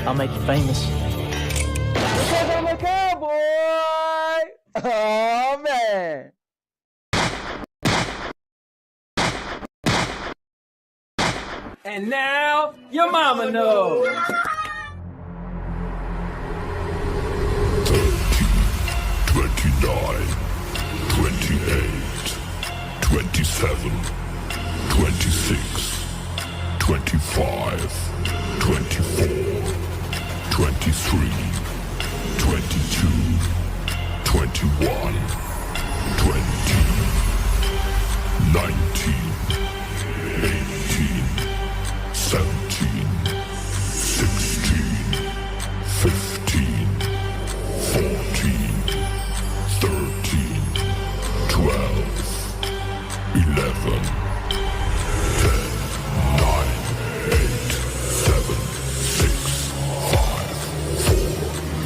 I'll make you famous. Because I'm a cowboy! Oh, man! And now, your mama knows. 29, 28, 27, 26, 25, 24, 23, 22, 21, 20, 19, 18, 17, 16, 15, 14, 13, 12, 11, 10, 9, 8, 7, 6, 5, 4,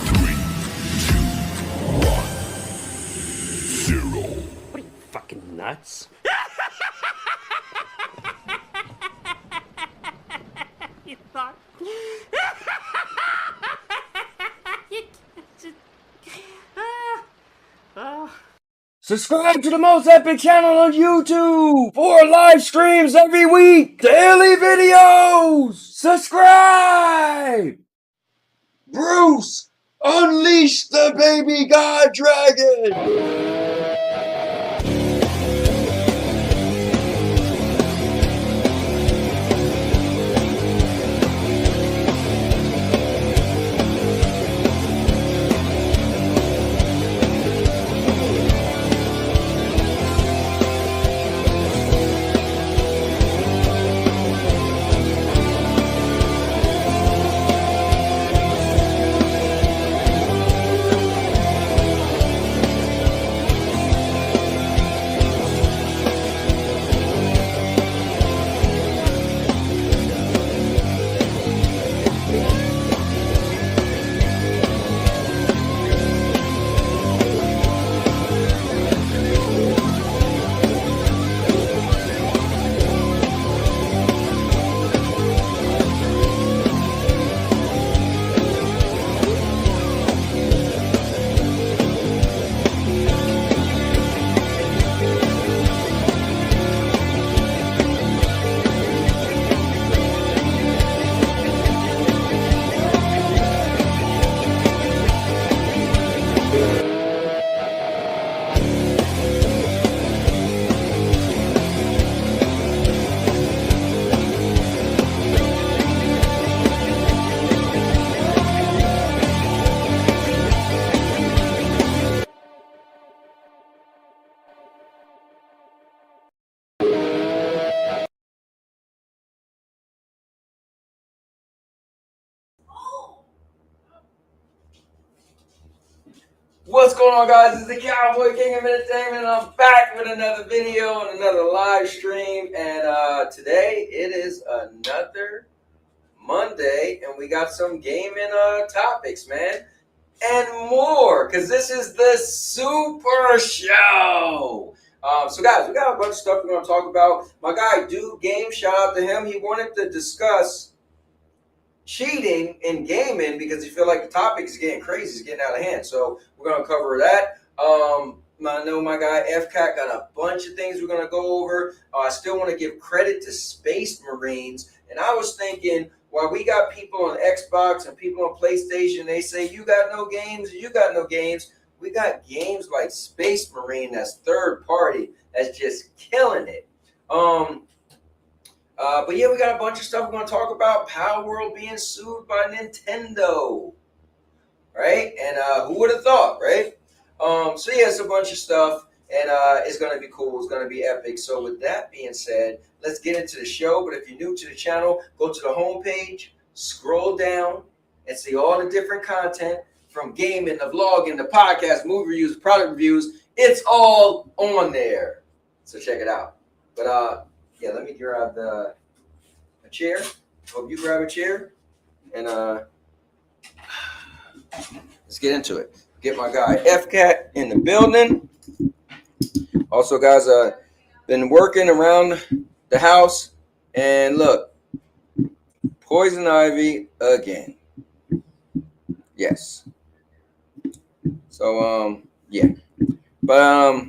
3, 2, 1, 0. What are you, fucking nuts? You thought... Subscribe to the most epic channel on YouTube for live streams every week. Daily videos. Subscribe. Bruce, unleash the baby god dragon. What's going on, guys? It's the Cowboy King of Entertainment. I'm back with another video and another live stream. And today it is another Monday, and we got some gaming topics, man, and more, because this is the Super Show. So, guys, we got a bunch of stuff we're going to talk about. My guy, Dude Game, shout out to him. He wanted to discuss cheating in gaming because he feel like the topic is getting crazy, it's getting out of hand. So we're gonna cover that. I know my guy FCAT got a bunch of things we're gonna go over. I still want to give credit to Space Marines, and I was thinking, while we got people on Xbox and people on PlayStation, they say you got no games, we got games like Space Marine that's third party that's just killing it. But yeah, we got a bunch of stuff we're going to talk about. PalWorld being sued by Nintendo, right? And who would have thought, right? So yeah, it's a bunch of stuff, and it's going to be cool. It's going to be epic. So with that being said, let's get into the show. But if you're new to the channel, go to the homepage, scroll down, and see all the different content from gaming, the vlogging, the podcast, movie reviews, product reviews. It's all on there. So check it out. But yeah, let me grab a chair. Hope you grab a chair, and let's get into it. Get my guy FCAT in the building. Also, guys, been working around the house, and look, poison ivy again. Yes. So yeah. But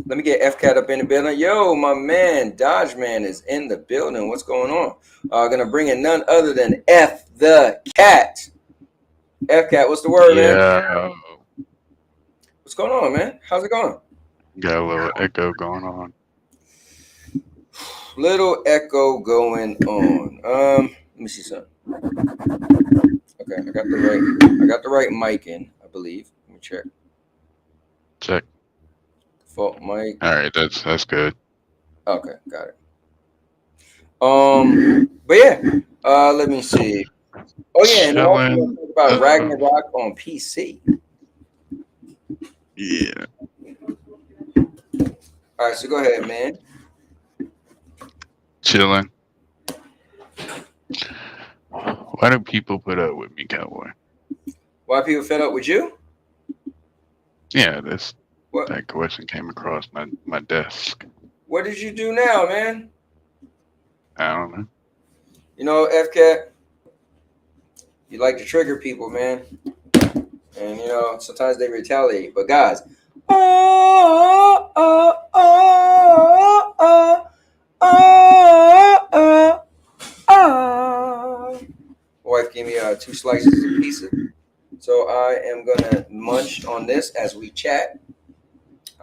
let me get FCat up in the building. Yo, my man, Dodge Man is in the building. What's going on? Gonna bring in none other than F the Cat. FCat, what's the word, man? Yeah, What's going on, man? How's it going? got a little echo going on. Little echo going on. Let me see something. Okay, I got the right mic in, I believe. Let me check. Check. Default mic. All right, that's good. Okay, got it. But yeah, let me see. Oh yeah, and also Chilling. talk about Ragnarök on PC. Yeah, All right, so go ahead, man. chilling. Why do people put up with me, cowboy? Why people fed up with you? Yeah, What that question came across my desk. What did you do now, man? I don't know. You know, FCat, you like to trigger people, man. And you know, sometimes they retaliate. But guys, wife gave me 2 slices of pizza, so I am gonna munch on this as we chat.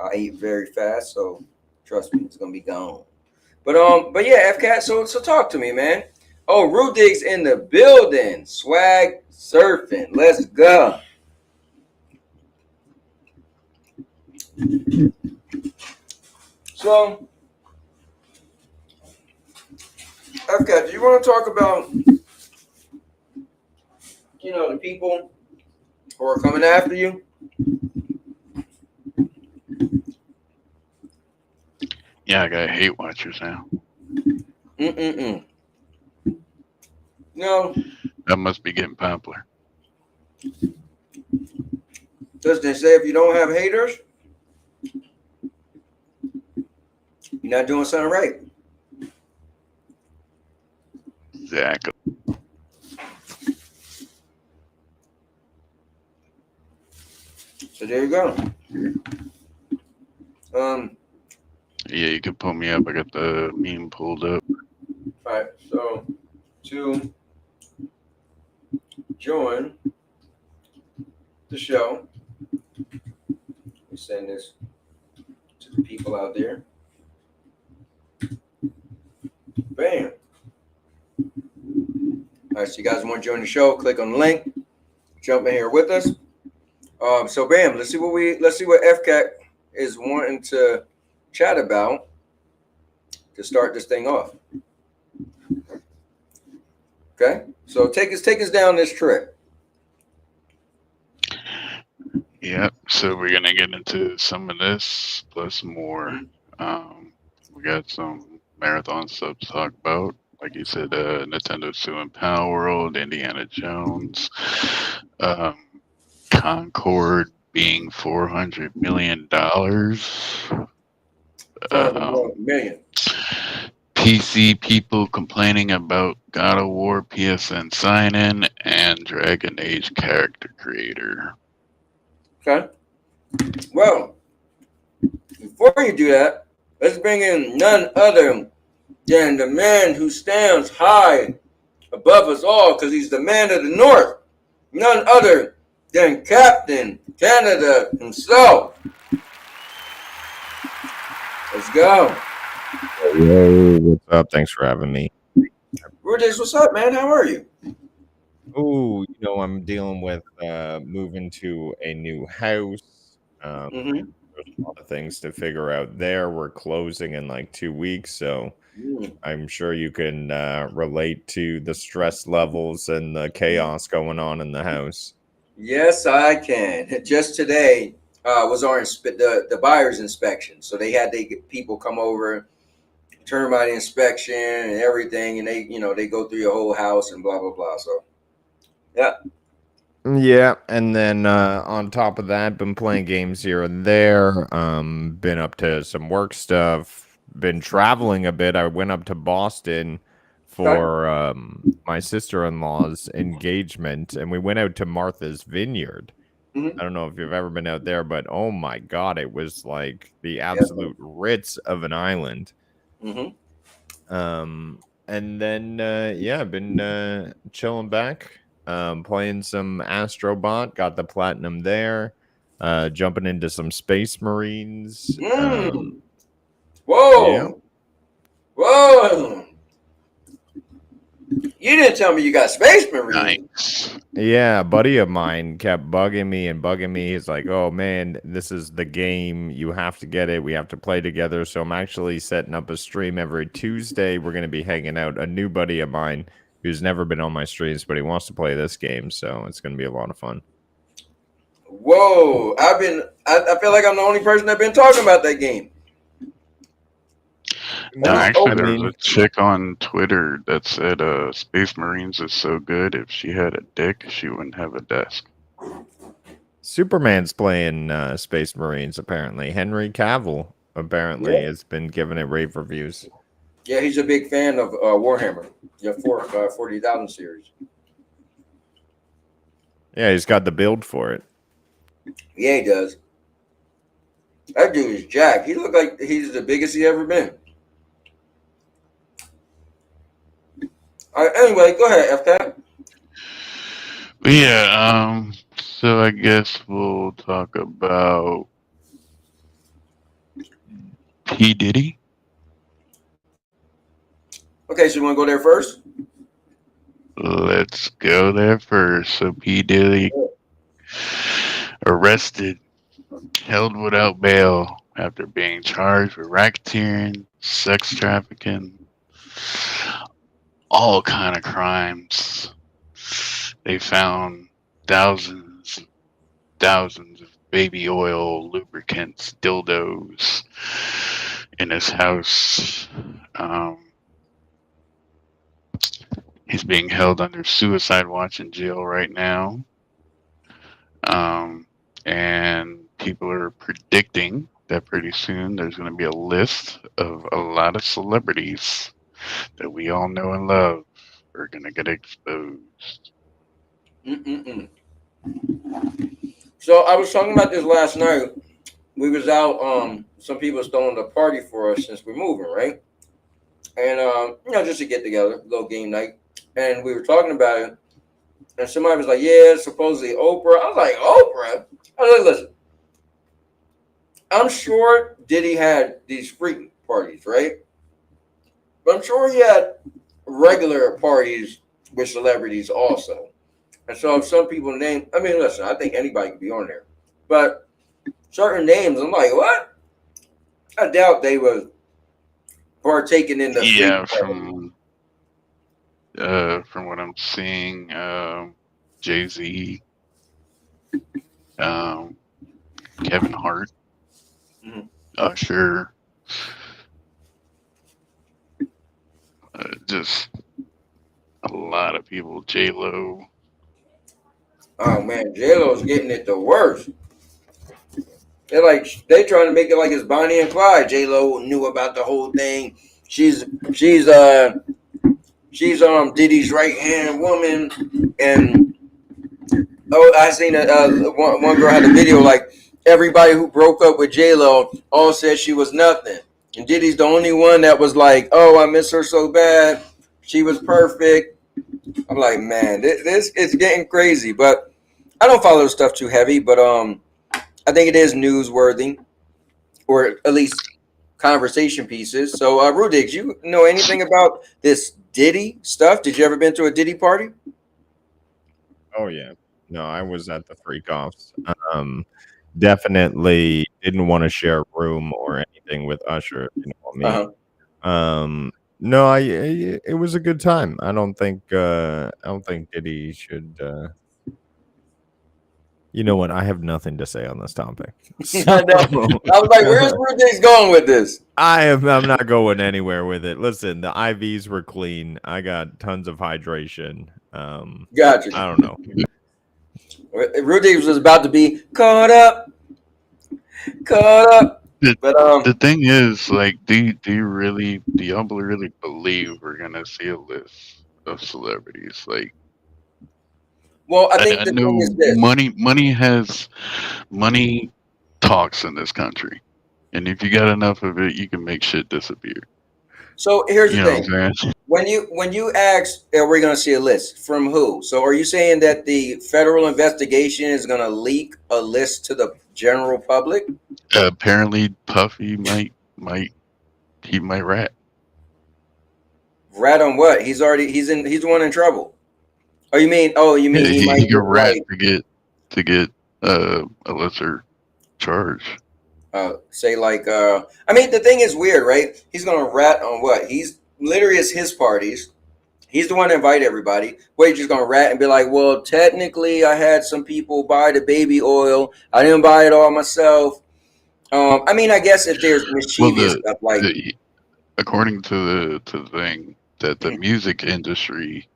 I eat very fast, so trust me, it's gonna be gone. But yeah, FCat. So talk to me, man. Oh, Rudig's in the building. Swag surfing. Let's go. So, FCat, do you want to talk about, you know, the people who are coming after you? Yeah, I got hate watchers now. No. That must be getting popular. Does they say if you don't have haters, you're not doing something right? Exactly. So there you go. Yeah, you can pull me up. I got the meme pulled up. All right. So to join the show, we send this to the people out there. Bam. All right, so you guys want to join the show? Click on the link. Jump in here with us. So bam, let's see what FCat is wanting to chat about to start this thing off. Okay, so take us down this trip. Yep. So we're gonna get into some of this plus more. We got some marathon stuff to talk about. Like you said, Nintendo suing PalWorld, Indiana Jones, Concord being $400 million. Million. PC people complaining about God of War PSN sign-in and Dragon Age character creator. Okay. Well, before you do that, let's bring in none other than the man who stands high above us all because he's the man of the North. None other than Captain Canada himself. Let's go. Yo, what's up? Thanks for having me. Rudish, what's up, man? How are you? Oh, I'm dealing with moving to a new house. Mm-hmm. There's a lot of things to figure out there. We're closing in like 2 weeks, so I'm sure you can relate to the stress levels and the chaos going on in the house. Yes, I can. Just today was our the buyer's inspection. So they had people come over, termite inspection and everything, and they go through your whole house and blah blah blah. So yeah. Yeah, and then on top of that, been playing games here and there. Been up to some work stuff. Been traveling a bit. I went up to Boston for my sister-in-law's engagement, and we went out to Martha's Vineyard. Mhm. I don't know if you've ever been out there, but oh my god, it was like the absolute Ritz of an island. And then I've been chilling back, playing some Astrobot, got the platinum there, jumping into some Space Marines. Whoa. Yeah. Whoa. You didn't tell me you got Space Marine. Nice. Yeah, a buddy of mine kept bugging me. He's like, "Oh man, this is the game. You have to get it. We have to play together." So I'm actually setting up a stream every Tuesday. We're going to be hanging out. A new buddy of mine who's never been on my streams, but he wants to play this game, so it's going to be a lot of fun. Whoa. I feel like I'm the only person that's been talking about that game. No, actually, there was a chick on Twitter that said Space Marines is so good, if she had a dick, she wouldn't have a desk. Superman's playing Space Marines, apparently. Henry Cavill, apparently, has been giving it rave reviews. Yeah, he's a big fan of Warhammer, the 40,000 series. Yeah, he's got the build for it. Yeah, he does. That dude is jacked. He looked like he's the biggest he ever been. All right, anyway, go ahead, FCAT. Yeah, so I guess we'll talk about P. Diddy. Okay, so you want to go there first? Let's go there first. So P. Diddy arrested, held without bail after being charged with racketeering, sex trafficking, all kind of crimes. They found thousands of baby oil, lubricants, dildos in his house. He's being held under suicide watch in jail right now. And people are predicting that pretty soon there's going to be a list of a lot of celebrities that we all know and love are going to get exposed. So I was talking about this last night. We was out, some people was throwing a party for us since we're moving, right? And, just to get together, a little game night. And we were talking about it. And somebody was like, yeah, supposedly Oprah. I was like, Oprah? I was like, listen, I'm sure Diddy had these freak parties, right? But I'm sure he had regular parties with celebrities also. And so if some people name, listen, I think anybody could be on there. But certain names, I'm like, what? I doubt they were partaking in the from what I'm seeing, Jay-Z, Kevin Hart, Usher, just a lot of people. J-Lo. Oh man, J-Lo's getting it the worst. They trying to make it like it's Bonnie and Clyde. J-Lo knew about the whole thing. She's Diddy's right hand woman, and I seen one girl had a video like everybody who broke up with J-Lo all said she was nothing, and Diddy's the only one that was like, oh, I miss her so bad. She was perfect. I'm like, man, this it's getting crazy, but I don't follow stuff too heavy, but I think it is newsworthy, or at least conversation pieces. So, Rudig, you know anything about this Diddy stuff? Did you ever been to a Diddy party? Oh yeah, no, I was at the freak offs. Definitely didn't want to share a room or anything with Usher. You know what I mean? No, it was a good time. I don't think Diddy should. You know what? I have nothing to say on this topic. So, I was like, where's Rudig's going with this? I'm not going anywhere with it. Listen, the IVs were clean. I got tons of hydration. Gotcha. I don't know. Rudig was about to be caught up. the, But the thing is, like, do y'all really believe we're gonna see a list of celebrities? Like, well, I I, think I the thing is know this. money talks in this country, and if you got enough of it, you can make shit disappear. So here's the You know what thing. I'm saying? When you ask, are we going to see a list from who? So are you saying that the federal investigation is going to leak a list to the general public? Apparently, Puffy might rat. Rat on what? He's the one in trouble. Oh, you mean? Oh, you Yeah, mean he he might could get rat like to get a lesser charge. say like I mean the thing is weird, right? He's going to rat on what? He's literally it's his parties. He's the one to invite everybody. What, you just gonna rat and be like, well, technically, I had some people buy the baby oil. I didn't buy it all myself. I mean, I guess if there's Well, mischievous stuff like, according to the thing that the music industry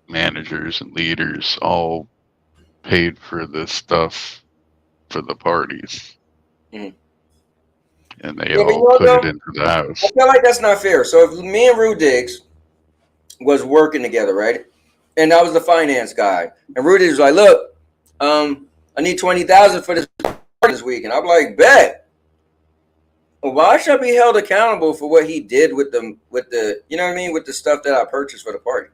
managers and leaders all paid for this stuff for the parties, Mhm. and they Yeah, but you all know put it though, into the I house. feel like that's not fair. So if me and Rue Diggs was working together, right, and I was the finance guy, and Rue Diggs was like, look, I need 20,000 for this party this week, and I'm like, bet. Well, why should I be held accountable for what he did with the you know what I mean with the stuff that I purchased for the party?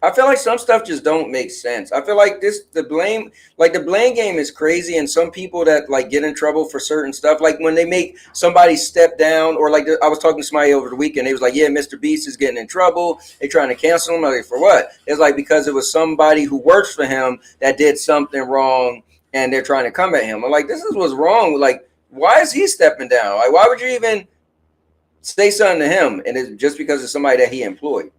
I feel like some stuff just don't make sense. I feel like the blame game is crazy, and some people that like get in trouble for certain stuff, like when they make somebody step down, or like I was talking to somebody over the weekend, they was like, "Yeah, Mr. Beast is getting in trouble. They trying to cancel him." I was like, for what? It's like because it was somebody who works for him that did something wrong, and they're trying to come at him. I'm like, this is what's wrong. Like, why is he stepping down? Like, why would you even say something to him? And it's just because it's somebody that he employed.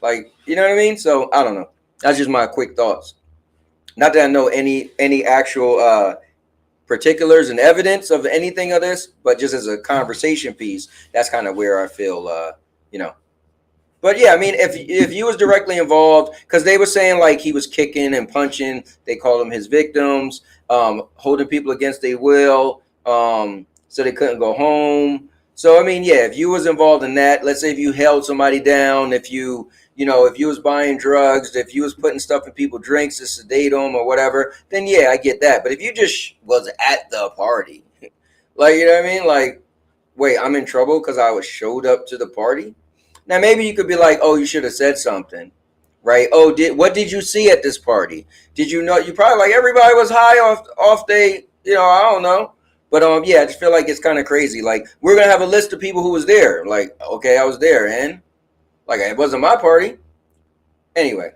Like, you know what I mean? So I don't know. That's just my quick thoughts. Not that I know any actual particulars and evidence of anything of this, but just as a conversation piece, that's kind of where I feel, you know. But yeah, I mean, if you was directly involved, because they were saying like he was kicking and punching, they called them his victims, holding people against their will, so they couldn't go home. So I mean, yeah, if you was involved in that, let's say if you held somebody down, if if you was buying drugs, if you was putting stuff in people's drinks to sedate them or whatever, then yeah, I get that. But if you just was at the party, like you know what I mean, like, wait, I'm in trouble because I was showed up to the party. Now maybe you could be like, oh, you should have said something, right? Oh, what did you see at this party? Did you know? You probably like everybody was high off they, I don't know. But yeah, I just feel like it's kind of crazy. Like we're gonna have a list of people who was there. Like, okay, I was there, and like it wasn't my party. Anyway,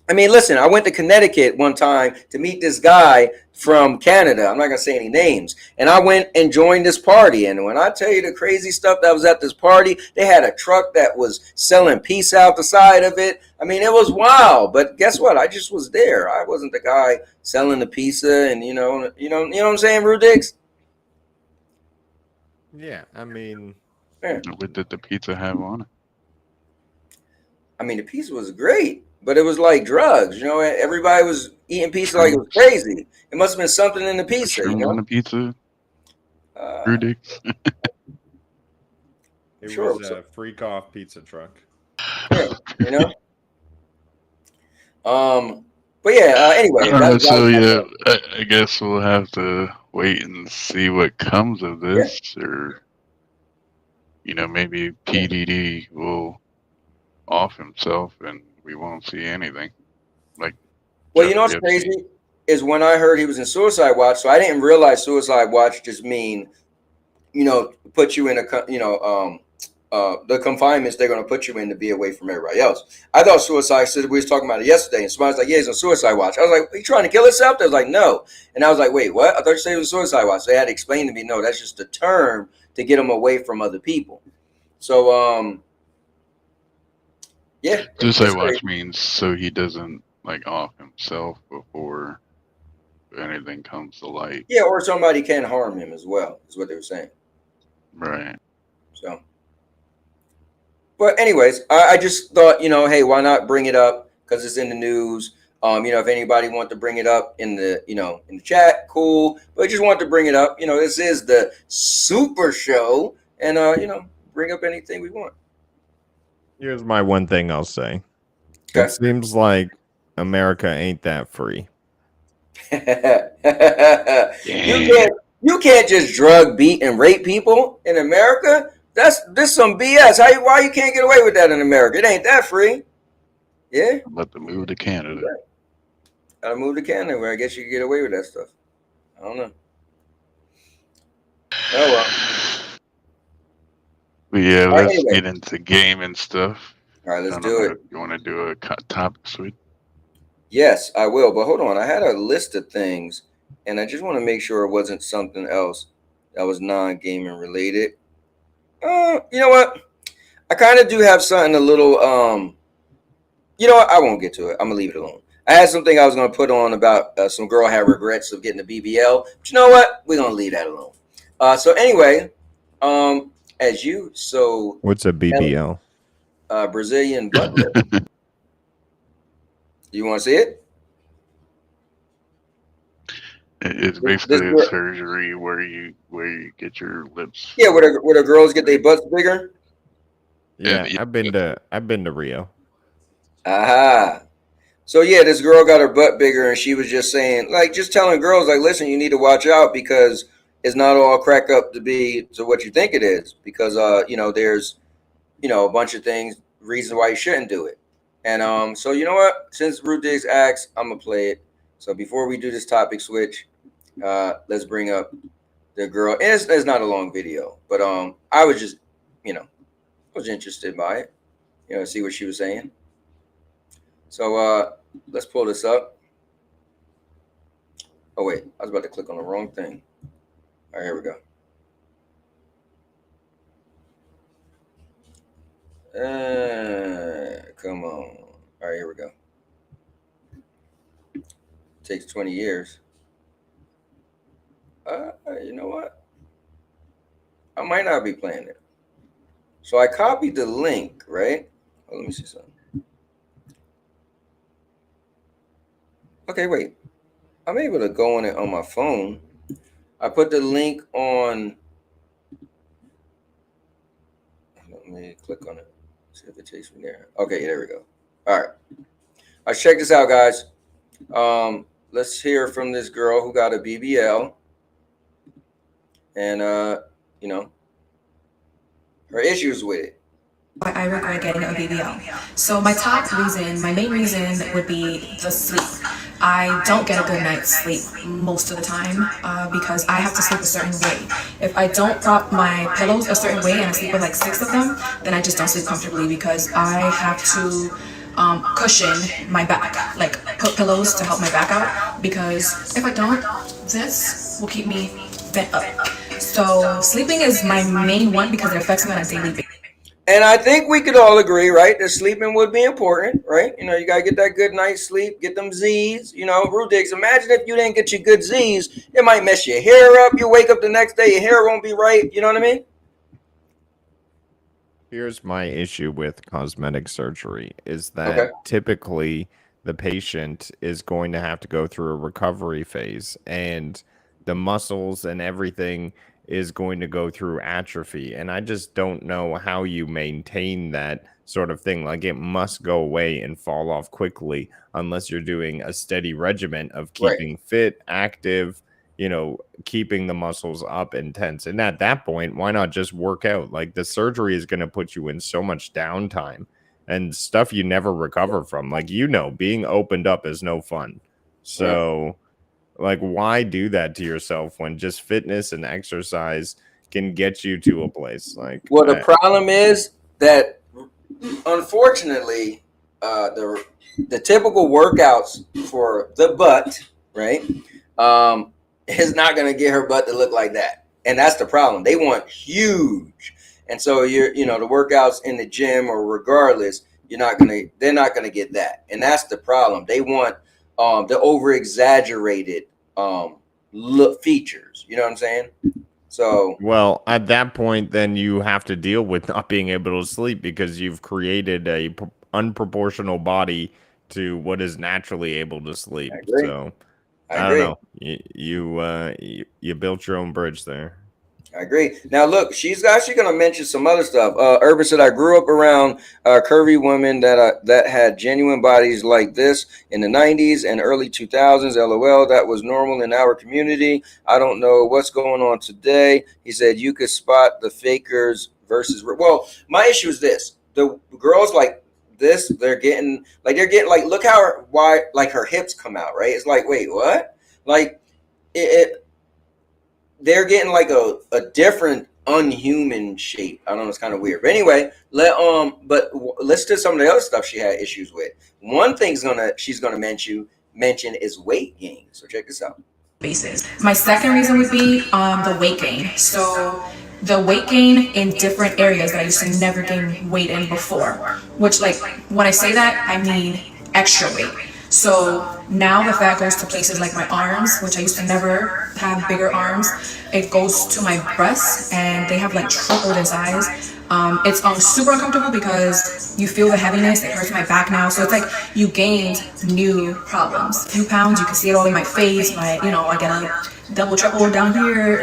I mean, listen, I went to Connecticut one time to meet this guy from Canada. I'm not going to say any names. And I went and joined this party. And when I tell you the crazy stuff that was at this party, they had a truck that was selling pizza out the side of it. I mean, it was wild. But guess what? I just was there. I wasn't the guy selling the pizza. And, you know what I'm saying, Rudix? Yeah, I mean, Yeah. What did the pizza have on it? I mean, the pizza was great, but it was like drugs. Everybody was eating pizza like it was Shrooms, crazy. It must have been something in the pizza, shrooms on the pizza, Uh, Rudix. it sure. was a freak off pizza truck. Yeah, you know. But yeah. Anyway, All right, that so was my yeah, point. I guess we'll have to wait and see what comes of Yeah. this, or maybe Yeah. PDD will off himself and we won't see anything like Well, you know Jeffrey what's Epstein. crazy is when I heard he was in Suicide Watch, so I didn't realize Suicide Watch just mean put you in the confinements they're going to put you in to be away from everybody else. I thought suicide. We was talking about it yesterday, and somebody was like, "Yeah, he's on Suicide Watch." I was like, "Are you trying to kill himself?" They was like, "No," and I was like, "Wait, what?" I thought you said he was Suicide Watch. They had to explain to me, "No, that's just a term to get him away from other people." So, yeah, Suicide it's watch crazy. means so he doesn't like off himself before anything comes to light. Yeah, or somebody can harm him as well, is what they were saying. Right. So, but anyways, I just thought, hey, why not bring it up because it's in the news. If anybody want to bring it up in the, in the chat, cool. But I just want to bring it up. This is the Super Show, and bring up anything we want. Here's my one thing I'll say. Okay. It seems like America ain't that free. You can't just drug, beat, and rape people in America. This some BS. Why you can't get away with that in America? It ain't that free. Yeah. I'm about to move to Canada. Gotta move to Canada where I guess you can get away with that stuff. I don't know. Oh well. But yeah, let's anyway. get into game and stuff. All right, let's I don't do know it. if you want to do a topic switch? Yes, I will. But hold on. I had a list of things, and I just want to make sure it wasn't something else that was non-gaming related. You know what? I kind of do have something a little. You know what? I won't get to it. I'm gonna leave it alone. I had something I was gonna put on about some girl had regrets of getting a BBL. But you know what? We're gonna leave that alone. So anyway, as you so. What's a BBL? Brazilian butt lift. You want to see it? It's basically a surgery where you get your lips. Yeah, where the girls get their butts bigger. Yeah, I've been to Rio. Aha. So yeah, this girl got her butt bigger, and she was just saying, just telling girls, listen, you need to watch out because it's not all crack up to what you think it is. Because there's a bunch of reasons why you shouldn't do it. And so you know what? Since Rude Diggs asked, I'm gonna play it. So before we do this topic switch, let's bring up the girl. And it's not a long video, but I was just, I was interested by it, see what she was saying. So let's pull this up. Oh wait, I was about to click on the wrong thing. All right, here we go. Come on. All right, here we go. Takes 20 years. You know what? I might not be playing it. So I copied the link, right? Oh, let me see something. Okay, wait. I'm able to go on it on my phone. I put the link on. Let me click on it. See if it takes me there. Okay, there we go. All right. Let's check this out, guys. Let's hear from this girl who got a BBL. And, her issues with it. I regret getting a BBL. So my main reason would be the sleep. I don't get a good night's sleep most of the time because I have to sleep a certain way. If I don't prop my pillows a certain way and I sleep with 6 of them, then I just don't sleep comfortably because I have to cushion my back, put pillows to help my back out, because if I don't, this will keep me bent up. So sleeping is my main one because it affects me on a daily basis. And I think we could all agree, right, that sleeping would be important, right? You got to get that good night's sleep, get them Z's, Rude Diggs. Imagine if you didn't get your good Z's, it might mess your hair up. You wake up the next day, your hair won't be right. You know what I mean? Here's my issue with cosmetic surgery is that typically the patient is going to have to go through a recovery phase, and the muscles and everything is going to go through atrophy. And I just don't know how you maintain that sort of thing. It must go away and fall off quickly unless you're doing a steady regimen of keeping fit, active, keeping the muscles up and tense. And at that point, why not just work out? The surgery is going to put you in so much downtime and stuff you never recover from. Being opened up is no fun. So why do that to yourself when just fitness and exercise can get you to a place? Well, the problem is that, unfortunately, the typical workouts for the butt, right, is not going to get her butt to look like that. And that's the problem. They want huge. And so the workouts in the gym or regardless, they're not going to get that. And that's the problem. They want the over exaggerated look features. You know what I'm saying? So, well, at that point, then you have to deal with not being able to sleep because you've created a unproportional body to what is naturally able to sleep. I agree. So I don't agree. know. You built your own bridge there. I agree. Now, look, she's actually going to mention some other stuff. Urban said, I grew up around curvy women that had genuine bodies like this in the 90s and early 2000s. LOL, that was normal in our community. I don't know what's going on today. He said, you could spot the fakers versus. Well, my issue is this. The girls like this, they're getting, look how her hips come out, right? It's like, wait, what? Like, they're getting like a different unhuman shape. I don't know, it's kind of weird. But anyway, let's do some of the other stuff she had issues with. One thing she's gonna mention is weight gain. So check this out. Basis. My second reason would be the weight gain. So the weight gain in different areas that I used to never gain weight in before. Which, like, when I say that, I mean extra weight. So now the fat goes to places like my arms, which I used to never have bigger arms. It goes to my breasts, and they have like tripled in size. It's super uncomfortable because you feel the heaviness. It hurts my back now. So it's like you gained new problems. A few pounds, you can see it all in my face. I get a double, triple down here.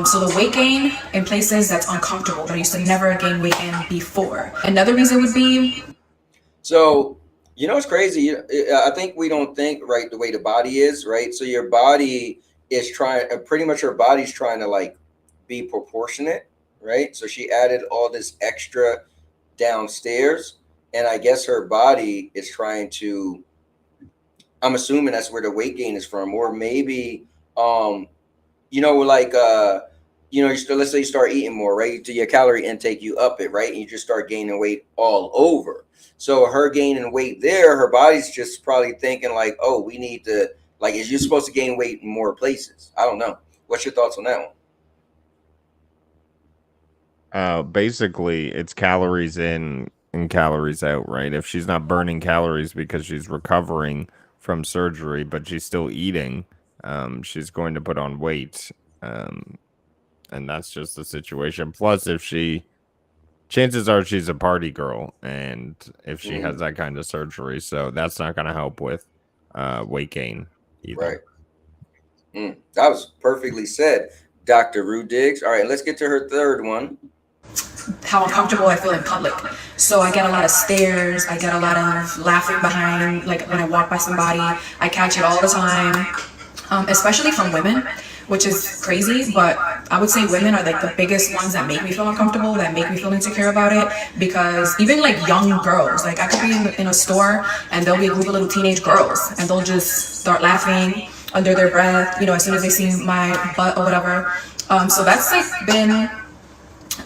So the weight gain in places that's uncomfortable, but I used to never gain weight in before. Another reason would be. So, it's crazy. I think we don't think right the way the body is, right? So your body is pretty much her body's trying to like be proportionate, right? So she added all this extra downstairs, and I guess her body is trying to, I'm assuming that's where the weight gain is from, or maybe, let's say you start eating more, right? Do your calorie intake, you up it, right? And you just start gaining weight all over. So her gaining weight there, her body's just probably thinking like, oh, we need to, like, is you supposed to gain weight in more places? I don't know. What's your thoughts on that one? Basically, it's calories in and calories out, right? If she's not burning calories because she's recovering from surgery, but she's still eating, she's going to put on weight. And that's just the situation. Plus, chances are she's a party girl, and if she has that kind of surgery, so that's not going to help with weight gain either. Right. That was perfectly said, Dr. Rue Diggs. All right, let's get to her third one. How uncomfortable I feel in public. So I get a lot of stares. I get a lot of laughing behind, like when I walk by somebody. I catch it all the time, especially from women, which is crazy, but I would say women are like the biggest ones that make me feel uncomfortable, that make me feel insecure about it, because even like young girls, like I could be in a store and there'll be a group of little teenage girls and they'll just start laughing under their breath, as soon as they see my butt or whatever. So that's like been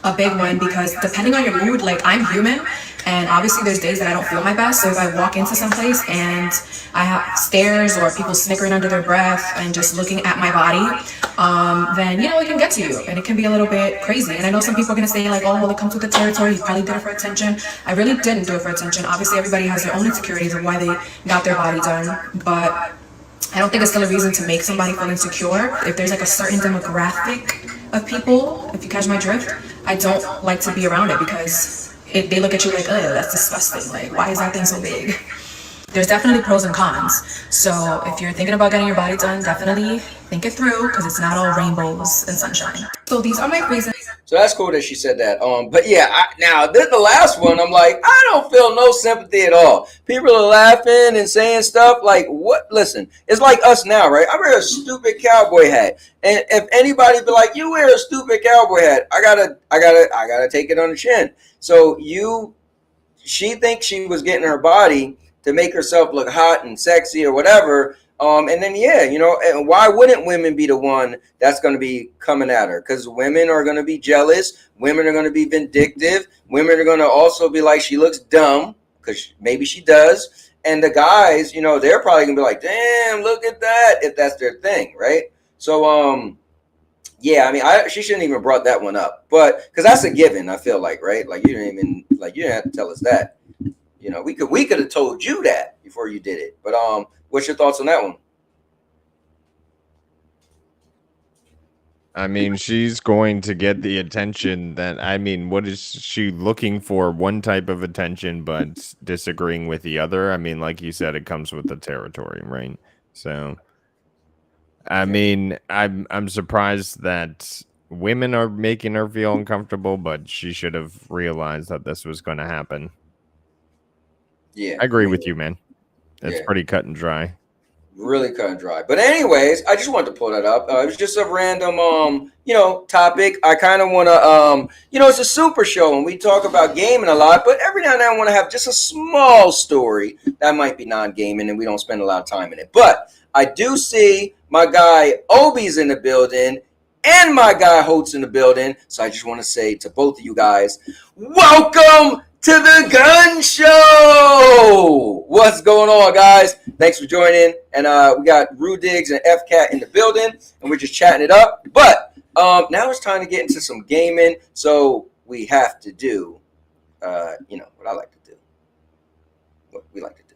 a big one, because depending on your mood, like I'm human, and obviously there's days that I don't feel my best. So if I walk into some place and I have stares or people snickering under their breath and just looking at my body, then it can get to you and it can be a little bit crazy. And I know some people are going to say like, oh, well, it comes with the territory, you probably did it for attention. I really didn't do it for attention. Obviously everybody has their own insecurities of why they got their body done, but I don't think it's still a reason to make somebody feel insecure. If there's like a certain demographic of people, if you catch my drift, I don't like to be around it, because they look at you like, oh, that's disgusting. Like, why is that thing so big? There's definitely pros and cons. So if you're thinking about getting your body done, definitely think it through, because it's not all rainbows and sunshine. So these are my reasons. So that's cool that she said that. But yeah, now this the last one. I'm like, I don't feel no sympathy at all. People are laughing and saying stuff like, "What? Listen, it's like us now, right? I wear a stupid cowboy hat, and if anybody be like, you wear a stupid cowboy hat, I gotta take it on the chin." So she thinks she was getting her body to make herself look hot and sexy or whatever. And then, and why wouldn't women be the one that's going to be coming at her? Because women are going to be jealous. Women are going to be vindictive. Women are going to also be like, she looks dumb, because maybe she does. And the guys, they're probably going to be like, damn, look at that, if that's their thing, right? So, she shouldn't even brought that one up. But because that's a given, I feel like, right? Like, you didn't have to tell us that. We could have told you that before you did it. But what's your thoughts on that one? I mean, she's going to get the attention that, I mean, what is she looking for? One type of attention, but disagreeing with the other. I mean, like you said, it comes with the territory, right? So, I mean, I'm surprised that women are making her feel uncomfortable, but she should have realized that this was going to happen. Yeah, I agree with you, man. It's yeah. pretty cut and dry. Really cut and dry. But anyways, I just wanted to pull that up. It was just a random, topic. I kind of want to, it's a super show and we talk about gaming a lot, but every now and then I want to have just a small story that might be non-gaming and we don't spend a lot of time in it. But I do see my guy Obi's in the building and my guy Holt's in the building. So I just want to say to both of you guys, welcome to the Gun Show. What's going on, guys? Thanks for joining. And we got Rude Diggs and FCat in the building, and we're just chatting it up. But now it's time to get into some gaming. So we have to do, what I like to do. What we like to do.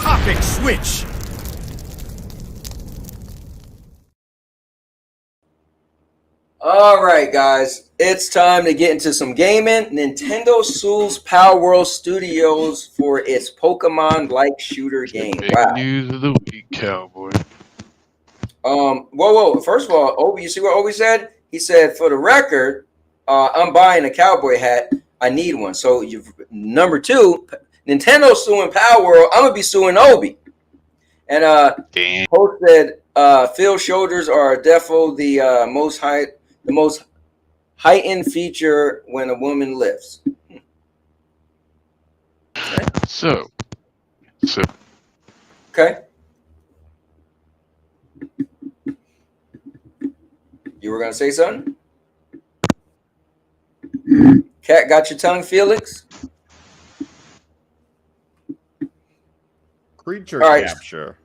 Topic switch. All right, guys, it's time to get into some gaming. Nintendo sues PalWorld Studios for its Pokemon-like shooter game. Big Wow. news of the week, cowboy. Whoa. First of all, Obi, you see what Obi said? He said, for the record, I'm buying a cowboy hat. I need one. So number two, Nintendo suing PalWorld. I'm gonna be suing Obi. And Damn. Host said, Phil shoulders are defo the most heightened feature when a woman lifts. So Okay. You were gonna say something? Cat got your tongue, Felix? Creature All right. capture.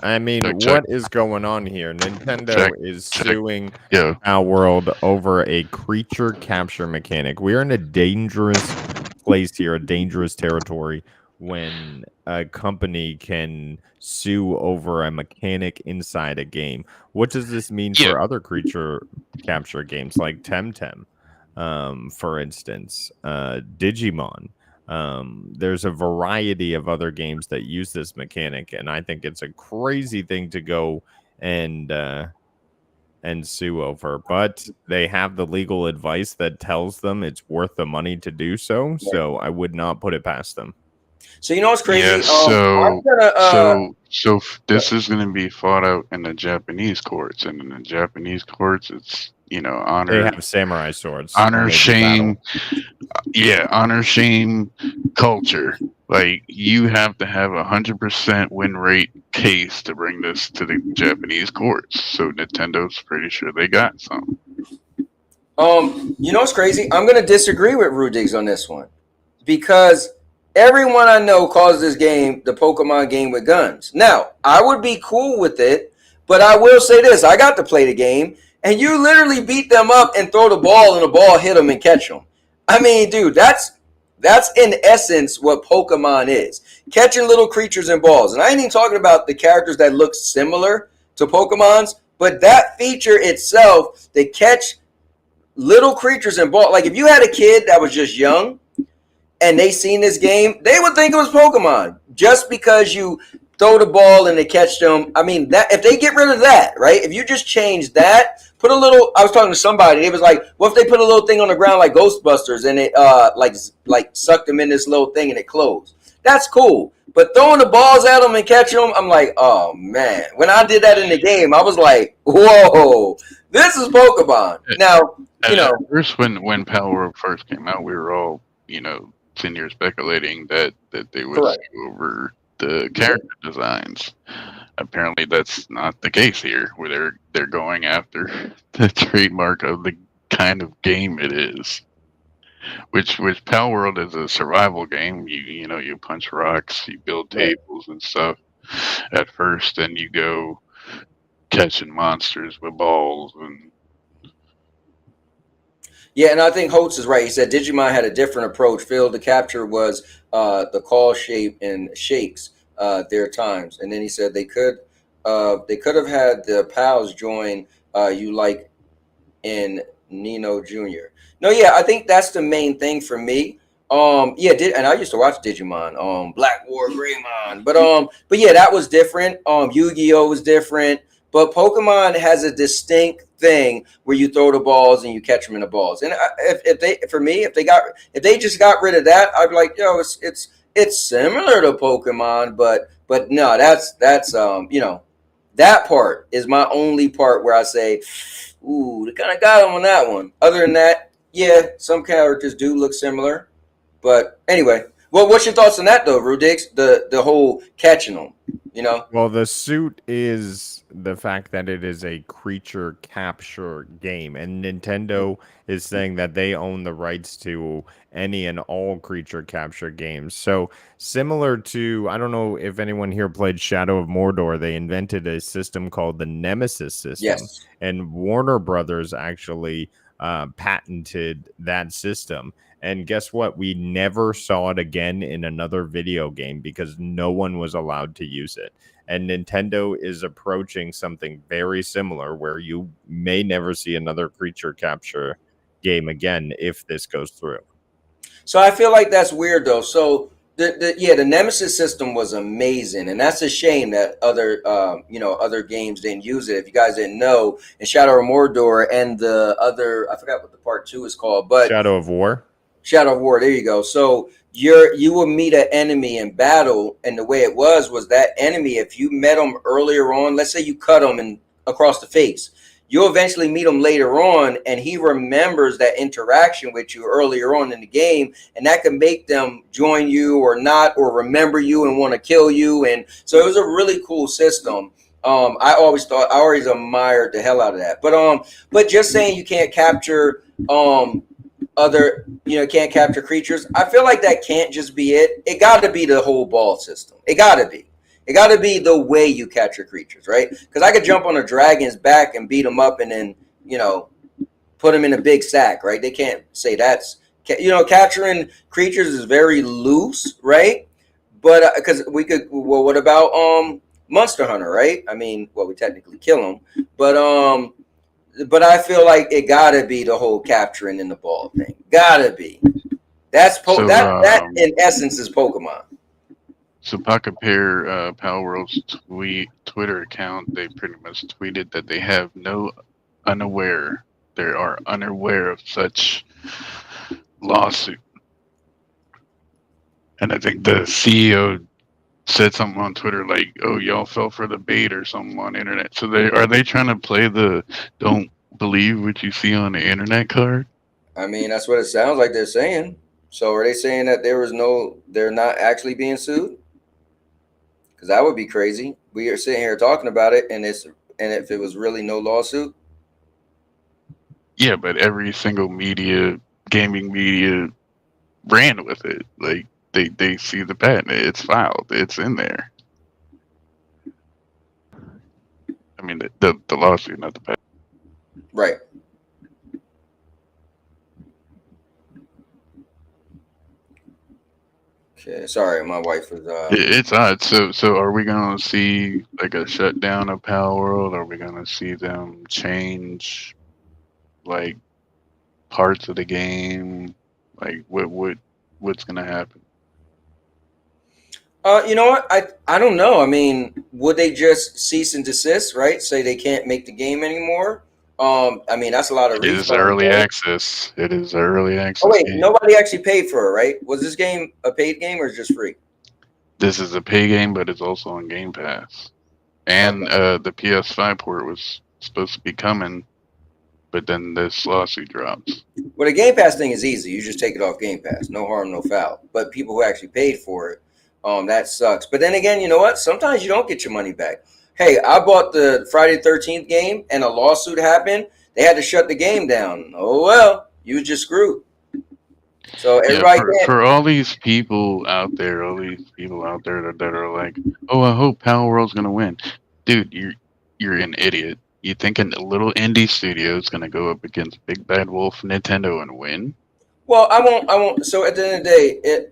I mean, Check. what is going on here? Nintendo is suing yeah, our world over a creature capture mechanic. We're in a dangerous place here, a dangerous territory, when a company can sue over a mechanic inside a game. What does this mean for other creature capture games like Temtem, for instance, Digimon? There's a variety of other games that use this mechanic, and I think it's a crazy thing to go and sue over. But they have the legal advice that tells them it's worth the money to do so. So I would not put it past them. So you know what's crazy? Yeah, I'm gonna, this is going to be fought out in the Japanese courts, and in the Japanese courts, it's honor. They have samurai swords. Honor, shame, honor, shame, culture. Like, you have to have 100% win rate case to bring this to the Japanese courts. So Nintendo's pretty sure they got some. You know what's crazy? I'm gonna disagree with Rudiggs on this one because everyone I know calls this game the Pokemon game with guns. Now, I would be cool with it, but I will say this: I got to play the game, and you literally beat them up and throw the ball, and the ball hit them and catch them. I mean, dude, that's in essence what Pokemon is. Catching little creatures and balls. And I ain't even talking about the characters that look similar to Pokemon's, but that feature itself, they catch little creatures and balls. Like if you had a kid that was just young and they seen this game, they would think it was Pokemon just because you throw the ball and they catch them. I mean, that if they get rid of that, right? If you just change that, put a little. I was talking to somebody. It was like, what if they put a little thing on the ground like Ghostbusters and it like sucked them in this little thing and it closed? That's cool. But throwing the balls at them and catching them, I'm like, oh man. When I did that in the game, I was like, whoa, this is Pokemon. Now, At first, when PalWorld first came out, we were all sitting here speculating that they would sue over the character designs. Apparently, that's not the case here, where they're going after the trademark of the kind of game it is. Which PalWorld is a survival game. You punch rocks, you build tables and stuff at first, and you go catching monsters with balls and. Yeah, and I think Holtz is right. He said Digimon had a different approach. Field to capture was the call shape and shakes their times, and then he said they could have had the pals join you like in Nino Jr. No, yeah, I think that's the main thing for me. Yeah, and I used to watch Digimon, Black War, Greymon, but yeah, that was different. Yu-Gi-Oh was different, but Pokemon has a distinct thing where you throw the balls and you catch them in the balls. And if they, for me, if they just got rid of that, I'd be like, yo, it's similar to Pokemon, but no, that's you know, that part is my only part where I say, ooh, they kind of got him on that one. Other than that, yeah, some characters do look similar. But anyway, well, what's your thoughts on that though, Rudix? The whole catching them, you know? Well, the suit is the fact that it is a creature capture game, and Nintendo is saying that they own the rights to any and all creature capture games. So, similar to, I don't know if anyone here played Shadow of Mordor, they invented a system called the Nemesis system, Yes. and Warner Brothers actually patented that system. And guess what? We never saw it again in another video game because no one was allowed to use it. And Nintendo is approaching something very similar where you may never see another creature capture game again if this goes through. So I feel like that's weird though. So the Nemesis system was amazing, and that's a shame that other games didn't use it. If you guys didn't know, in Shadow of Mordor and the other, I forgot what the part 2 is called, but Shadow of War. Shadow of War. There you go. So you will meet an enemy in battle, and the way it was that enemy, if you met them earlier on, let's say you cut them across the face, you'll eventually meet him later on, and he remembers that interaction with you earlier on in the game, and that can make them join you or not, or remember you and want to kill you. And so it was a really cool system. I always admired the hell out of that. But just saying you can't capture can't capture creatures. I feel like that can't just be it. It got to be the whole ball system. It got to be. It got to be the way you capture creatures, right? Because I could jump on a dragon's back and beat them up, and then put them in a big sack, right? They can't say that's capturing creatures is very loose, right? But because we could, well, what about Monster Hunter, right? I mean, well, we technically kill them, but I feel like it gotta be the whole capturing in the ball thing. Gotta be. That's that in essence is Pokemon. So if I compare PalWorld's Twitter account, they pretty much tweeted that they have they are unaware of such lawsuit. And I think the CEO said something on Twitter like, "Oh, y'all fell for the bait" or something on the internet. So are they trying to play the "don't believe what you see on the internet" card? I mean, that's what it sounds like they're saying. So are they saying that they're not actually being sued? Because that would be crazy. We are sitting here talking about it, and if it was really no lawsuit. Yeah, but every single gaming media ran with it. Like they see the patent, it's filed, it's in there. I mean the lawsuit, not the patent. Right. Okay, sorry, my wife was. It's odd. So are we gonna see like a shutdown of PalWorld? Are we gonna see them change like parts of the game? Like what's gonna happen? You know what? I don't know. I mean, would they just cease and desist, right? Say they can't make the game anymore? I mean, that's a lot of It is early access. It is early access. Oh wait, game. nobody actually paid for it, right? Was this game a paid game or is it just free? This is a pay game, but it's also on Game Pass. And the PS5 port was supposed to be coming, but then this lawsuit drops. Well, the Game Pass thing is easy. You just take it off Game Pass. No harm, no foul. But people who actually paid for it, that sucks. But then again, you know what? Sometimes you don't get your money back. Hey, I bought the Friday the 13th game and a lawsuit happened. They had to shut the game down. Oh, well, you was just screwed. So everybody for all these people out there, that are like, oh, I hope PalWorld's gonna win. Dude, you're an idiot. You think a little indie studio is gonna go up against Big Bad Wolf Nintendo and win? Well, I won't. So at the end of the day,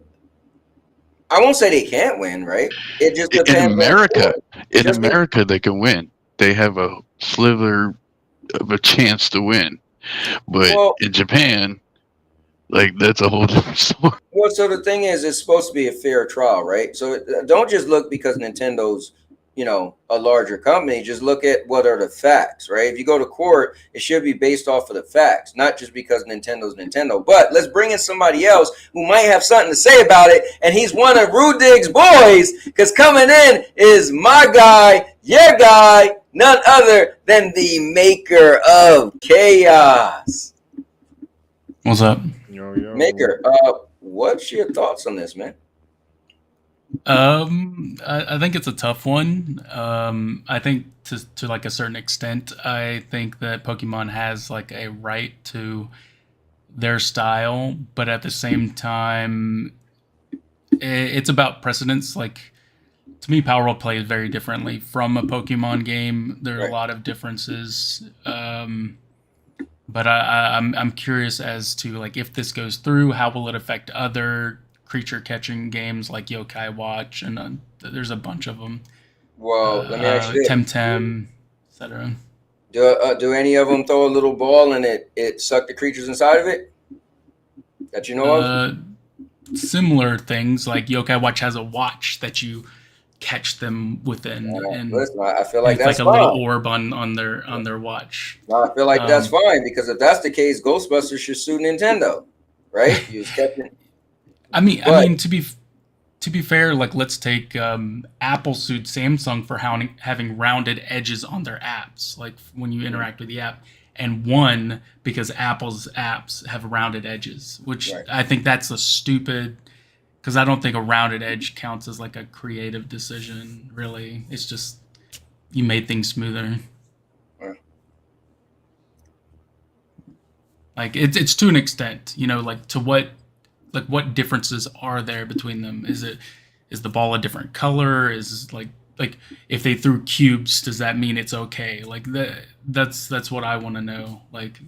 I won't say they can't win, right? It just In depends America, in just the- America, they can win. They have a sliver of a chance to win, but well, in Japan, like that's a whole different story. well. So the thing is, it's supposed to be a fair trial, right? So don't just look because Nintendo's, a larger company. Just look at what are the facts, right? If you go to court, it should be based off of the facts, not just because Nintendo's Nintendo. But let's bring in somebody else who might have something to say about it, and he's one of Rudig's boys, because coming in is my guy, your guy, none other than the maker of chaos. What's up? Yo, yo. Maker, what's your thoughts on this, man? I think it's a tough one. I think to like a certain extent, I think that Pokemon has like a right to their style, but at the same time, it's about precedence. Like to me, PalWorld plays very differently from a Pokemon game. There are a lot of differences. But I'm curious as to like if this goes through, how will it affect other creature catching games like Yokai Watch, and there's a bunch of them. Well, let me ask you this. Temtem, etc. Do any of them throw a little ball and it suck the creatures inside of it? That you know of? Similar things like Yokai Watch has a watch that you catch them within, and listen, I feel like it's that's like a fine. little orb on their watch. No, I feel like that's fine, because if that's the case, Ghostbusters should sue Nintendo, right? You was catching. I mean, to be fair, like let's take Apple sued Samsung for having rounded edges on their apps, like when you interact with the app, and won because Apple's apps have rounded edges, which I think that's a stupid. Because I don't think a rounded edge counts as like a creative decision. Really, it's just you made things smoother. Like it's to an extent, like to what differences are there between them? Is the ball a different color? Is like if they threw cubes, does that mean it's okay? Like that's what I want to know. Like,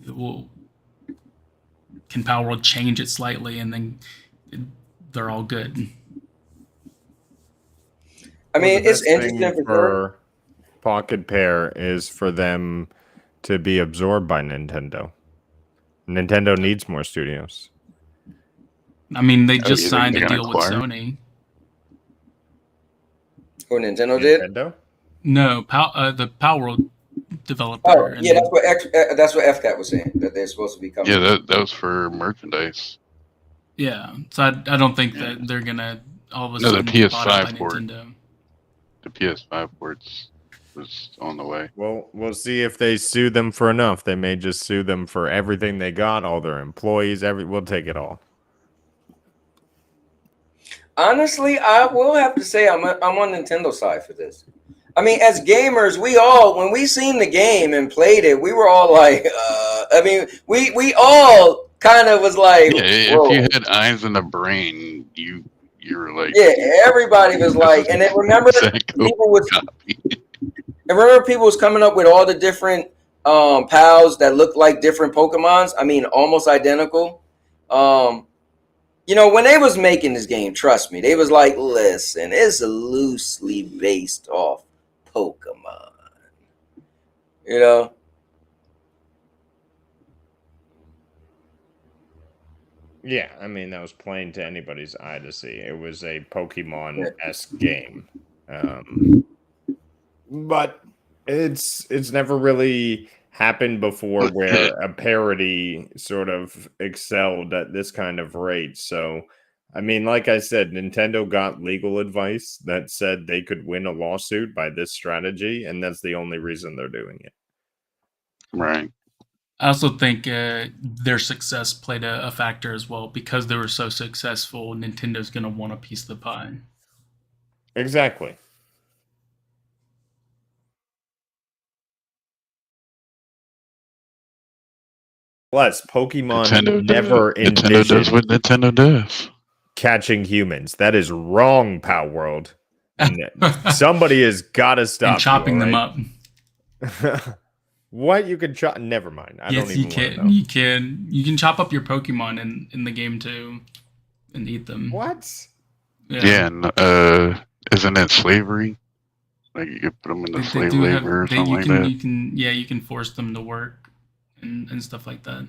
can PalWorld change it slightly and then they're all good? I mean, it's interesting for Pocket Pair is for them to be absorbed by Nintendo. Nintendo needs more studios. I mean, they just signed a deal with Sony. Who, Nintendo did? Nintendo? No, the PalWorld developer. Oh, yeah, that's what FCAT was saying, that they're supposed to be coming. Yeah, that was for merchandise. Yeah, so I don't think that they're gonna all of a sudden the PS5 port. The PS5 ports was on the way. Well, we'll see if they sue them for enough. They may just sue them for everything they got, all their employees. We'll take it all. Honestly, I will have to say I'm on Nintendo side for this. I mean, as gamers, when we seen the game and played it, we were all like, I mean, we all kind of was like, yeah, if you had eyes in the brain, you were like, yeah, everybody was like, and then remember people was coming up with all the different pals that looked like different Pokemons. I mean, almost identical. When they was making this game, trust me, they was like, listen, it's loosely based off Pokemon. Yeah, I mean, that was plain to anybody's eye to see. It was a Pokemon-esque game. But it's never really happened before where a parody sort of excelled at this kind of rate. So, I mean, like I said, Nintendo got legal advice that said they could win a lawsuit by this strategy, and that's the only reason they're doing it. Right. I also think their success played a factor as well. Because they were so successful, Nintendo's going to want a piece of the pie. Exactly. Plus, Pokemon never envisioned Nintendo does what Nintendo does. Catching humans. That is wrong, PalWorld. Somebody has got to stop and chopping them up. What you can chop? Never mind. I don't Yes, you even want to can. know. You can. You can chop up your Pokemon in the game too, and eat them. What? Yeah, and isn't it slavery? Like you could put them in the They slave do have. labor or They something like that. you can yeah you can force them to work and stuff like that.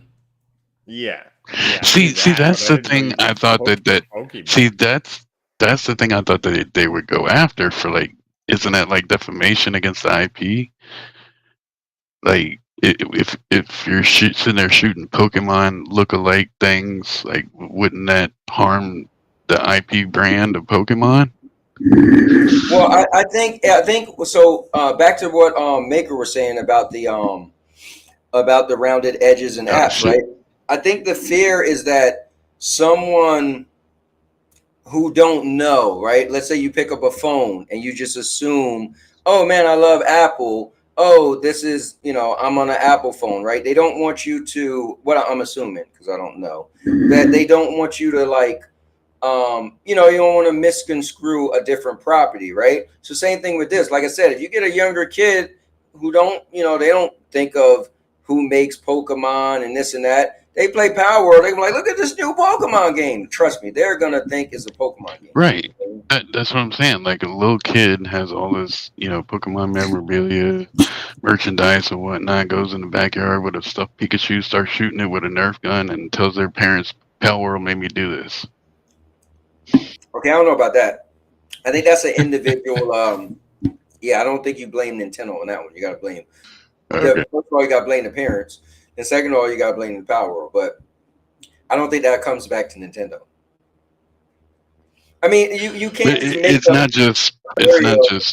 Yeah. Yeah. I See, knew that, that's but I the didn't know thing. you I could thought cook that Pokemon. see that's the thing. I thought that they would go after for like, isn't that like defamation against the IP? Like if you're sitting there shooting Pokemon look-alike things, like wouldn't that harm the IP brand of Pokemon? Well, I think so. Back to what Maker was saying about the rounded edges and Oh apps, shit! right? I think the fear is that someone who don't know, right? Let's say you pick up a phone and you just assume, oh man, I love Apple. Oh, this is, I'm on an Apple phone, right? They don't want you to, what I'm assuming, because I don't know, that they don't want you to like, you don't want to misconstrue a different property, right? So same thing with this. Like I said, if you get a younger kid who don't, they don't think of who makes Pokemon and this and that. They play PalWorld. They be like, look at this new Pokemon game. Trust me, they're gonna think it's a Pokemon game. Right. That's what I'm saying. Like a little kid has all this, Pokemon memorabilia, merchandise and whatnot. Goes in the backyard with a stuffed Pikachu, starts shooting it with a Nerf gun, and tells their parents, "Pal World made me do this." Okay, I don't know about that. I think that's an individual. Yeah, I don't think you blame Nintendo on that one. You got to blame. Okay. First of all, you got to blame the parents, and second of all, you got to blame the PalWorld. But I don't think that comes back to Nintendo. I mean, you can't. But it's not just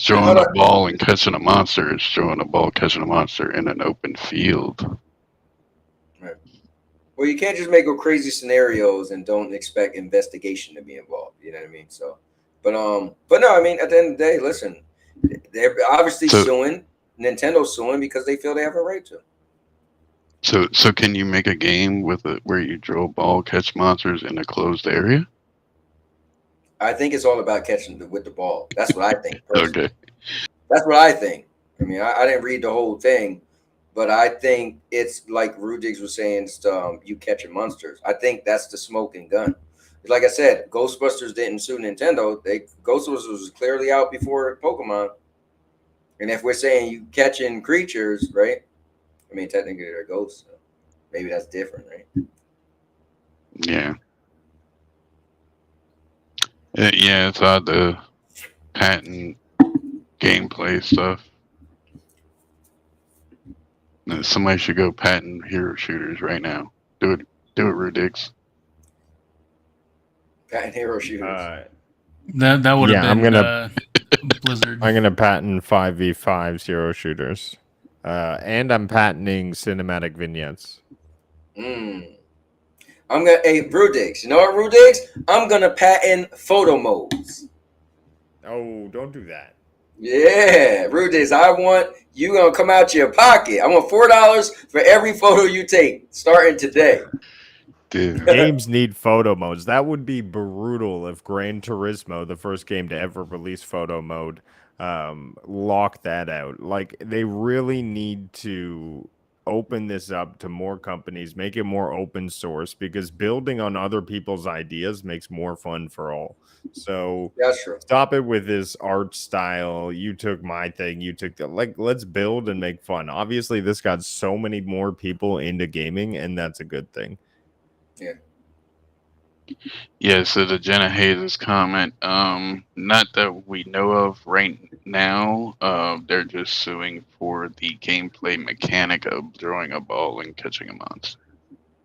throwing a ball and catching a monster. It's throwing a ball, catching a monster in an open field. Right. Well, you can't just make up crazy scenarios and don't expect investigation to be involved. You know what I mean? So, but no, I mean, at the end of the day, listen, they're obviously suing. Nintendo's suing because they feel they have a right to. So can you make a game with where you throw a ball, catch monsters in a closed area? I think it's all about catching with the ball. That's what I think. Okay. That's what I think. I mean, I didn't read the whole thing, but I think it's like Rudiggs was saying, you catching monsters. I think that's the smoking gun. Like I said, Ghostbusters didn't sue Nintendo. Ghostbusters was clearly out before Pokemon. And if we're saying you catching creatures, right? I mean, technically they're ghosts. So maybe that's different, right? Yeah. Yeah, it's odd the patent gameplay stuff. Somebody should go patent hero shooters right now. Do it, Rudiggs. Patent hero shooters. That would have been. I'm gonna Blizzard. I'm gonna patent 5v5 hero shooters, and I'm patenting cinematic vignettes. I'm gonna Rudiggs. You know what, Rudiggs? I'm gonna patent photo modes. Oh, don't do that. Yeah, Rudiggs. I want you gonna come out your pocket. I want $4 for every photo you take, starting today. Dude. Games need photo modes. That would be brutal if Gran Turismo, the first game to ever release photo mode, locked that out. Like, they really need to open this up to more companies, make it more open source, because building on other people's ideas makes more fun for all. So that's true. Stop it with this art style. You took my thing, you took let's build and make fun. Obviously, this got so many more people into gaming, and that's a good thing. Yeah. Yeah, so the Jenna Hayes comment, not that we know of right now, they're just suing for the gameplay mechanic of throwing a ball and catching a monster.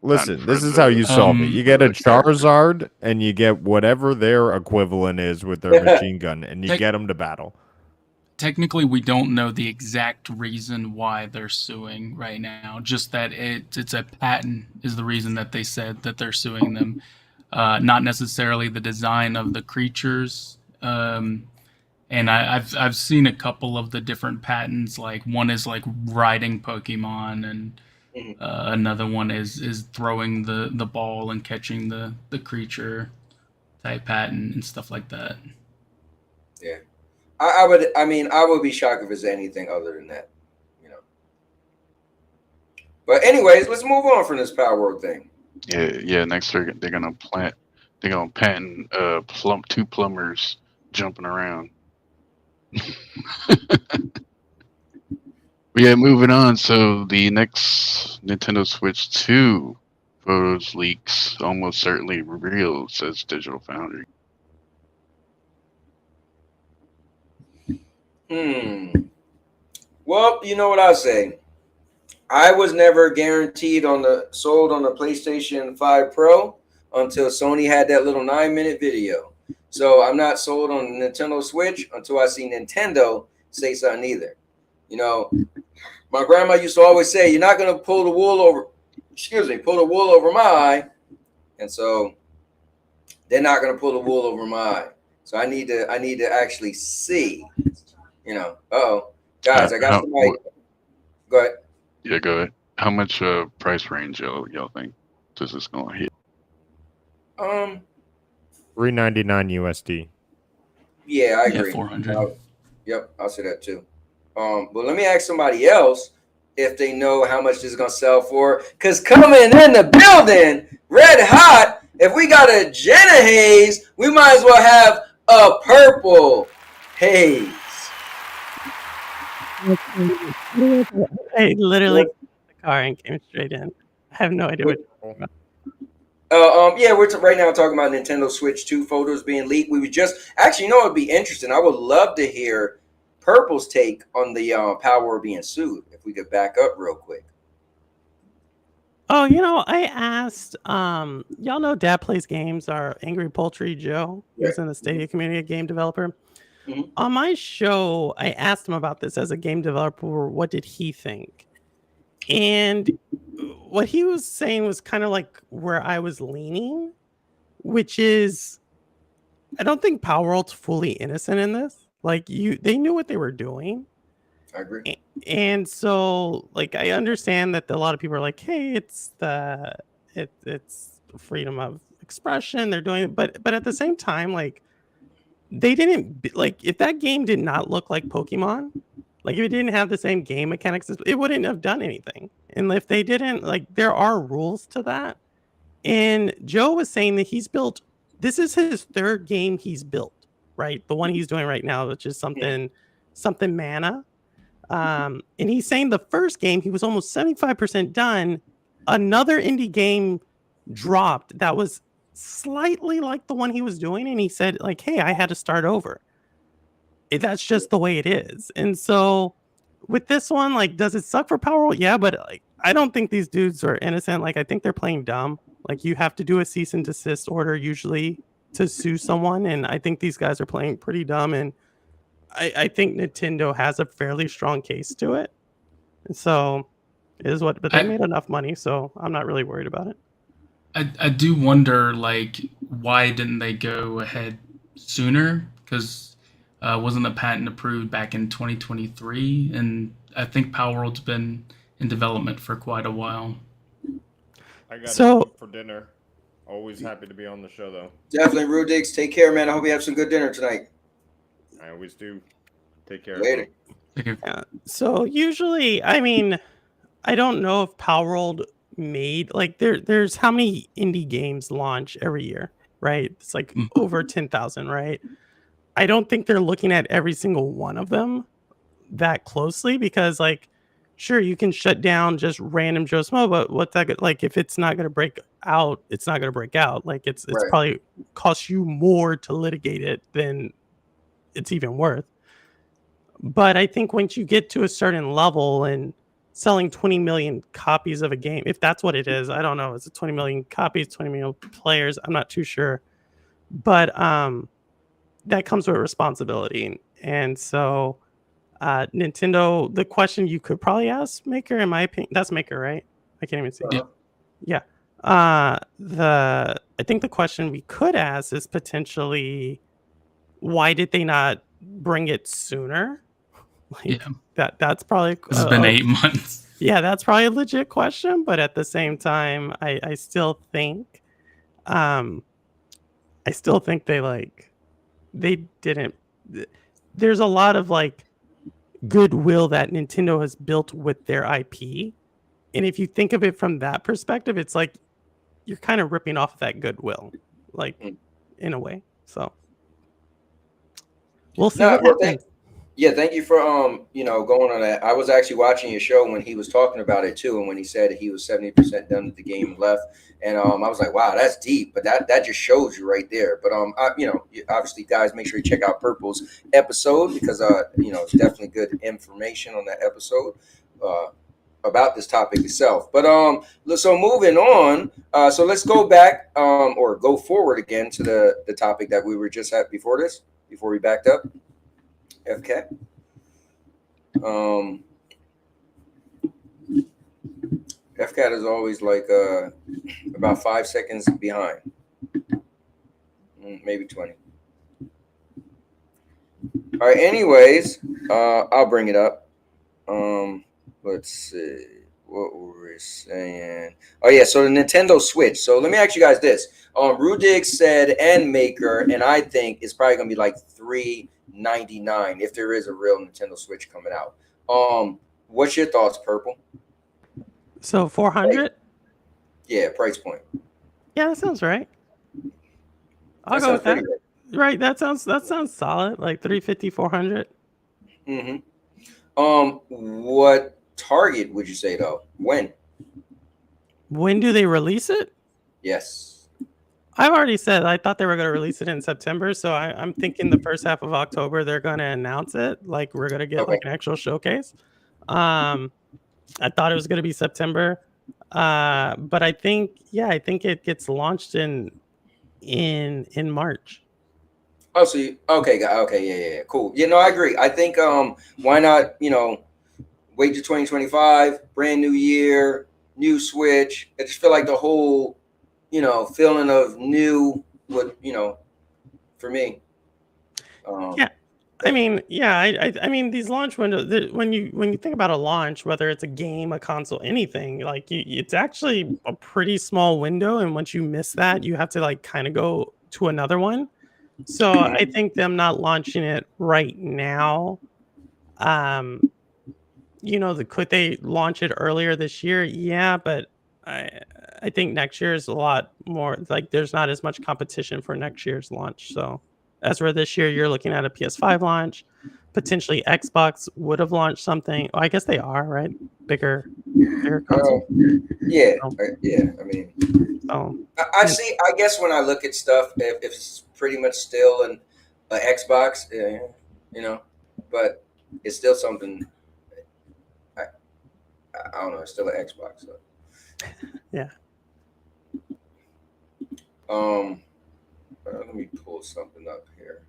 Listen, this is how you solve it. You get a Charizard, and you get whatever their equivalent is with their machine gun, and you get them to battle. Technically, we don't know the exact reason why they're suing right now. Just that it's a patent is the reason that they said that they're suing them. Not necessarily the design of the creatures. And I've seen a couple of the different patents. Like one is like riding Pokemon, and another one is throwing the ball and catching the creature type patent and stuff like that. Yeah. I would be shocked if it's anything other than that, But anyways, let's move on from this PalWorld thing. Yeah. Next year they're gonna patent two plumbers jumping around. Yeah, moving on. So the next Nintendo Switch 2 photos leaks almost certainly revealed, says Digital Foundry. Well, you know what I say. I was never guaranteed sold on the PlayStation 5 Pro until Sony had that little 9-minute video. So I'm not sold on the Nintendo Switch until I see Nintendo say something either. You know, my grandma used to always say, "You're not gonna pull the wool over my eye," and so they're not gonna pull the wool over my eye. So I need to actually see. You know, guys, I got somebody. Go ahead. Yeah, go ahead. How much price range y'all think this is gonna hit? $399 USD. Yeah, I agree. 400. Yep, I'll say that too. But let me ask somebody else if they know how much this is gonna sell for. Cause coming in the building, red hot. If we got a Jenna haze, we might as well have a purple haze. I literally got in the car and came straight in. I have no idea what you're talking about. Yeah, we're right now talking about Nintendo Switch 2 photos being leaked. We would actually, it'd be interesting. I would love to hear Purple's take on the PalWorld being sued. If we could back up real quick. Oh, I asked, y'all know Dad Plays Games, our Angry Poultry Joe, who's in the Stadia community, a game developer. Mm-hmm. On my show, I asked him about this as a game developer. What did he think? And what he was saying was kind of like where I was leaning, which is I don't think PalWorld's fully innocent in this. Like they knew what they were doing. I agree. And so I understand that a lot of people are like, hey, it's freedom of expression. They're doing it, but at the same time, they didn't if that game did not look like Pokemon, if it didn't have the same game mechanics, it wouldn't have done anything. And if they didn't, there are rules to that. And Joe was saying that this is his third game he's built, right? The one he's doing right now, which is something Mana. And he's saying the first game, he was almost 75% done. Another indie game dropped that was slightly like the one he was doing. And he said, hey, I had to start over. That's just the way it is. And so with this one, does it suck for PalWorld? Yeah, but I don't think these dudes are innocent. I think they're playing dumb. You have to do a cease and desist order usually to sue someone. And I think these guys are playing pretty dumb. And I think Nintendo has a fairly strong case to it. And so but they made enough money, so I'm not really worried about it. I do wonder, why didn't they go ahead sooner? Because wasn't the patent approved back in 2023? And I think PalWorld's been in development for quite a while. I got to eat for dinner. Always happy to be on the show, though. Definitely, Rudix. Take care, man. I hope you have some good dinner tonight. I always do. Take care. Later. Yeah. So usually, I don't know if PalWorld made there's how many indie games launch every year, right? It's over 10,000, right? I don't think they're looking at every single one of them that closely because sure, you can shut down just random Joe Smo, but what's that good? If it's not going to break out, it's not going to break out. It's Right. probably costs you more to litigate it than it's even worth. But I think once you get to a certain level and selling 20 million copies of a game, if that's what it is, I don't know. Is it 20 million copies, 20 million players? I'm not too sure. But that comes with responsibility. And so Nintendo, the question you could probably ask Maker, in my opinion, that's Maker, right? I can't even see. Yeah. I think the question we could ask is potentially, why did they not bring it sooner? That's probably it's been 8 months. Yeah, that's probably a legit question, but at the same time, I still think they didn't. There's a lot of goodwill that Nintendo has built with their IP, And if you think of it from that perspective, it's like you're kind of ripping off of that goodwill, like in a way. So we'll see what happens. Thank you for going on that. I was actually watching your show when he was talking about it too, and when he said he was 70% done with the game left, and I was like, wow, that's deep. But that just shows you right there. But obviously, guys, make sure you check out Purple's episode because it's definitely good information on that episode about this topic itself. But so moving on, so let's go back or go forward again to the topic that we were just at before we backed up. Okay. FCAT is always like about 5 seconds behind, maybe 20. All right. Anyways, I'll bring it up. Let's see what were we saying. Oh yeah, so the Nintendo Switch. So let me ask you guys this. Rudig said and Maker, and I think it's probably gonna be like $3.99 if there is a real Nintendo Switch coming out. What's your thoughts, Purple? So 400? Yeah, price point. Yeah, that sounds right. I'll go with that. Right, that sounds solid. Like 350, 400. What target would you say though? When do they release it? Yes. I've already said I thought they were going to release it in September, so I'm thinking the first half of October they're going to announce it. Like we're going to get like an actual showcase. I thought it was going to be September, but I think it gets launched in March. Oh, so yeah, cool. Yeah, no, I agree. I think why not wait to 2025, brand new year, new Switch. I just feel like the whole feeling of new would for me. Yeah. I mean, I mean, these launch windows. When you think about a launch, whether it's a game, a console, anything, like it's actually a pretty small window, and once you miss that, you have to like kind of go to another one. So I think them not launching it right now, could they launch it earlier this year? Yeah, but I think next year is a lot more like there's not as much competition for next year's launch. So. As for this year, you're looking at a PS5 launch. Potentially, Xbox would have launched something. Oh, I guess they are, right? Bigger console. Yeah. I mean, I see. I guess when I look at stuff, if it's pretty much still an Xbox, but it's still something. I don't know. It's still an Xbox. So. Yeah. Let me pull something up here.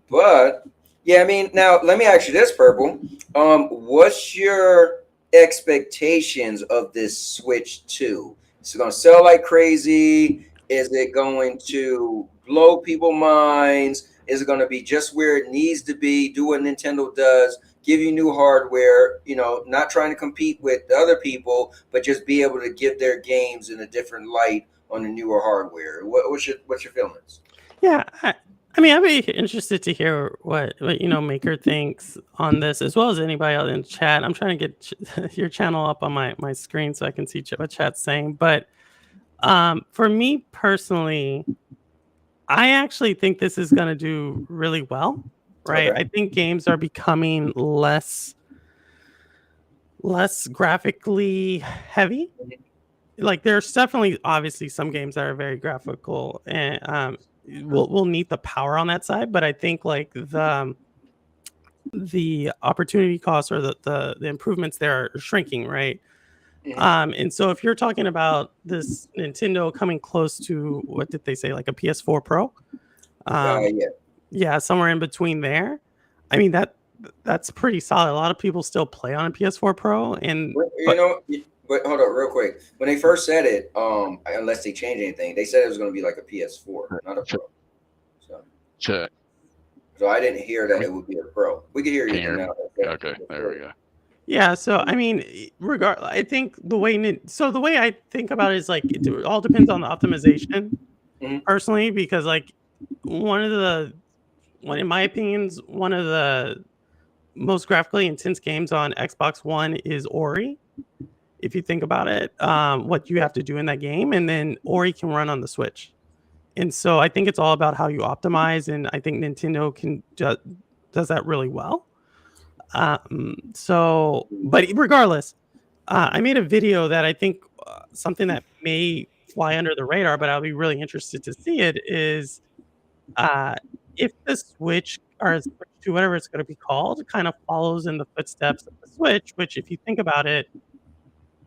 But yeah, I mean, now let me ask you this, Purple. What's your expectations of this Switch 2? Is it going to sell like crazy? Is it going to blow people's minds? Is it going to be just where it needs to be? Do what Nintendo does, give you new hardware, not trying to compete with the other people, but just be able to give their games in a different light on the newer hardware. What's your feelings? Yeah, I mean, I'd be interested to hear what Maker thinks on this, as well as anybody else in chat. I'm trying to get your channel up on my screen so I can see what chat's saying. But for me personally, I actually think this is going to do really well. Right? Okay. I think games are becoming less graphically heavy. Like there's definitely obviously some games that are very graphical and we'll need the power on that side, but I think like the opportunity costs or the improvements there are shrinking, right? And so if you're talking about this Nintendo coming close to what did they say, like a PS4 Pro? Yeah, somewhere in between there. I mean that's pretty solid. A lot of people still play on a PS4 Pro, and But hold on, real quick. When they first said it, unless they change anything, they said it was going to be like a PS4, not a Pro. So I didn't hear that it would be a Pro. We can hear you now. Okay, there we go. Yeah, so I mean, I think the way I think about it is like it all depends on the optimization, personally, because like in my opinions, one of the most graphically intense games on Xbox One is Ori. If you think about it, what you have to do in that game, and then Ori can run on the Switch. And so I think it's all about how you optimize, and I think Nintendo does that really well. But regardless, I made a video that I think something that may fly under the radar, but I'll be really interested to see it is if the Switch or Switch 2, whatever it's going to be called, kind of follows in the footsteps of the Switch, which if you think about it,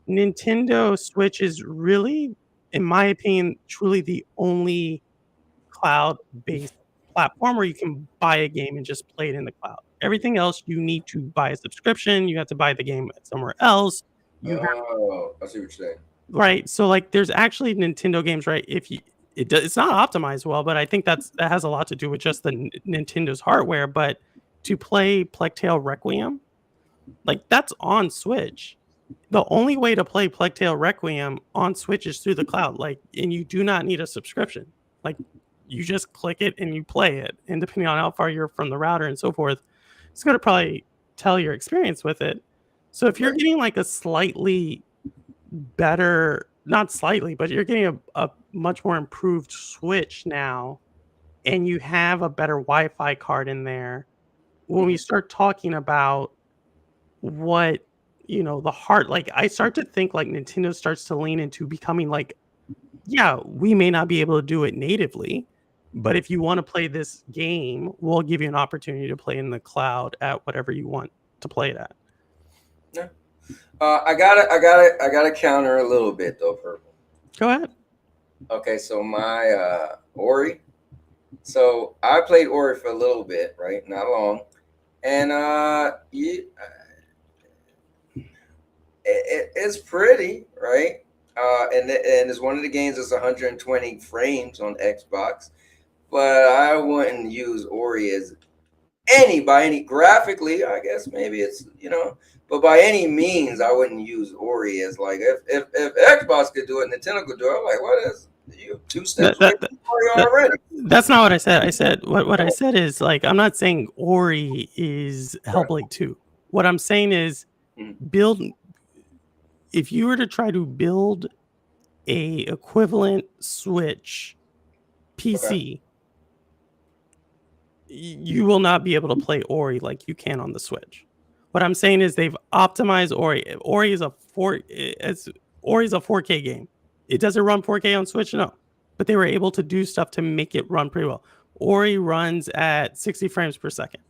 Nintendo Switch is really, in my opinion, truly the only cloud-based platform where you can buy a game and just play it in the cloud. Everything else, you need to buy a subscription. You have to buy the game somewhere else. You have, I see what you're saying. right. So like, there's actually Nintendo games, right? It's not optimized well, but I think that has a lot to do with just the Nintendo's hardware. But to play Plague Tale Requiem, like that's on Switch. The only way to play Plague Tale Requiem on Switch is through the cloud. Like, and you do not need a subscription. Like, you just click it and you play it. And depending on how far you're from the router and so forth, it's going to probably tell your experience with it. So if you're getting like a slightly better, not slightly, but you're getting a much more improved Switch now, and you have a better Wi-Fi card in there, when we start talking about what, the heart, like I start to think like Nintendo starts to lean into becoming like, yeah, we may not be able to do it natively, but if you want to play this game, we'll give you an opportunity to play in the cloud at whatever you want to play it at. Yeah. I gotta counter a little bit though, Purple. Go ahead. Okay, so my Ori. So I played Ori for a little bit, right? Not long, and it's pretty, right? And it's one of the games that's 120 frames on Xbox, but I wouldn't use Ori as by any graphically. I guess maybe it's but by any means, I wouldn't use Ori as like if Xbox could do it, Nintendo could do it. I'm like, what is you 2 steps away from Ori already? That's not what I said. I said what I said is like I'm not saying Ori is Hellblade 2. What I'm saying is build. If you were to try to build a equivalent Switch PC, you will not be able to play Ori like you can on the Switch. What I'm saying is they've optimized Ori. Ori is a 4K game. It doesn't run 4K on Switch, no, but they were able to do stuff to make it run pretty well. Ori runs at 60 frames per second.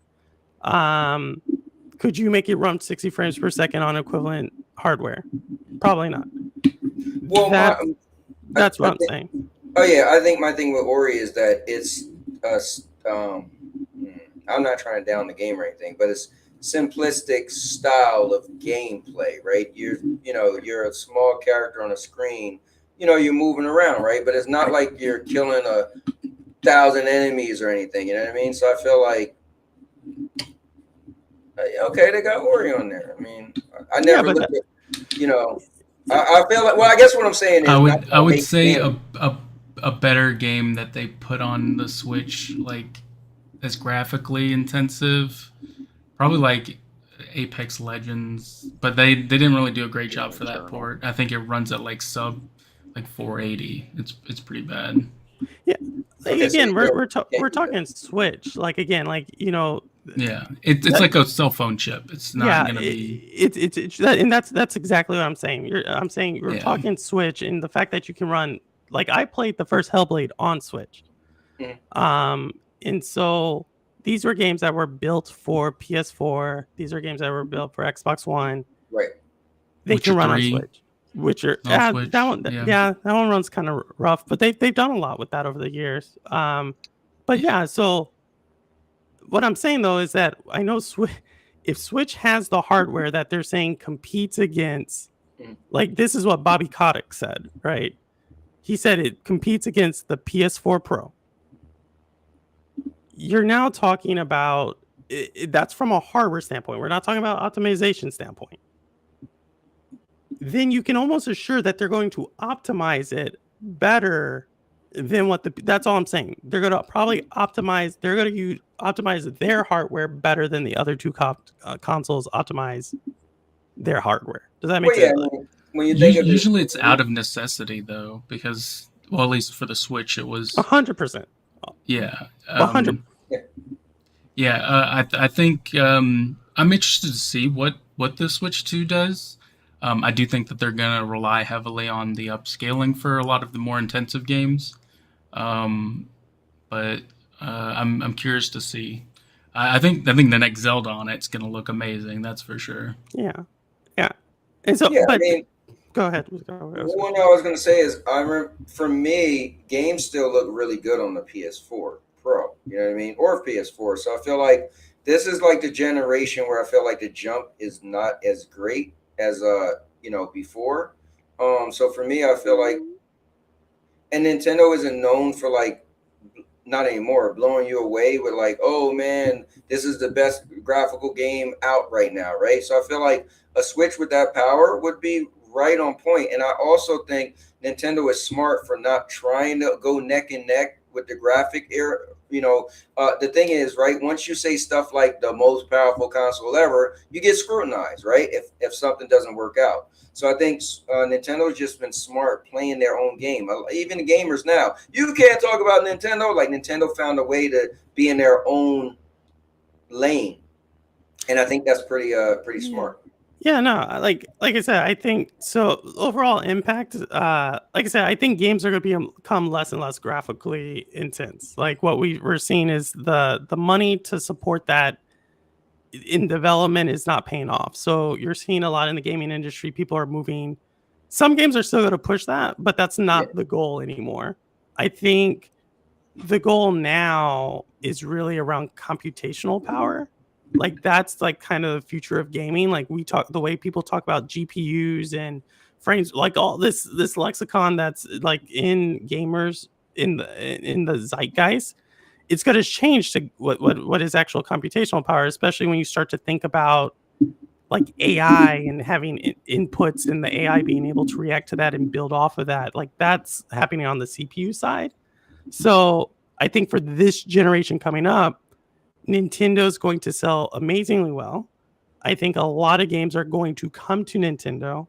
Could you make it run 60 frames per second on equivalent hardware? Probably not. Well, that's what I'm saying. Oh yeah, I think my thing with Ori is that it's I'm not trying to down the game or anything, but it's simplistic style of gameplay, right? You're a small character on a screen, you're moving around, right? But it's not like you're killing 1,000 enemies or anything, you know what I mean? So I feel like okay, they got Ori on there. I mean, I never looked at, I feel like, well, I guess what I'm saying is I would say a better game that they put on the Switch, like as graphically intensive, probably like Apex Legends, but they didn't really do a great job for that port. I think it runs at like sub 480. It's pretty bad. Yeah. Again, we're talking Switch. Like again, like yeah, it's like a cell phone chip. It's not going to be. And that's exactly what I'm saying. I'm saying we're talking Switch, and the fact that you can run. Like I played the first Hellblade on Switch, and so these were games that were built for PS4. These are games that were built for Xbox One. Right. They can run on Switch. Witcher. That one. Yeah, that one runs kind of rough, but they've done a lot with that over the years. But yeah, so. What I'm saying though is that I know if Switch has the hardware that they're saying competes against, like this is what Bobby Kotick said, right? He said it competes against the PS4 Pro. You're now talking about that's from a hardware standpoint. We're not talking about optimization standpoint. Then you can almost assure that they're going to optimize it better than what that's all I'm saying. They're going to probably optimize. They're going to optimize their hardware better than the other two consoles optimize their hardware. Does that make Well, yeah, sense? I mean, when you think of Usually it's out of necessity though, because well, at least for the Switch, it was 100%. yeah. 100. Yeah, I think I'm interested to see what the Switch 2 does. I do think that they're gonna rely heavily on the upscaling for a lot of the more intensive games, but I'm curious to see. I think the next Zelda on it's gonna look amazing. That's for sure. Yeah, and so yeah, but I mean, go ahead. one I was going to say is, for me, games still look really good on the PS4 Pro. You know what I mean, or PS4. So I feel like this is like the generation where I feel like the jump is not as great as before. So for me, I feel like, and Nintendo isn't known for like, not anymore, blowing you away with like, oh man, this is the best graphical game out right now, right? So I feel like a Switch with that power would be right on point. And I also think Nintendo is smart for not trying to go neck and neck with the graphic era. The thing is, right, once you say stuff like the most powerful console ever, you get scrutinized, right, if something doesn't work out. So I think Nintendo's just been smart playing their own game. Even the gamers now, you can't talk about Nintendo. Like, Nintendo found a way to be in their own lane, and I think that's pretty smart. Yeah, no, like I said, I think so. Overall impact, like I said, I think games are going to become less and less graphically intense. Like what we're seeing is the money to support that in development is not paying off. So you're seeing a lot in the gaming industry. People are moving. Some games are still going to push that, but that's not the goal anymore. I think the goal now is really around computational power. Like that's like kind of the future of gaming. Like the way people talk about GPUs and frames, like all this lexicon that's like in gamers in the zeitgeist. It's going to change to what is actual computational power, especially when you start to think about like AI and having inputs and the AI being able to react to that and build off of that. Like that's happening on the CPU side. So I think for this generation coming up, Nintendo's going to sell amazingly well. I think a lot of games are going to come to Nintendo,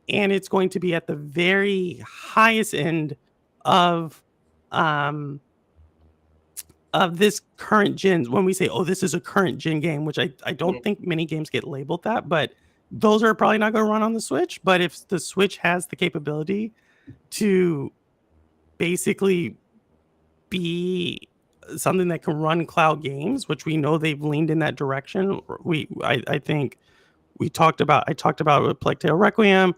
and it's going to be at the very highest end of this current gen. When we say, oh, this is a current gen game, which I don't think many games get labeled that, but those are probably not going to run on the Switch. But if the Switch has the capability to basically be something that can run cloud games, which we know they've leaned in that direction. I think I talked about with Plague Tale Requiem.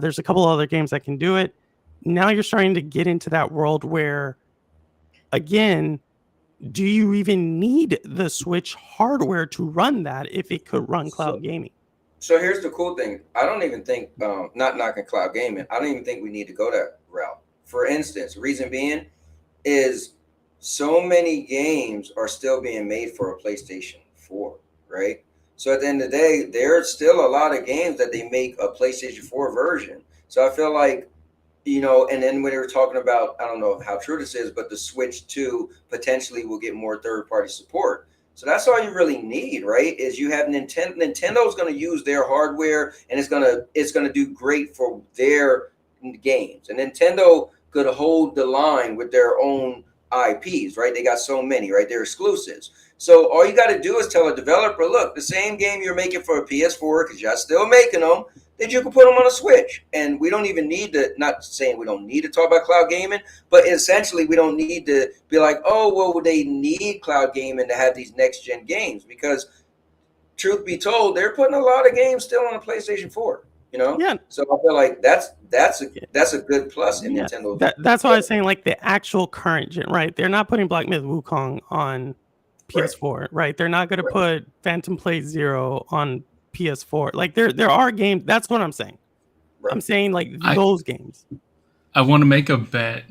There's a couple other games that can do it. Now you're starting to get into that world where, again, do you even need the Switch hardware to run that if it could run cloud gaming? So here's the cool thing. I don't even think, not knocking cloud gaming, I don't even think we need to go that route. For instance, reason being is so many games are still being made for a PlayStation 4, right? So at the end of the day, there's still a lot of games that they make a PlayStation 4 version. So I feel like, and then when they were talking about, I don't know how true this is, but the Switch 2 potentially will get more third-party support. So that's all you really need, right? Is you have Nintendo. Nintendo's going to use their hardware, and it's gonna do great for their games. And Nintendo could hold the line with their own IPs, right? They got so many, right? They're exclusives. So all you got to do is tell a developer, look, the same game you're making for a PS4, because y'all still making them, that you can put them on a Switch. And we don't even need to, not saying we don't need to talk about cloud gaming, but essentially we don't need to be like, oh, well, they need cloud gaming to have these next gen games, because truth be told, they're putting a lot of games still on the PlayStation 4. Yeah. So I feel like that's a good plus in Nintendo. That's why I was saying, like, the actual current gen, right? They're not putting Black Myth Wukong on PS4, right? They're not going to put Phantom Blade Zero on PS4. Like there are games. That's what I'm saying. Right. I'm saying like those games. I want to make a bet.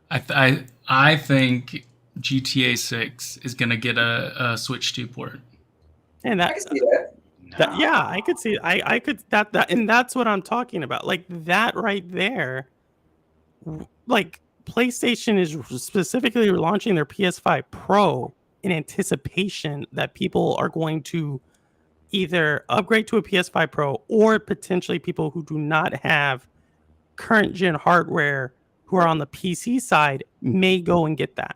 I think GTA 6 is going to get a Switch 2 port. And I can see that. Yeah, I could see. I could that and that's what I'm talking about. Like that right there. Like PlayStation is specifically launching their PS5 Pro in anticipation that people are going to either upgrade to a PS5 Pro or potentially people who do not have current gen hardware who are on the PC side may go and get that.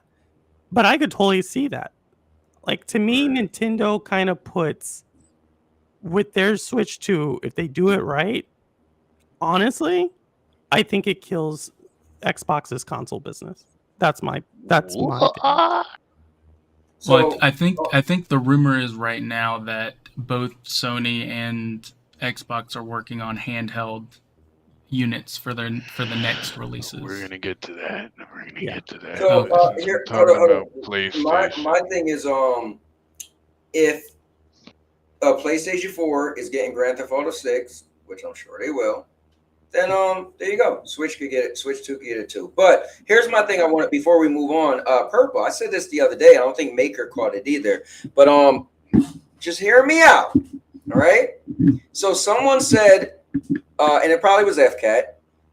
But I could totally see that. Like, to me, Nintendo kind of puts with their Switch 2, if they do it right, honestly, I think it kills Xbox's console business. That's my opinion. Well, I think the rumor is right now that both Sony and Xbox are working on handheld units for the next releases. We're gonna get to that. So We're talking about PlayStation. My thing is, if a PlayStation 4 is getting Grand Theft Auto 6, which I'm sure they will, then there you go. Switch could get it. Switch 2 could get it too. But here's my thing. I want before we move on. Purple. I said this the other day. I don't think Maker caught it either. But just hear me out. All right. So someone said, and it probably was FCAT,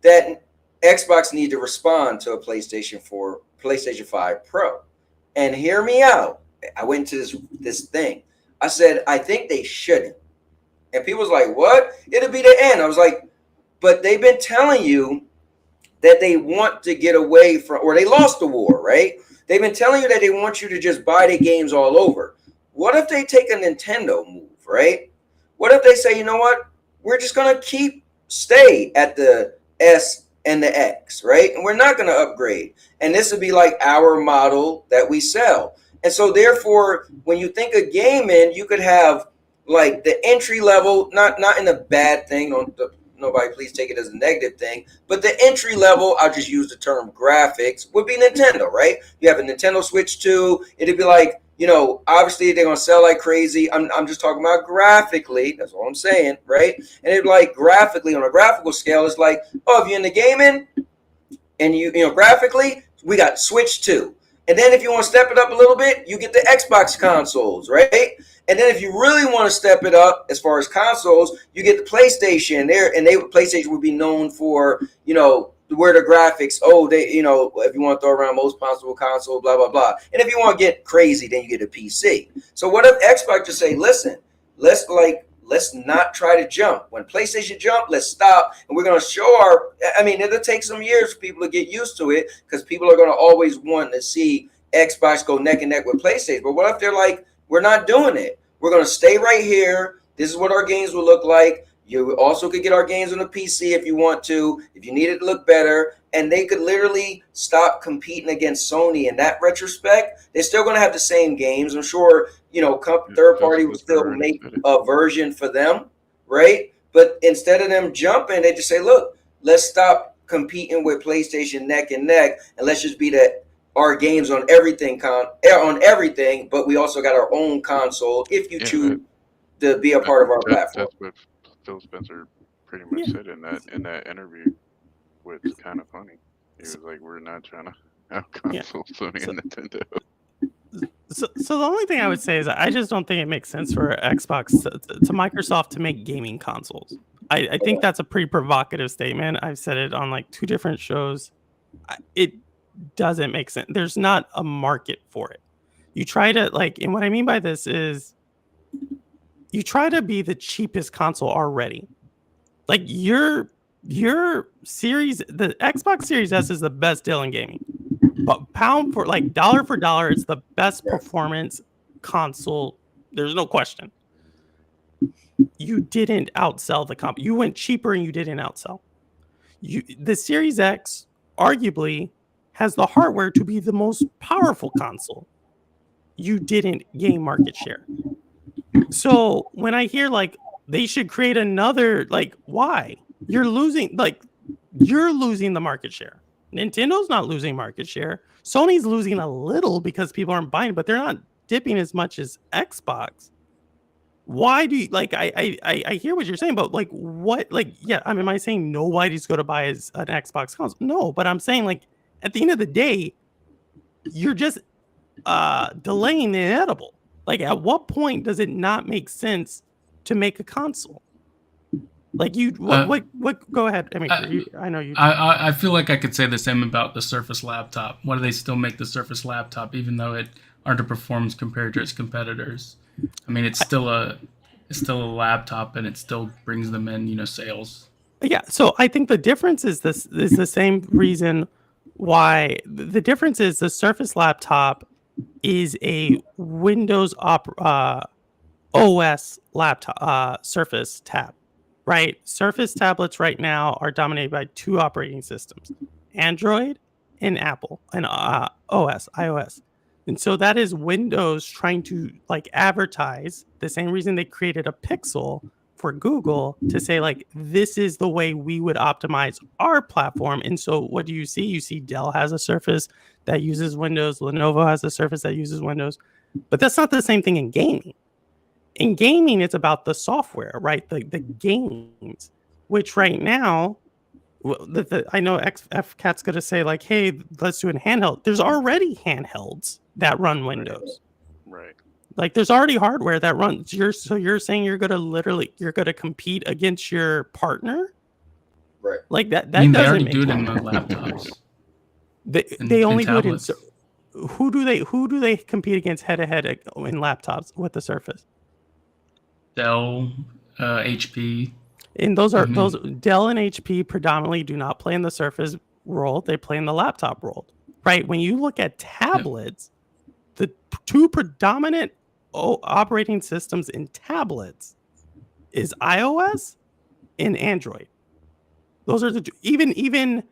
that Xbox need to respond to a PlayStation 5 Pro. And hear me out. I went to this thing. I said, I think they shouldn't. And people was like, what? It'll be the end. I was like, but they've been telling you that they want to get away from, or they lost the war, right? They've been telling you that they want you to just buy the games all over. What if they take a Nintendo move, right? What if they say, you know what? We're just going to stay at the S and the X, right? And we're not going to upgrade. And this would be like our model that we sell. And so therefore, when you think of gaming, you could have like the entry level, not in a bad thing, nobody please take it as a negative thing, but the entry level, I'll just use the term graphics, would be Nintendo, right? You have a Nintendo Switch 2, it'd be like, obviously they're going to sell like crazy. I'm just talking about graphically, that's all I'm saying, right? And it'd be like graphically, on a graphical scale, it's like, oh, if you're into gaming and you graphically, we got Switch 2. And then if you want to step it up a little bit, you get the Xbox consoles, right? And then if you really want to step it up as far as consoles, you get the PlayStation there, and PlayStation would be known for, where the graphics, if you want to throw around most possible console, blah, blah, blah. And if you want to get crazy, then you get a PC. So what if Xbox just say, listen, let's not try to jump. When PlayStation jump, let's stop. And we're going to show it'll take some years for people to get used to it because people are going to always want to see Xbox go neck and neck with PlayStation. But what if they're like, we're not doing it. We're going to stay right here. This is what our games will look like. You also could get our games on the PC if you want to, if you need it to look better. And they could literally stop competing against Sony in that retrospect. They're still going to have the same games. I'm sure, third party will still make a version for them, right? But instead of them jumping, they just say, look, let's stop competing with PlayStation neck and neck, and let's just be our games on everything, but we also got our own console if you choose to be a part of our platform. That's what Phil Spencer pretty much said in that interview. It's kind of funny. He was like, we're not trying to have console Sony and Nintendo. So the only thing I would say is I just don't think it makes sense for Xbox to Microsoft to make gaming consoles. I think that's a pretty provocative statement. I've said it on like 2 different shows. It doesn't make sense. There's not a market for it. You try to and what I mean by this is you try to be the cheapest console already. Like your series, the Xbox Series S is the best deal in gaming. But dollar for dollar, it's the best performance console. There's no question. You didn't outsell the comp. You went cheaper and you didn't outsell. The Series X arguably has the hardware to be the most powerful console. You didn't gain market share. So when I hear they should create another, why? You're losing the market share. Nintendo's not losing market share. Sony's losing a little because people aren't buying, but they're not dipping as much as Xbox. Why do you I hear what you're saying, but what am I saying nobody's going to buy an Xbox console? No, but I'm saying at the end of the day, you're just delaying the inevitable. At what point does it not make sense to make a console? Like you, what? Go ahead. I know you. I feel like I could say the same about the Surface laptop. Why do they still make the Surface laptop even though it underperforms compared to its competitors? I mean, it's still a laptop, and it still brings them in, sales. Yeah, so I think the difference is the same reason why the difference is the Surface laptop is a Windows OS laptop Surface tab, right? Surface tablets right now are dominated by two operating systems, Android and Apple, and iOS. And so that is Windows trying to like advertise the same reason they created a Pixel for Google to say like this is the way we would optimize our platform. And so what do you see? You see Dell has a Surface that uses Windows, Lenovo has a Surface that uses Windows, but that's not the same thing in gaming. In gaming, it's about the software, right? The games, which right now, I know FCat's going to say like, hey, let's do it in handheld. There's already handhelds that run Windows. Right. Like there's already hardware that runs. So you're saying you're gonna compete against your partner? Right. Like that I mean, they doesn't already make do it sense. in the laptops. They only do it in. tablets. Who do they compete against head to head in laptops with the Surface? Dell, HP. And those Dell and HP predominantly do not play in the Surface world. They play in the laptop world, right? When you look at tablets, the two predominant operating systems in tablets is iOS and Android. Those are the two. Even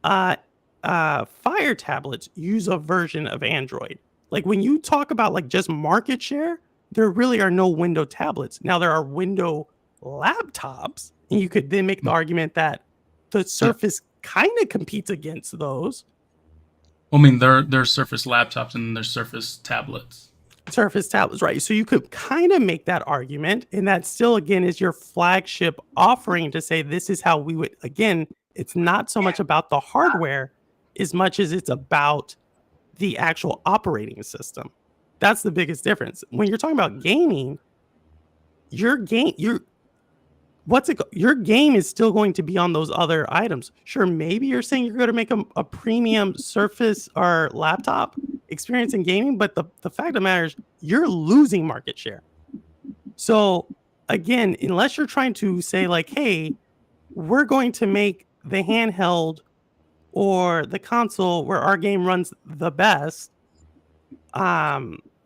Fire tablets use a version of Android. Like when you talk about like just market share, there really are no Windows tablets. Now there are Windows laptops, and you could then make the argument that the Surface kind of competes against those. Well, I mean, they're Surface laptops and they're Surface tablets. Surface tablets, right? So you could kind of make that argument, and that still, again, is your flagship offering to say this is how we would. Again, it's not so much about the hardware as much as it's about the actual operating system. That's the biggest difference. When you're talking about gaming, your game is still going to be on those other items. Sure, maybe you're saying you're going to make a premium Surface or laptop experience in gaming, but the fact of the matter is you're losing market share. So again, unless you're trying to say like, hey, we're going to make the handheld or the console where our game runs the best,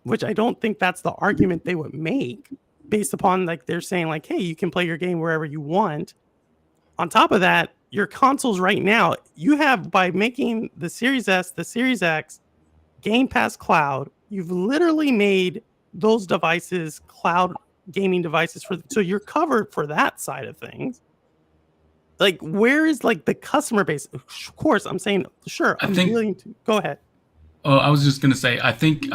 which I don't think that's the argument they would make based upon like they're saying like, hey, you can play your game wherever you want. On top of that, your consoles right now, you have, by making the Series S, the Series X, Game Pass Cloud, you've literally made those devices cloud gaming devices so you're covered for that side of things. Like, where is like the customer base? Of course, I'm saying, sure, I'm willing to go ahead. Oh, I was just gonna say, I think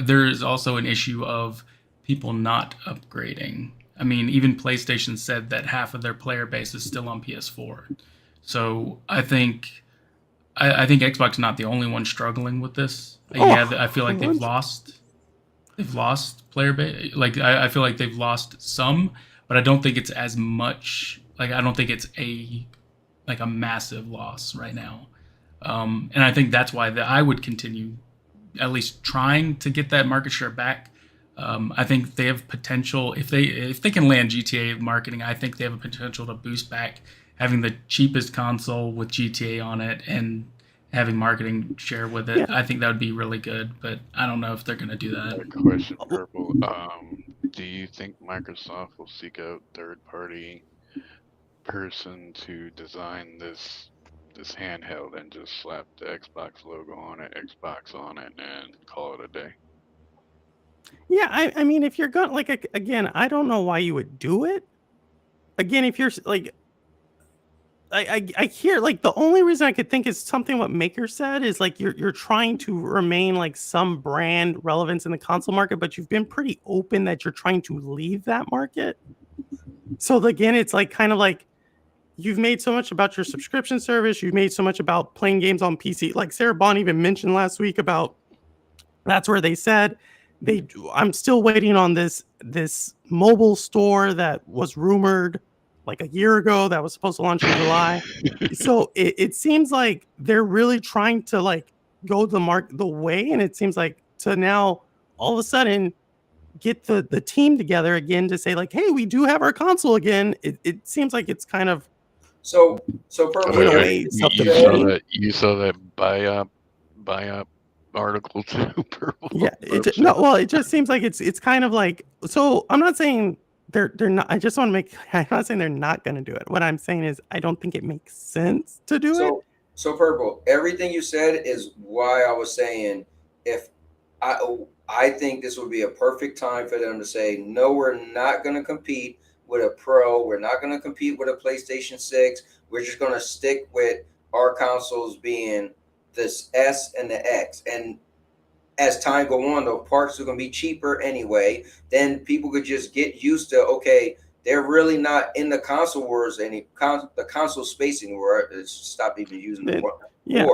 there is also an issue of people not upgrading. I mean, even PlayStation said that half of their player base is still on PS4. So I think Xbox is not the only one struggling with this. I feel like they've lost player base. Like I feel like they've lost some, but I don't think it's as much. Like I don't think it's a massive loss right now. And I think that's why I would continue at least trying to get that market share back. I think they have potential if they can land GTA marketing. I think they have a potential to boost back having the cheapest console with GTA on it and having marketing share with it. Yeah. I think that would be really good, but I don't know if they're going to do that. Question, Purple. Do you think Microsoft will seek out third-party person to design this handheld and just slap the Xbox logo on it, Xbox on it, and call it a day? Yeah, I mean, if you're going like again, I don't know why you would do it. Again, if you're like, I hear like the only reason I could think is something what Maker said is like you're trying to remain like some brand relevance in the console market, but you've been pretty open that you're trying to leave that market. So again, it's like kind of like you've made so much about your subscription service, you've made so much about playing games on PC. Like Sarah Bond even mentioned last week about that's where they said I'm still waiting on this mobile store that was rumored like a year ago that was supposed to launch in July. So it seems like they're really trying to like go the way, and it seems like to now all of a sudden get the team together again to say like, hey, we do have our console again. It seems like it's kind of So Purple, in a everything way you self-defeating. said, you saw that buy up article too. Purple. Yeah, it just seems like it's kind of like, so I'm not saying they're not, I just want to make, I'm not saying they're not going to do it. What I'm saying is I don't think it makes sense to do it. So Purple, everything you said is why I was saying if I think this would be a perfect time for them to say, no, we're not going to compete with a Pro. We're not going to compete with a PlayStation 6. We're just going to stick with our consoles being this S and the X. And as time go on, the parts are going to be cheaper anyway. Then people could just get used to, okay, they're really not in the console wars the console space anymore. Stop even using the word. Yeah.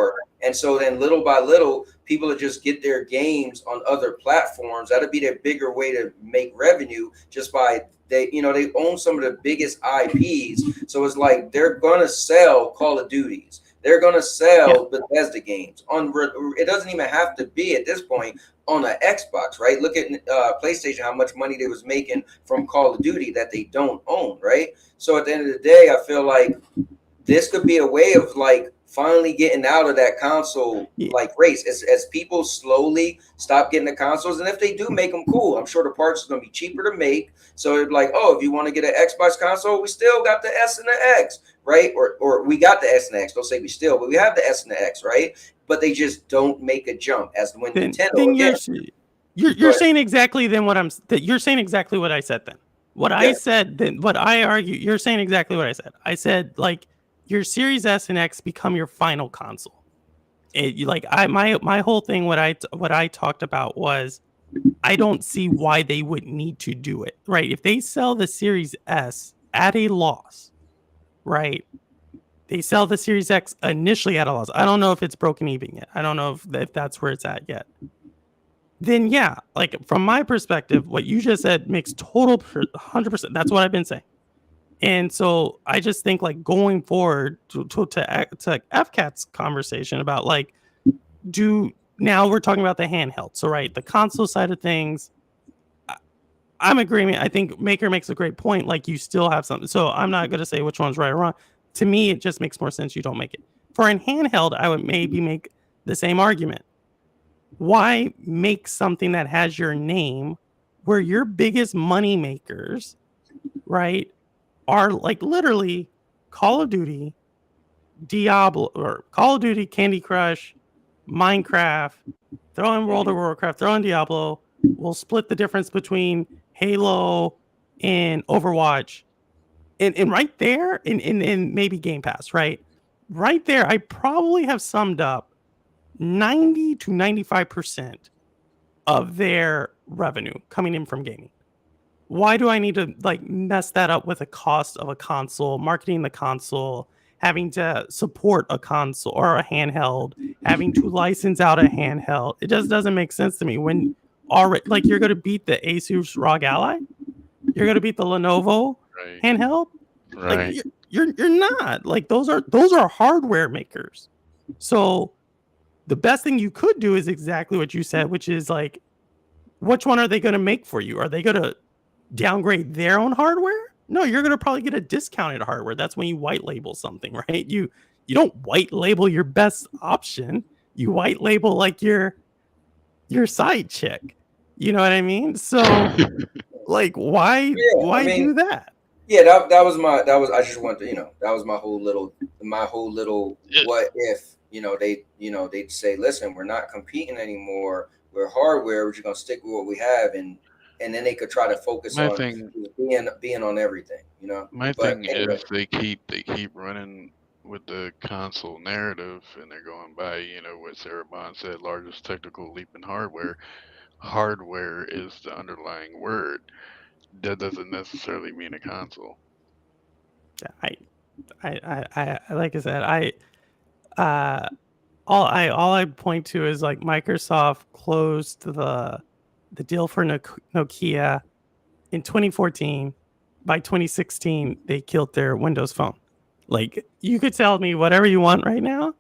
And so then little by little, people will just get their games on other platforms. That'll be their bigger way to make revenue, just by they own some of the biggest IPs. So it's like they're gonna sell Call of Duties. They're gonna sell Bethesda games on. It doesn't even have to be at this point on an Xbox, right? Look at PlayStation, how much money they was making from Call of Duty that they don't own, right? So at the end of the day, I feel like this could be a way of like finally getting out of that console like race as people slowly stop getting the consoles. And if they do make them, cool, I'm sure the parts are going to be cheaper to make. So it'd be like, oh, if you want to get an Xbox console, we still got the S and the X, right? Or we got the S and the X. Don't say we still, but we have the S and the X, right? But they just don't make a jump as when Nintendo. You're saying exactly then what you're saying exactly what I said then. I said then what I argue, you're saying exactly what I said. I said like your Series S and X become your final console. My whole thing, what I talked about was I don't see why they would need to do it, right? If they sell the Series S at a loss, right? They sell the Series X initially at a loss. I don't know if it's broken even yet. I don't know if that's where it's at yet. Then yeah, like from my perspective, what you just said makes total 100%. That's what I've been saying. And so I just think like going forward to FCAT's conversation about like, now we're talking about the handheld. So right, the console side of things, I'm agreeing. I think Maker makes a great point. Like you still have something. So I'm not going to say which one's right or wrong. To me, it just makes more sense you don't make it. For a handheld, I would maybe make the same argument. Why make something that has your name where your biggest money makers, right, are like literally Call of Duty, Diablo, or Call of Duty, Candy Crush, Minecraft, throw in World of Warcraft, throw in Diablo. We'll split the difference between Halo and Overwatch. And right there, in maybe Game Pass, right? Right there, I probably have summed up 90 to 95% of their revenue coming in from gaming. Why do I need to like mess that up with the cost of a console, marketing the console, having to support a console or a handheld, having to license out a handheld? It just doesn't make sense to me. When already like you're going to beat the Asus ROG Ally, you're going to beat the Lenovo handheld, Right. like you're not. Like those are hardware makers. So the best thing you could do is exactly what you said, which is like, which one are they going to make for you? Are they going to downgrade their own hardware? No, you're going to probably get a discounted hardware. That's when you white label something, right? You don't white label your best option. You white label like your side chick. You know what I mean? So like why do that? Yeah, that was I just wanted to, that was my whole little what if, they'd say, listen, we're not competing anymore. We're hardware. We're just gonna stick with what we have, and then they could try to focus on being on everything, My thing is they keep running with the console narrative, and they're going by, what Sarah Bond said, largest technical leap in hardware. Hardware is the underlying word. That doesn't necessarily mean a console. I like I said, all I point to is like Microsoft closed the deal for Nokia in 2014. by 2016 they killed their Windows Phone. Like, you could tell me whatever you want right now,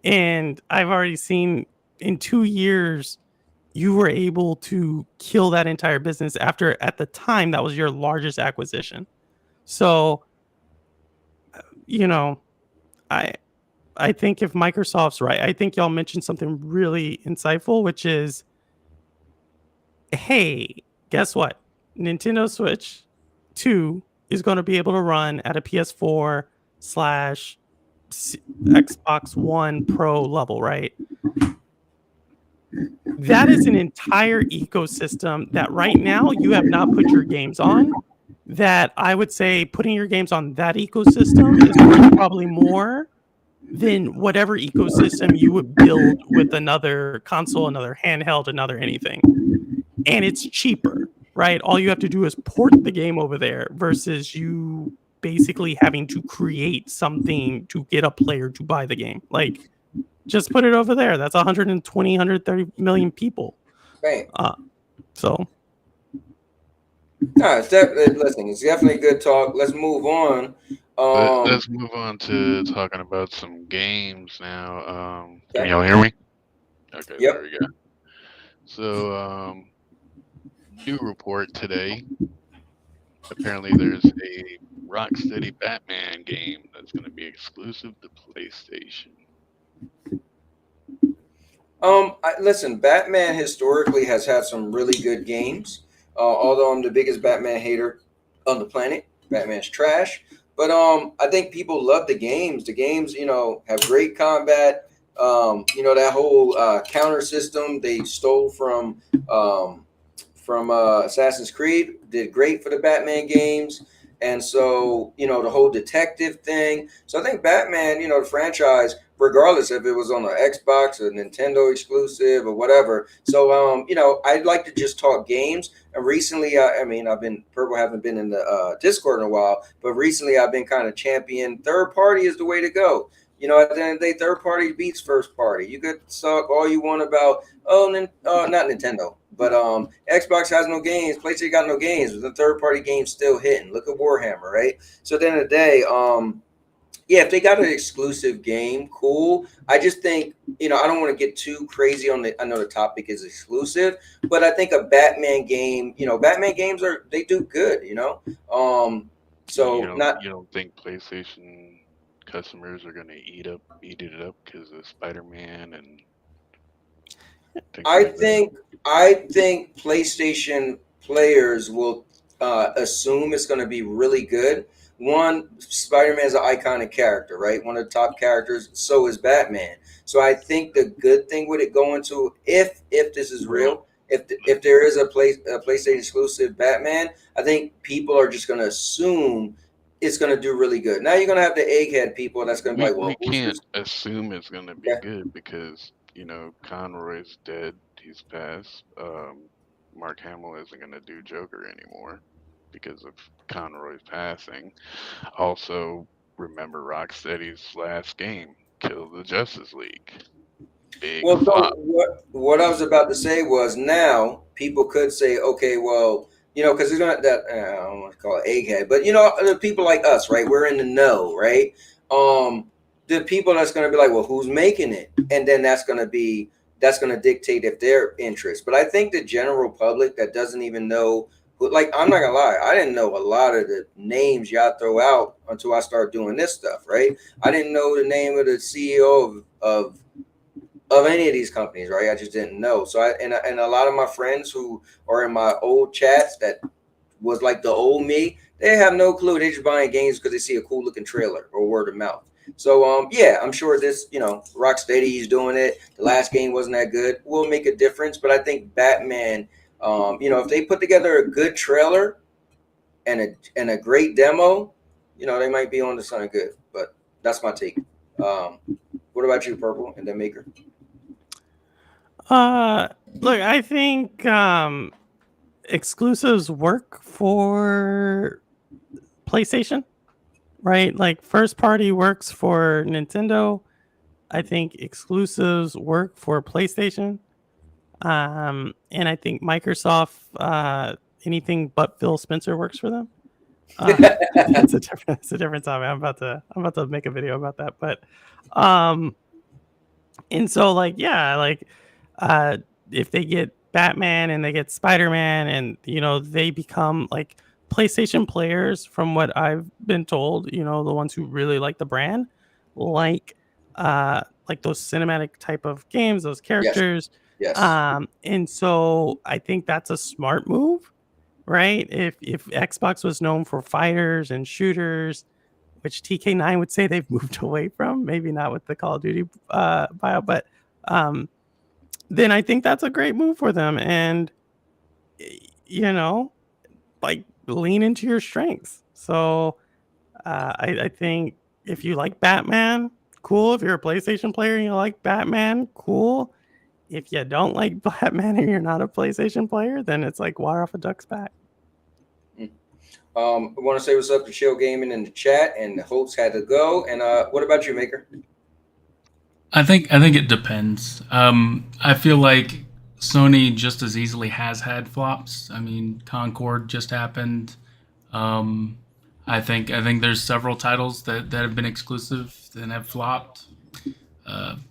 and I've already seen in 2 years you were able to kill that entire business after, at the time, that was your largest acquisition. So, you know, I I think if Microsoft's right, I think y'all mentioned something really insightful, which is, hey, guess what? Nintendo Switch 2 is going to be able to run at a PS4 slash Xbox One Pro level, right? That is an entire ecosystem that right now you have not put your games on. That I would say putting your games on that ecosystem is worth probably more than whatever ecosystem you would build with another console, another handheld, another anything. And it's cheaper, right? All you have to do is port the game over there versus you basically having to create something to get a player to buy the game. Like, just put it over there. That's 120, 130 million people. Bam. So. No, it's definitely, listen, it's definitely good talk. Let's move on. Let's move on to talking about some games now. Can y'all hear me? Okay, Yep. there we go. So, new report today. Apparently, there's a Rocksteady Batman game that's going to be exclusive to PlayStation. Listen, Batman historically has had some really good games. Although I'm the biggest Batman hater on the planet, Batman's trash. But I think people love the games. The games, have great combat. That whole counter system they stole from Assassin's Creed did great for the Batman games. And so, the whole detective thing. So I think Batman, the franchise, regardless if it was on the Xbox or Nintendo exclusive or whatever. So, I'd like to just talk games. And recently, Purple haven't been in the Discord in a while, but recently I've been kind of champion third party is the way to go. At the end of the day, third party beats first party. You could talk all you want about, not Nintendo, but Xbox has no games, PlayStation got no games, but the third party game's still hitting. Look at Warhammer, right? So at the end of the day, if they got an exclusive game, cool. I just think, I don't want to get too crazy on I know the topic is exclusive, but I think a Batman game, Batman games they do good, So you don't think PlayStation customers are going to eat it up because of Spider-Man and I think PlayStation players will assume it's going to be really good. One, Spider-Man is an iconic character, right? One of the top characters. So is Batman. So I think the good thing with it going to, if this is real, if there is a PlayStation exclusive Batman, I think people are just going to assume it's going to do really good. Now you're going to have the egghead people that's going to be like, well, we can't assume it's going to be good because, Conroy's dead. He's passed. Mark Hamill isn't going to do Joker anymore because of Conroy's passing. Also, remember Rocksteady's last game, Kill the Justice League. Big flop. What I was about to say was now people could say, okay, well, because there's not that, I don't want to call it egghead, but, the people like us, right? We're in the know, right? The people that's going to be like, well, who's making it? And then that's going to dictate if their interest. But I think the general public that doesn't even know, I'm not gonna lie, I didn't know a lot of the names y'all throw out until I started doing this stuff, right? I didn't know the name of the CEO of any of these companies, right? I just didn't know. So and a lot of my friends who are in my old chats that was like the old me, they have no clue. They're just buying games because they see a cool looking trailer or word of mouth. So I'm sure this, Rocksteady is doing it. The last game wasn't that good. Will make a difference, but I think Batman, if they put together a good trailer and a great demo, they might be on to something good. But that's my take. What about you, Purple, and then Maker? Look, I think exclusives work for PlayStation. Right, like first party works for Nintendo. I think exclusives work for PlayStation, and I think Microsoft, anything but Phil Spencer works for them. It's a different topic. I'm about to make a video about that. But and so like yeah, like if they get Batman and they get Spider-Man and they become like PlayStation players, from what I've been told, the ones who really like the brand, like those cinematic type of games, those characters. Yes. And so I think that's a smart move, right? If Xbox was known for fighters and shooters, which TK9 would say they've moved away from, maybe not with the Call of Duty bio, but then I think that's a great move for them. And like lean into your strengths. So I think if you like Batman, cool. If you're a PlayStation player and you like Batman, cool. If you don't like Batman and you're not a PlayStation player, then it's like water off a duck's back. I want to say what's up to Chill Gaming in the chat, and the hosts had to go. And what about you, Maker? I think it depends. I feel like Sony just as easily has had flops. I mean, Concord just happened. I think there's several titles that have been exclusive and have flopped.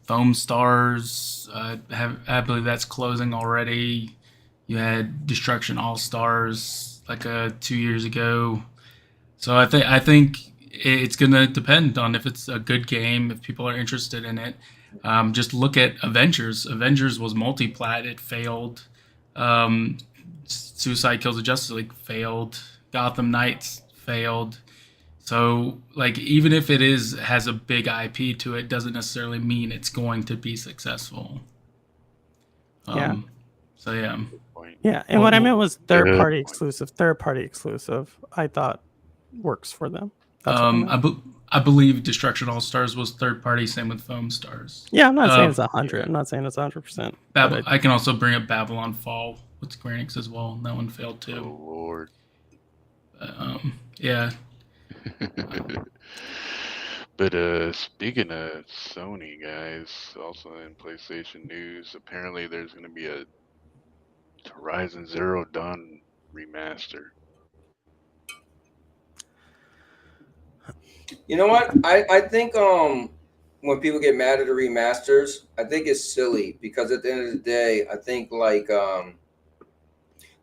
Foam Stars, I believe that's closing already. You had Destruction All Stars like 2 years ago. So I think it's gonna depend on if it's a good game, if people are interested in it. Just look at Avengers. Avengers was multi-plat, it failed. Suicide Kills the Justice League failed. Gotham Knights failed. So, like, even if it has a big IP to it, doesn't necessarily mean it's going to be successful. Yeah. So yeah. Yeah, and what I meant was third party exclusive. Third party exclusive, I thought works for them. I believe Destruction All Stars was third party. Same with Foam Stars. Yeah, I'm not saying it's 100. I'm not saying it's 100%. I can also bring up Babylon Fall with Square Enix as well. And that one failed too. Oh Lord. Yeah. But speaking of Sony, guys, also in PlayStation news, apparently there's going to be a Horizon Zero Dawn remaster. You know what? I think when people get mad at the remasters, I think it's silly, because at the end of the day, I think like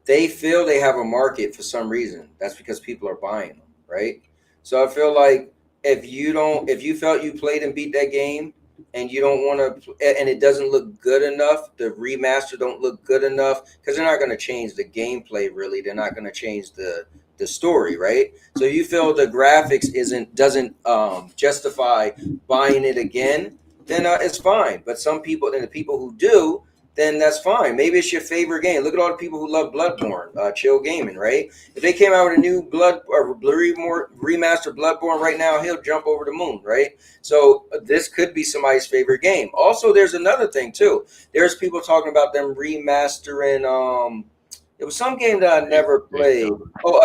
they feel they have a market for some reason. That's because people are buying them, right? So I feel like if you felt you played and beat that game and you don't want to, and it doesn't look good enough, the remaster don't look good enough, because they're not going to change the gameplay really. They're not going to change the story, right? So you feel the graphics doesn't justify buying it again, then it's fine. But some people, and the people who do, then that's fine. Maybe it's your favorite game. Look at all the people who love Bloodborne, Chill Gaming, right? If they came out with a new remastered Bloodborne right now, he'll jump over the moon, right? So this could be somebody's favorite game. Also, there's another thing too. There's people talking about them remastering. It was some game that I never played.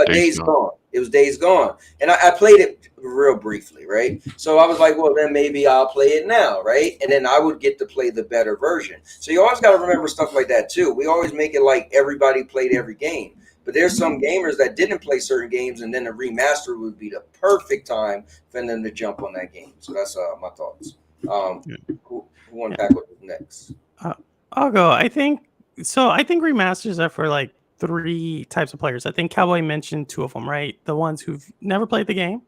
Days Gone. It was Days Gone. And I played it real briefly, right? So I was like, well, then maybe I'll play it now, right? And then I would get to play the better version. So you always got to remember stuff like that, too. We always make it like everybody played every game. But there's some gamers that didn't play certain games, and then the remaster would be the perfect time for them to jump on that game. So that's my thoughts. Who want to tackle it next? I'll go. I think remasters are for like 3 types of players. I think Cowboy mentioned 2 of them, right? The ones who've never played the game,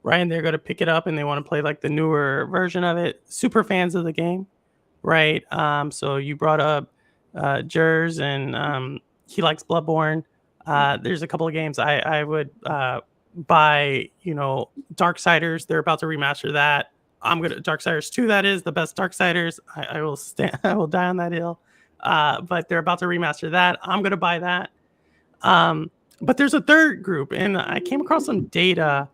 right? And they're going to pick it up and they want to play like the newer version of it. Super fans of the game, right? So you brought up Jers, and he likes Bloodborne. There's a couple of games I would buy, Darksiders. They're about to remaster that. Darksiders 2, that is the best Darksiders. I will die on that hill. But they're about to remaster that. I'm going to buy that. But there's a third group, and I came across some data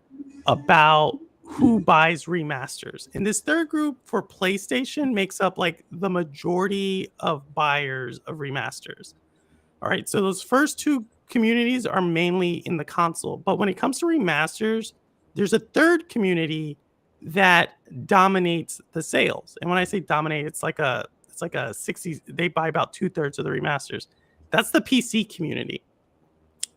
about who buys remasters. And this third group for PlayStation makes up like the majority of buyers of remasters. All right, so those first 2 communities are mainly in the console. But when it comes to remasters, there's a third community that dominates the sales. And when I say dominate, it's like a 60, they buy about 2/3 of the remasters. That's the PC community.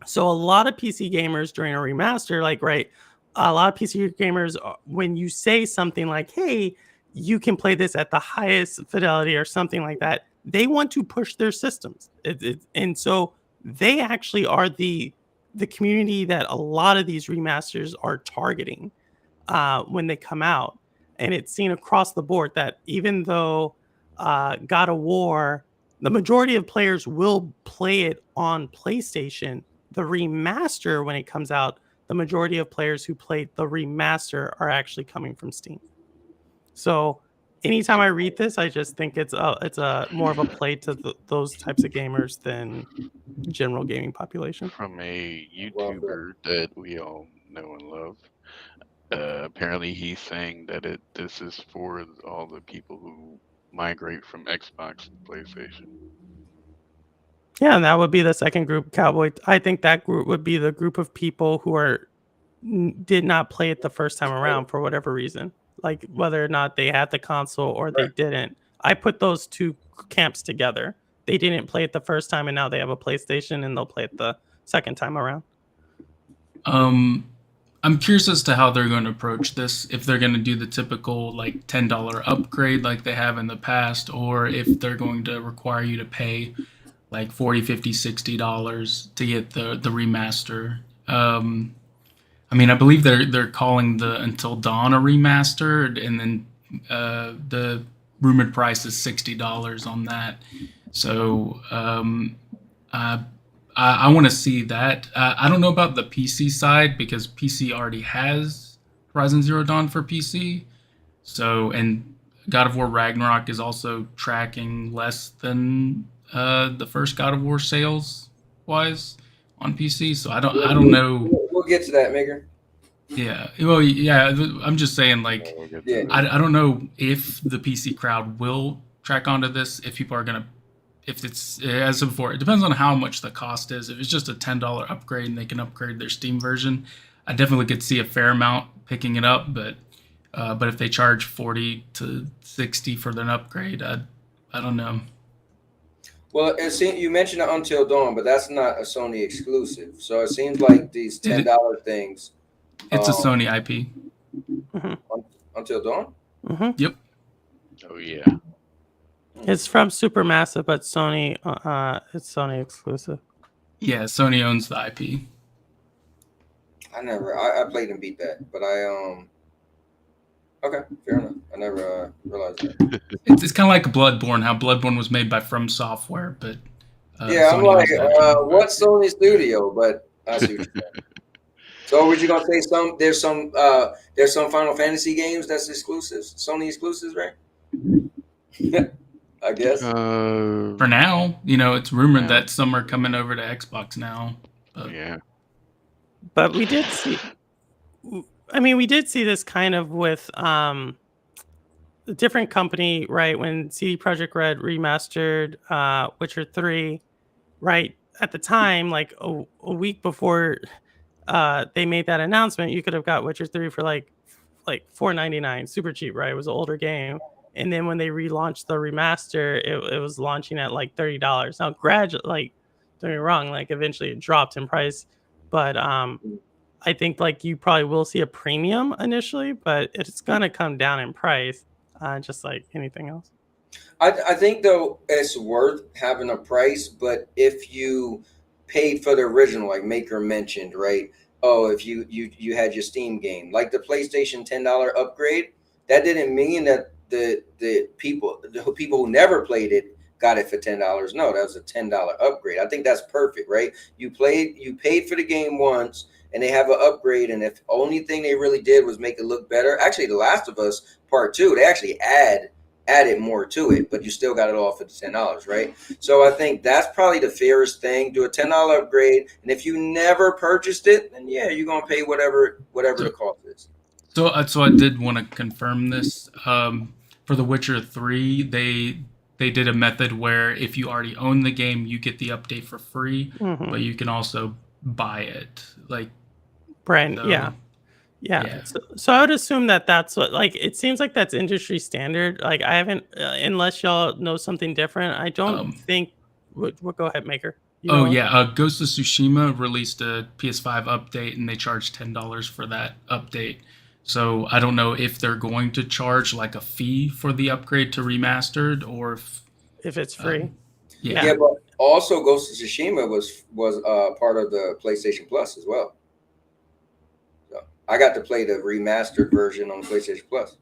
So a lot of PC gamers during a remaster, like, right, a lot of PC gamers, when you say something like, hey, you can play this at the highest fidelity or something like that, they want to push their systems. And so they actually are the community that a lot of these remasters are targeting when they come out. And it's seen across the board that even though God of War, the majority of players will play it on PlayStation, the remaster, when it comes out, the majority of players who played the remaster are actually coming from Steam. So anytime I read this, I just think it's a more of a play to those types of gamers than general gaming population. From a Well, YouTuber that we all know and love. Apparently, he's saying that this is for all the people who migrate from Xbox to PlayStation. Yeah, and that would be the second group, Cowboy. I think that group would be the group of people who did not play it the first time around for whatever reason, like whether or not they had the console or they didn't. I put those two camps together. They didn't play it the first time, and now they have a PlayStation, and they'll play it the second time around. I'm curious as to how they're going to approach this. If they're going to do the typical like $10 upgrade like they have in the past, or if they're going to require you to pay like $40, $50, $60 to get the remaster. I mean, I believe they're calling the Until Dawn a remaster, and then the rumored price is $60 on that. So I want to see that. I don't know about the PC side because PC already has Horizon Zero Dawn for PC. So, and God of War Ragnarok is also tracking less than the first God of War sales wise on PC. So I don't know. We'll get to that, Maker. Yeah. Well, yeah. I'm just saying, like, Yeah. I don't know if the PC crowd will track onto this. If people are gonna, if it's as before, it depends on how much the cost is. If it's just a $10 upgrade and they can upgrade their Steam version, I definitely could see a fair amount picking it up. But if they charge $40 to $60 for an upgrade, I don't know. Well, you mentioned Until Dawn, but that's not a Sony exclusive. So it seems like these $10 things. It's a Sony IP. Until Dawn? Mm-hmm. Yep. Oh yeah. It's from Supermassive, but Sony, it's Sony exclusive. Yeah, Sony owns the IP. I played and beat that, but okay, fair enough. I never realized that. It's kind of like Bloodborne, how Bloodborne was made by From Software, but yeah, I'm Sony like, owns that. what Sony studio? But I see what you're saying. So, were you gonna say there's some Final Fantasy games that's exclusives, Sony exclusives, right? I guess. For now, it's rumored that some are coming over to Xbox now. But. Yeah. But we did see. I mean, we did see this kind of with a different company, right? When CD Projekt Red remastered Witcher 3, right? At the time, like a week before they made that announcement, you could have got Witcher 3 for like $4.99, super cheap, right? It was an older game. And then when they relaunched the remaster, it was launching at like $30. Now, gradually, like, don't get me wrong, like eventually it dropped in price, but I think like you probably will see a premium initially, but it's gonna come down in price, just like anything else. I think though it's worth having a price, but if you paid for the original, like Maker mentioned, right? Oh, if you had your Steam game, like the PlayStation $10 upgrade, that didn't mean that the people who never played it got it for $10. No, that was a $10 upgrade. I think that's perfect, right? You paid for the game once, and they have an upgrade, and if only thing they really did was make it look better. Actually, The Last of Us Part 2, they actually added more to it, but you still got it all for the $10, right? So I think that's probably the fairest thing. Do a $10 upgrade, and if you never purchased it, then yeah, you're gonna pay whatever the cost is. So I did want to confirm this. For The Witcher 3, they did a method where if you already own the game, you get the update for free, but you can also buy it. Like, brand, so, yeah. So I would assume that's what, like, it seems like that's industry standard. Like, I haven't, unless y'all know something different, I don't think. We'll go ahead, Maker. You Oh know? yeah, Ghost of Tsushima released a PS5 update, and they charged $10 for that update. So I don't know if they're going to charge like a fee for the upgrade to remastered, or if it's free. yeah. Yeah, but also Ghost of Tsushima was part of the PlayStation Plus as well. So I got to play the remastered version on PlayStation Plus.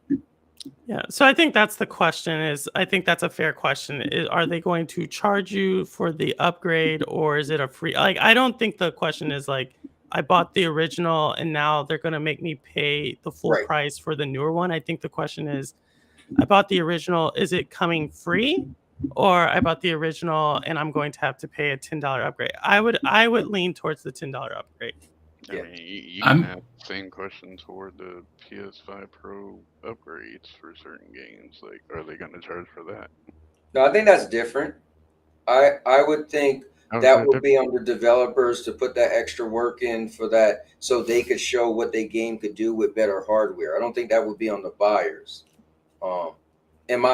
Yeah, so I think that's the question. I think that's a fair question. Are they going to charge you for the upgrade, or is it a free? Like, I don't think the question is like, I bought the original and now they're going to make me pay the full Right. price for the newer one. I think the question is, I bought the original, is it coming free? Or I bought the original and I'm going to have to pay a $10 upgrade. I would lean towards the $10 upgrade. Yeah. I mean, you can have the same question toward the PS5 Pro upgrades for certain games. Like, are they going to charge for that? No, I think that's different. I would think that would be on the developers to put that extra work in for that, so they could show what their game could do with better hardware. I don't think that would be on the buyers. So think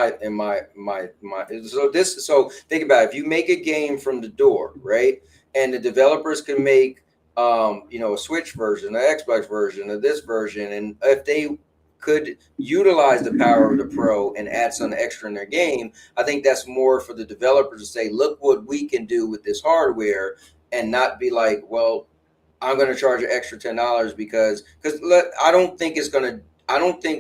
about it. If you make a game from the door, right, and the developers can make a Switch version, an Xbox version, of this version, and if they could utilize the power of the Pro and add some extra in their game, I think that's more for the developers to say, look what we can do with this hardware, and not be like, well, I'm going to charge an extra $10 because I don't think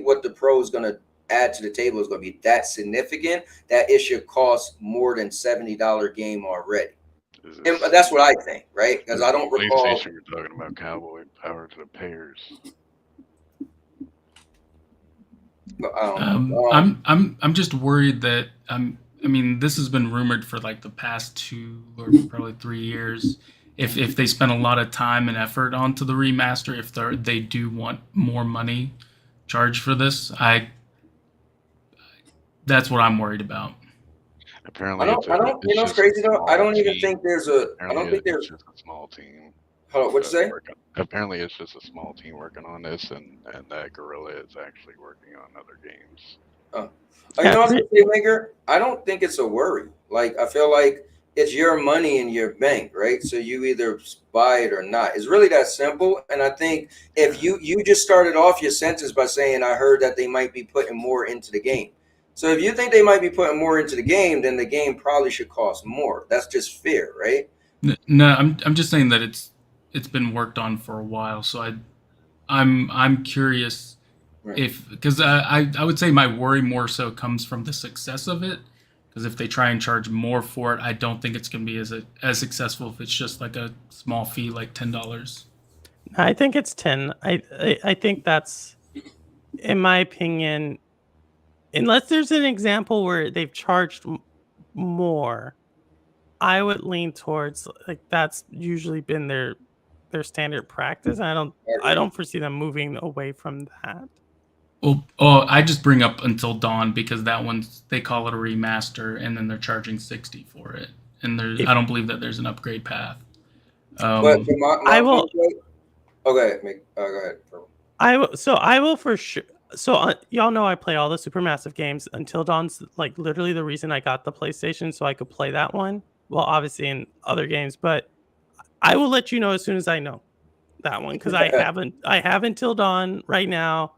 what the Pro is going to add to the table is going to be that significant that it should cost more than $70 game already. And that's what I think, right? Because I don't recall. PlayStation, you're talking about cowboy power to the payers. I'm just worried that I mean, this has been rumored for like the past 2 or probably 3 years. If they spend a lot of time and effort onto the remaster, if they do want more money charged for this, that's what I'm worried about. Apparently, you know what's crazy though? I don't even think there's just a small team. Hold on, what'd you say? Apparently, it's just a small team working on this, and that Gorilla is actually working on other games. You know what I'm saying, Winger? I don't think it's a worry. Like, I feel like it's your money in your bank, right? So you either buy it or not. It's really that simple. And I think if you just started off your sentence by saying, I heard that they might be putting more into the game. So if you think they might be putting more into the game, then the game probably should cost more. That's just fair, right? No, I'm just saying that it's been worked on for a while. So I'm curious because I would say my worry more so comes from the success of it. Because if they try and charge more for it, I don't think it's going to be as successful if it's just like a small fee, like $10. I think it's 10. I think that's, in my opinion, unless there's an example where they've charged more, I would lean towards like that's usually been their standard practice. I don't foresee them moving away from that. Well, I just bring up Until Dawn because that one's, they call it a remaster, and then they're charging $60 for it, and I don't believe that there's an upgrade path. But I will. Go ahead. I will for sure. So y'all know I play all the Supermassive games. Until Dawn's like literally the reason I got the PlayStation, so I could play that one. Well, obviously in other games, but I will let you know as soon as I know that one because I have Until Dawn right now.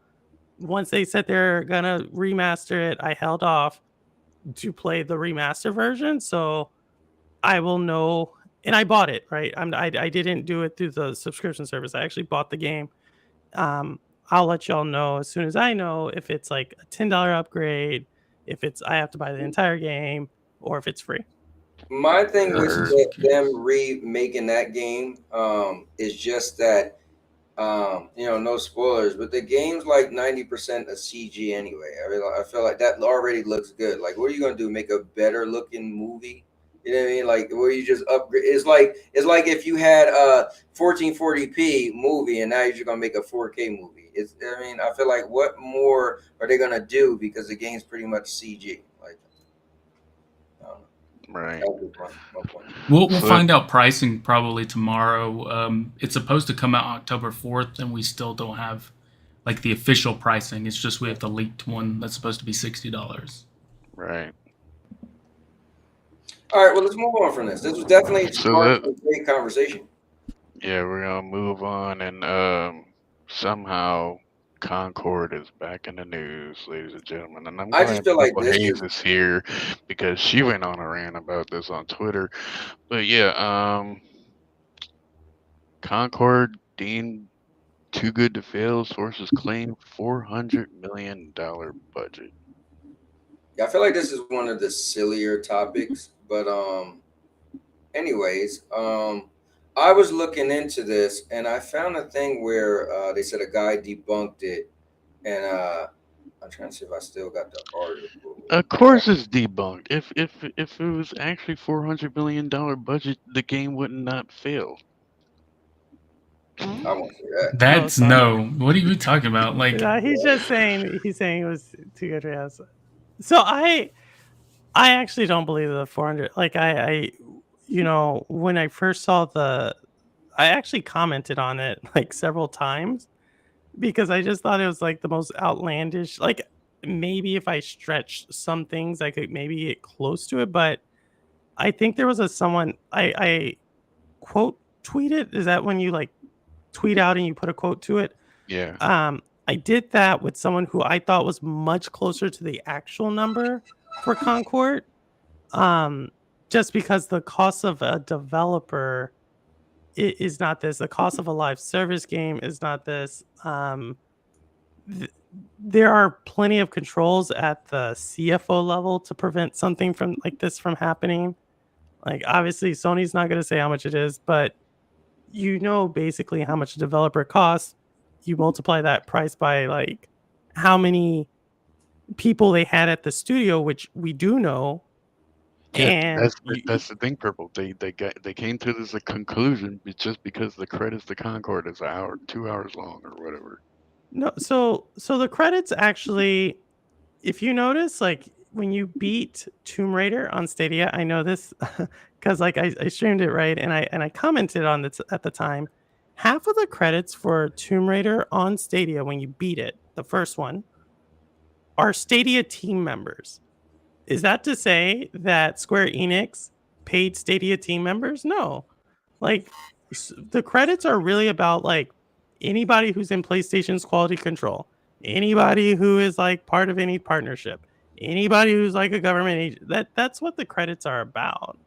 Once they said they're gonna remaster it, I held off to play the remaster version, so I will know. And I bought it, right? I didn't do it through the subscription service. I actually bought the game. I'll let y'all know as soon as I know if it's like a $10 upgrade, if it's I have to buy the entire game, or if it's free. My thing with them remaking that game is just that. No spoilers, but the game's like 90% a CG anyway. I feel like that already looks good. Like, what are you gonna do? Make a better looking movie? You know what I mean? Like, where you just upgrade? It's like if you had a 1440p movie and now you're just gonna make a 4K movie. I feel like what more are they gonna do because the game's pretty much CG? Like, I don't know. Right. We'll find out pricing probably tomorrow. It's supposed to come out October 4th, and we still don't have like the official pricing. It's just we have the leaked one that's supposed to be $60. Right. All right, well, let's move on from this. This was definitely So sparked that a great conversation. yeah, we're gonna move on, and somehow Concord is back in the news, ladies and gentlemen, and I'm I just glad feel like Purple this Haze is is here because she went on a rant about this on Twitter. But yeah, Concord deemed too good to fail. Sources claim $400 million budget. yeah, I feel like this is one of the sillier topics, but anyways, I was looking into this and I found a thing where they said a guy debunked it, and I'm trying to see if I still got the article. Of course, it's debunked. If it was actually $400 million budget, the game would not fail. I won't say that. That's sorry. no. What are you talking about? Like, He's just saying it was too good for us. So I actually don't believe the 400. Like I when I first saw I actually commented on it like several times because I just thought it was like the most outlandish. Like maybe if I stretched some things, I could maybe get close to it. But I think there was someone I quote tweeted. Is that when you like tweet out and you put a quote to it? Yeah. I did that with someone who I thought was much closer to the actual number for Concord. Just because the cost of a developer is not this. The cost of a live service game is not this. There are plenty of controls at the CFO level to prevent something from like this from happening. Like obviously Sony's not going to say how much it is, but basically how much a developer costs. You multiply that price by like how many people they had at the studio, which we do know. Yeah, And that's the thing, Purple. They came to this a conclusion just because the credits to Concord is 2 hours long or whatever. no, so the credits actually, if you notice, like when you beat Tomb Raider on Stadia, I know this because like I streamed it, right, and I commented on this at the time. Half of the credits for Tomb Raider on Stadia when you beat it, the first one, are Stadia team members. Is that to say that Square Enix paid Stadia team members? No. Like the credits are really about like anybody who's in PlayStation's quality control, anybody who is like part of any partnership, anybody who's like a government agent. That's what the credits are about.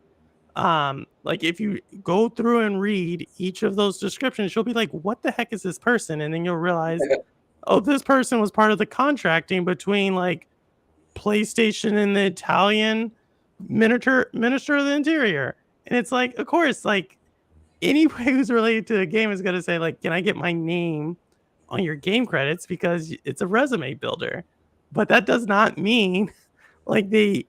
Like if you go through and read each of those descriptions, you'll be like, what the heck is this person? And then you'll realize, oh, this person was part of the contracting between like PlayStation and the Italian Minister of the Interior. And it's like, of course, like anybody who's related to a game is going to say, like, can I get my name on your game credits because it's a resume builder? But that does not mean like they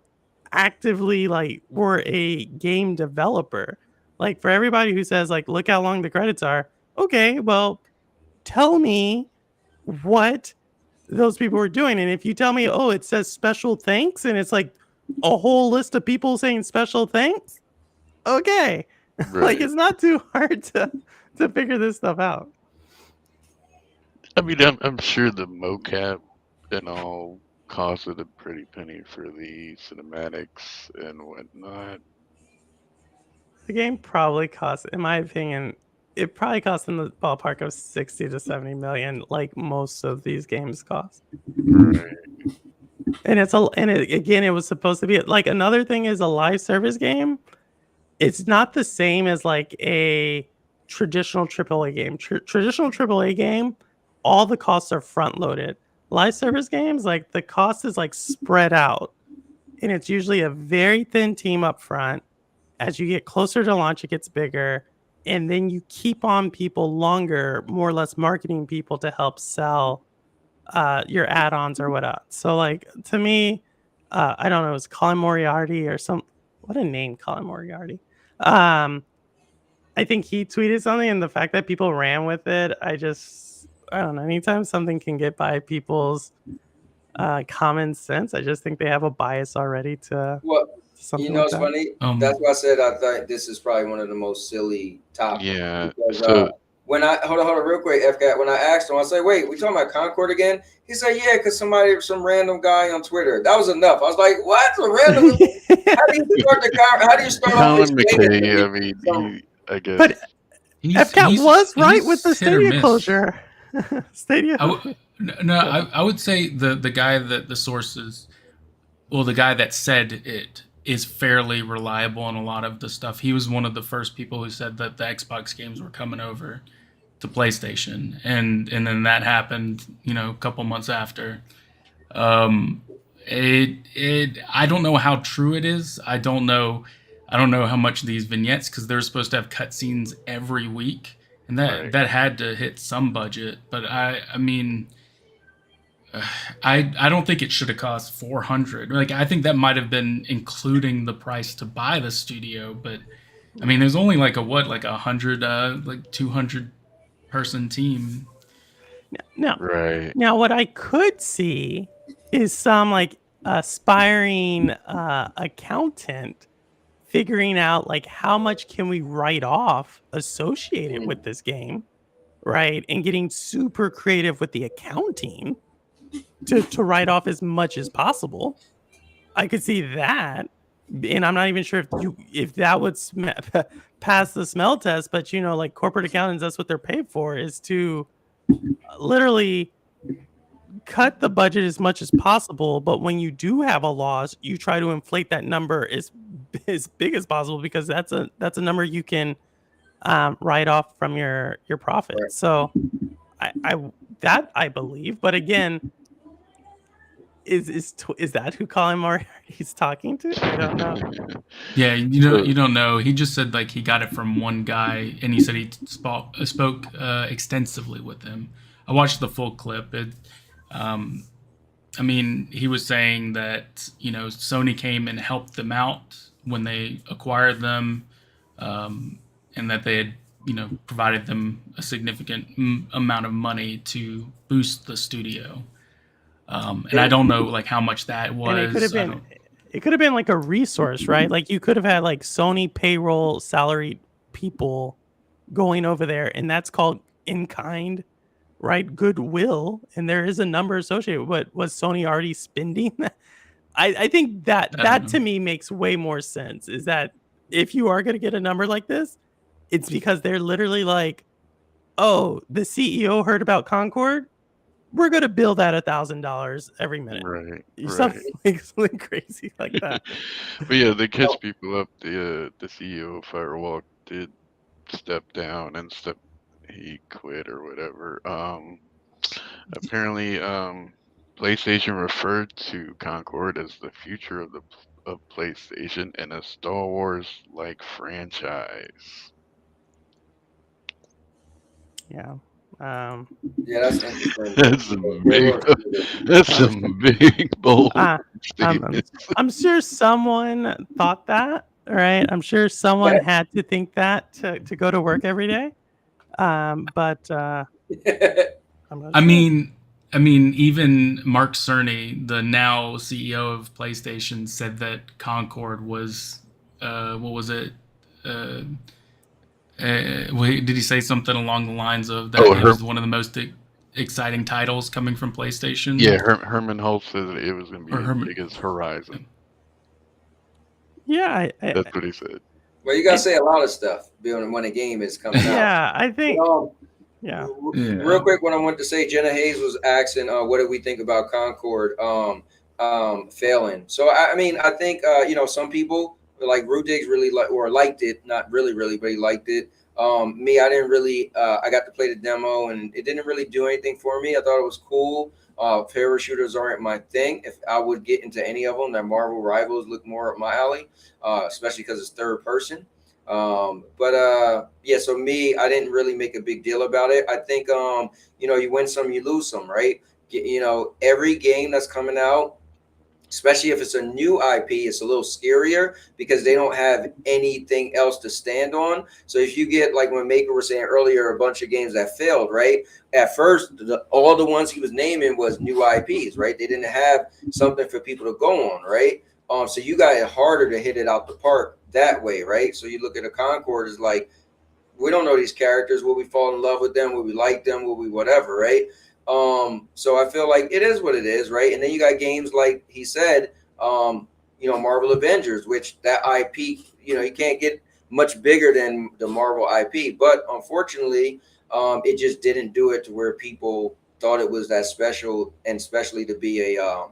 actively like were a game developer. Like for everybody who says like, look how long the credits are. Okay, well, tell me what those people were doing. And if you tell me, oh, it says special thanks, and it's like a whole list of people saying special thanks, okay. Right. Like it's not too hard to figure this stuff out. I mean, I'm sure the mocap and all costed a pretty penny for the cinematics and whatnot. The game probably cost, in my opinion, it probably cost in the ballpark of 60 to 70 million, like most of these games cost. Right. And again, it was supposed to be like another thing is a live service game. It's not the same as like a traditional AAA game. Traditional AAA game, all the costs are front loaded. Live service games, like the cost is like spread out, and it's usually a very thin team up front. As you get closer to launch, it gets bigger, and then you keep on people longer, more or less marketing people to help sell your add-ons or whatnot. So like to me, I don't know, it's Colin Moriarty or what a name, Colin Moriarty. I think he tweeted something, and the fact that people ran with it, I don't know. Anytime something can get by people's common sense, I just think they have a bias already to. Well, something you know, like it's that. funny. That's why I said I think this is probably one of the most silly topics. Yeah. Because, So when I hold on real quick, FCAT. When I asked him, I said, "Wait, we talking about Concord again?" He said, "Yeah, because some random guy on Twitter." That was enough. I was like, "What? A random? How do you start off Colin explaining McKay, I mean, I guess. But FCAT was right with the hit or Stadia miss. closure. Stadia. I would say the guy that the sources, well, the guy that said it is fairly reliable on a lot of the stuff. He was one of the first people who said that the Xbox games were coming over to PlayStation, and then that happened, a couple months after. I don't know how true it is. I don't know how much these vignettes, because they're supposed to have cutscenes every week, and that had to hit some budget. But I mean, I don't think it should have cost $400. Like, I think that might have been including the price to buy the studio. But I mean, there's only like a 200 person team. No. Right. Now, what I could see is some like aspiring accountant figuring out like how much can we write off associated with this game, right? And getting super creative with the accounting to write off as much as possible. I could see that, and I'm not even sure if that would pass the smell test. But like corporate accountants, that's what they're paid for, is to literally cut the budget as much as possible. But when you do have a loss, you try to inflate that number as big as possible, because that's a number you can write off from your profit. Right. So I believe, but again, is that who Colin Moriarty's talking to? I don't know. Yeah, you don't know. He just said like he got it from one guy, and he said he spoke extensively with him. I watched the full clip. I mean, he was saying that Sony came and helped them out when they acquired them, and that they had provided them a significant amount of money to boost the studio. And I don't know like how much that was. And it could have been like a resource, right? Like you could have had like Sony payroll salaried people going over there, and that's called in kind, right? Goodwill, and there is a number associated. But was Sony already spending that? I think that to me makes way more sense. Is that if you are going to get a number like this, it's because they're literally like, oh, the CEO heard about Concord, we're going to bill that $1,000 every minute. Right. Something crazy like that. But yeah, they catch people up. The CEO of Firewalk did step down and he quit or whatever. Apparently, PlayStation referred to Concord as the future of PlayStation and a Star Wars like franchise. Yeah. Yeah, that's interesting. That's some big bold statements. I'm sure someone thought that, right? I'm sure someone had to think that to go to work every day. But I'm not sure. I mean, even Mark Cerny, the now CEO of PlayStation, said that Concord was, what was it? Did he say something along the lines of that it was one of the most exciting titles coming from PlayStation? Yeah, Herman Holt said that it was going to be as big as Horizon. Yeah, that's what he said. Well, you got to say a lot of stuff when a game is coming out. Yeah, I think. Yeah. Real quick, what I wanted to say, Jenna Hayes was asking, what did we think about Concord failing? So, I mean, I think, some people like Rudiggs really liked it, not really, but he liked it. Me, I didn't really, I got to play the demo and it didn't really do anything for me. I thought it was cool. Favorite shooters aren't my thing. If I would get into any of them, that Marvel Rivals look more up my alley, especially because it's third person. Yeah, so me, I didn't really make a big deal about it. I think, you win some, you lose some, right? Every game that's coming out, especially if it's a new IP, it's a little scarier because they don't have anything else to stand on. So if you get, like when Maker was saying earlier, a bunch of games that failed, right? At first, all the ones he was naming was new IPs, right? They didn't have something for people to go on, right? So you got it harder to hit it out the park that way, right? So you look at a Concord is like, we don't know these characters. Will we fall in love with them? Will we like them? Will we whatever, right? So I feel like it is what it is, right? And then you got games like he said, Marvel Avengers, which that IP, you can't get much bigger than the Marvel IP. But unfortunately, it just didn't do it to where people thought it was that special, and especially to be a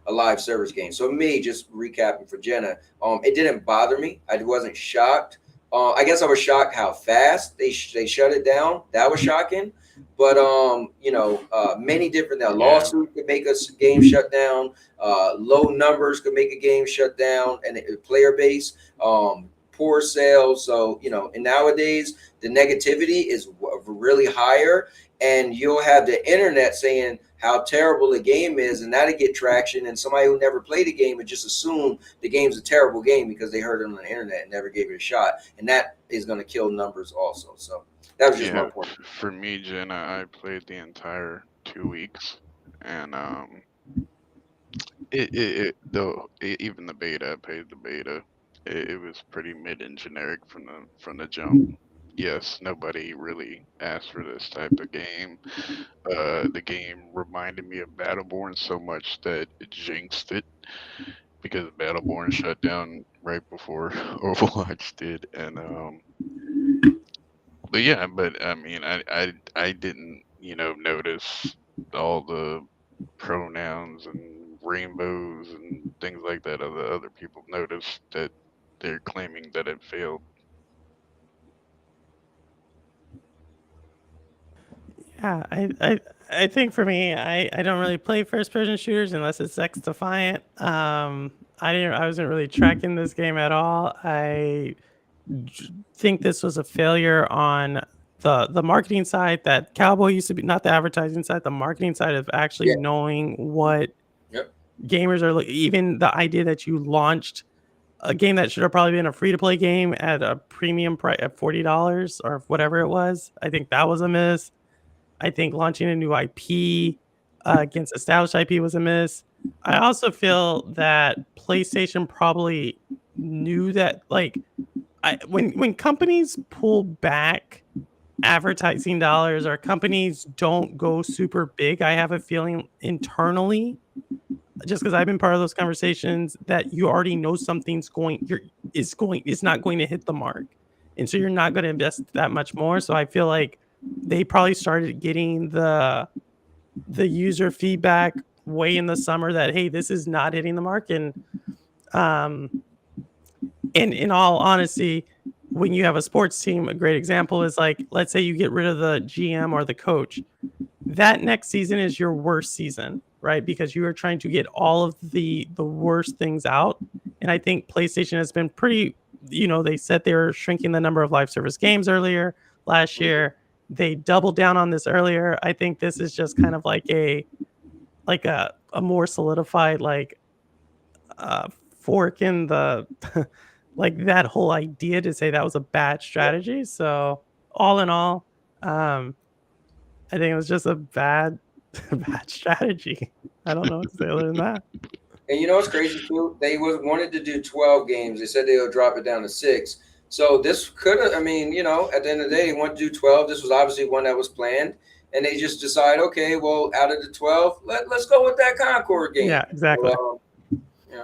live service game. So me, just recapping for Jenna, it didn't bother me. I wasn't shocked. I guess I was shocked how fast they shut it down. That was shocking. But many different lawsuits could make a game shut down. Low numbers could make a game shut down, and player base, poor sales. So and nowadays the negativity is really higher, and you'll have the internet saying how terrible the game is, and that'll get traction. And somebody who never played the game would just assume the game's a terrible game because they heard it on the internet and never gave it a shot, and that is going to kill numbers also. So that was just my point. For me, Jen, I played the entire 2 weeks, and even the beta, I played the beta. It was pretty mid and generic from the jump. Yes, nobody really asked for this type of game. The game reminded me of Battleborn so much that it jinxed it, because Battleborn shut down right before Overwatch did, and but I mean, I didn't notice all the pronouns and rainbows and things like that. Other people noticed that they're claiming that it failed. Yeah, I think for me, I don't really play first person shooters unless it's X Defiant. I wasn't really tracking this game at all. I think this was a failure on the marketing side that Cowboy used to be, not the advertising side, the marketing side of actually knowing what gamers are looking. Even the idea that you launched a game that should have probably been a free-to-play game at a premium price at $40 or whatever it was. I think that was a miss. I think launching a new IP against established IP was a miss. I also feel that PlayStation probably knew that, when companies pull back advertising dollars or companies don't go super big, I have a feeling internally, just because I've been part of those conversations, that you already know something's is not going to hit the mark, and so you're not going to invest that much more. So I feel like they probably started getting the user feedback way in the summer that, hey, this is not hitting the mark. And in all honesty, when you have a sports team, a great example is, like, let's say you get rid of the GM or the coach, that next season is your worst season, right? Because you are trying to get all of the worst things out. And I think PlayStation has been pretty, they said they were shrinking the number of live service games last year. They doubled down on this earlier. I think this is just kind of like a more solidified, fork in the like that whole idea to say that was a bad strategy. So all in all, I think it was just a bad strategy. I don't know what to say other than that. And you know what's crazy too? They wanted to do 12 games. They said they would drop it down to 6. So this could have, at the end of the day, they want to do 12. This was obviously one that was planned. And they just decide, okay, well, out of the 12, let's go with that Concord game. Yeah, exactly.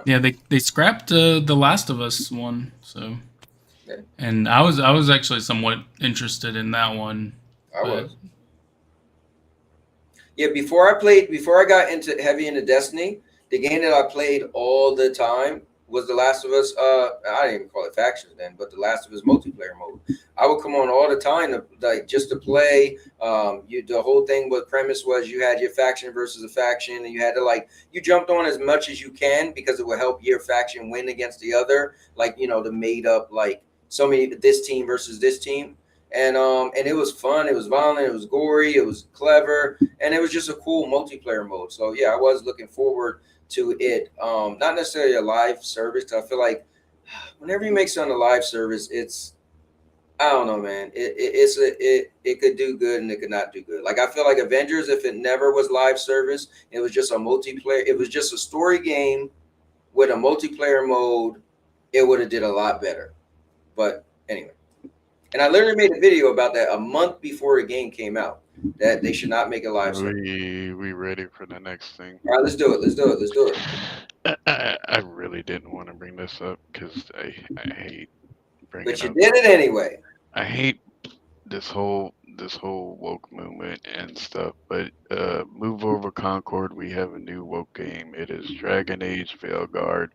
Yeah, they scrapped the Last of Us one. So, and I was actually somewhat interested in that one. I was. Yeah, before I got heavy into Destiny, the game that I played all the time was The Last of Us. I didn't even call it factions then, but The Last of Us multiplayer mode. I would come on all the time just to play. The whole thing, what premise was, you had your faction versus a faction, and you had to you jumped on as much as you can because it will help your faction win against the other. The made up this team versus this team. And it was fun. It was violent. It was gory. It was clever, and it was just a cool multiplayer mode. So yeah, I was looking forward to it. Not necessarily a live service, because I feel like whenever you make something a live service, it's, I don't know, man. It could do good and it could not do good. I feel like Avengers, if it never was live service, it was just a multiplayer. It was just a story game with a multiplayer mode. It would have did a lot better. But anyway. And I literally made a video about that a month before the game came out, that they should not make a live service. We ready for the next thing? All right, let's do it. Let's do it. Let's do it. I really didn't want to bring this up because I hate bringing But you up. did it anyway. I hate this whole woke movement and stuff. But move over Concord. We have a new woke game. It is Dragon Age Veilguard.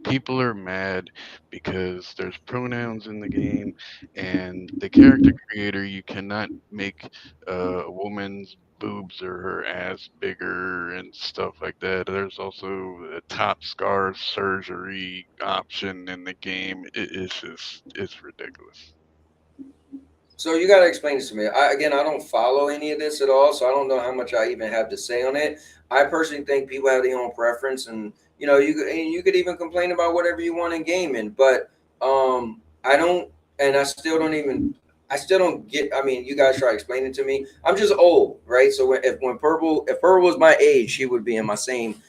People are mad because there's pronouns in the game, and the character creator, you cannot make a woman's boobs or her ass bigger and stuff like that. There's also a top scar surgery option in the game. It's ridiculous. So you got to explain this to me. I don't follow any of this at all, so I don't know how much I even have to say on it. I personally think people have their own preference, and you could even complain about whatever you want in gaming, but I don't, and I still don't get. I mean, you guys try to explain it to me. I'm just old, right? So if Purple was my age, she would be in my same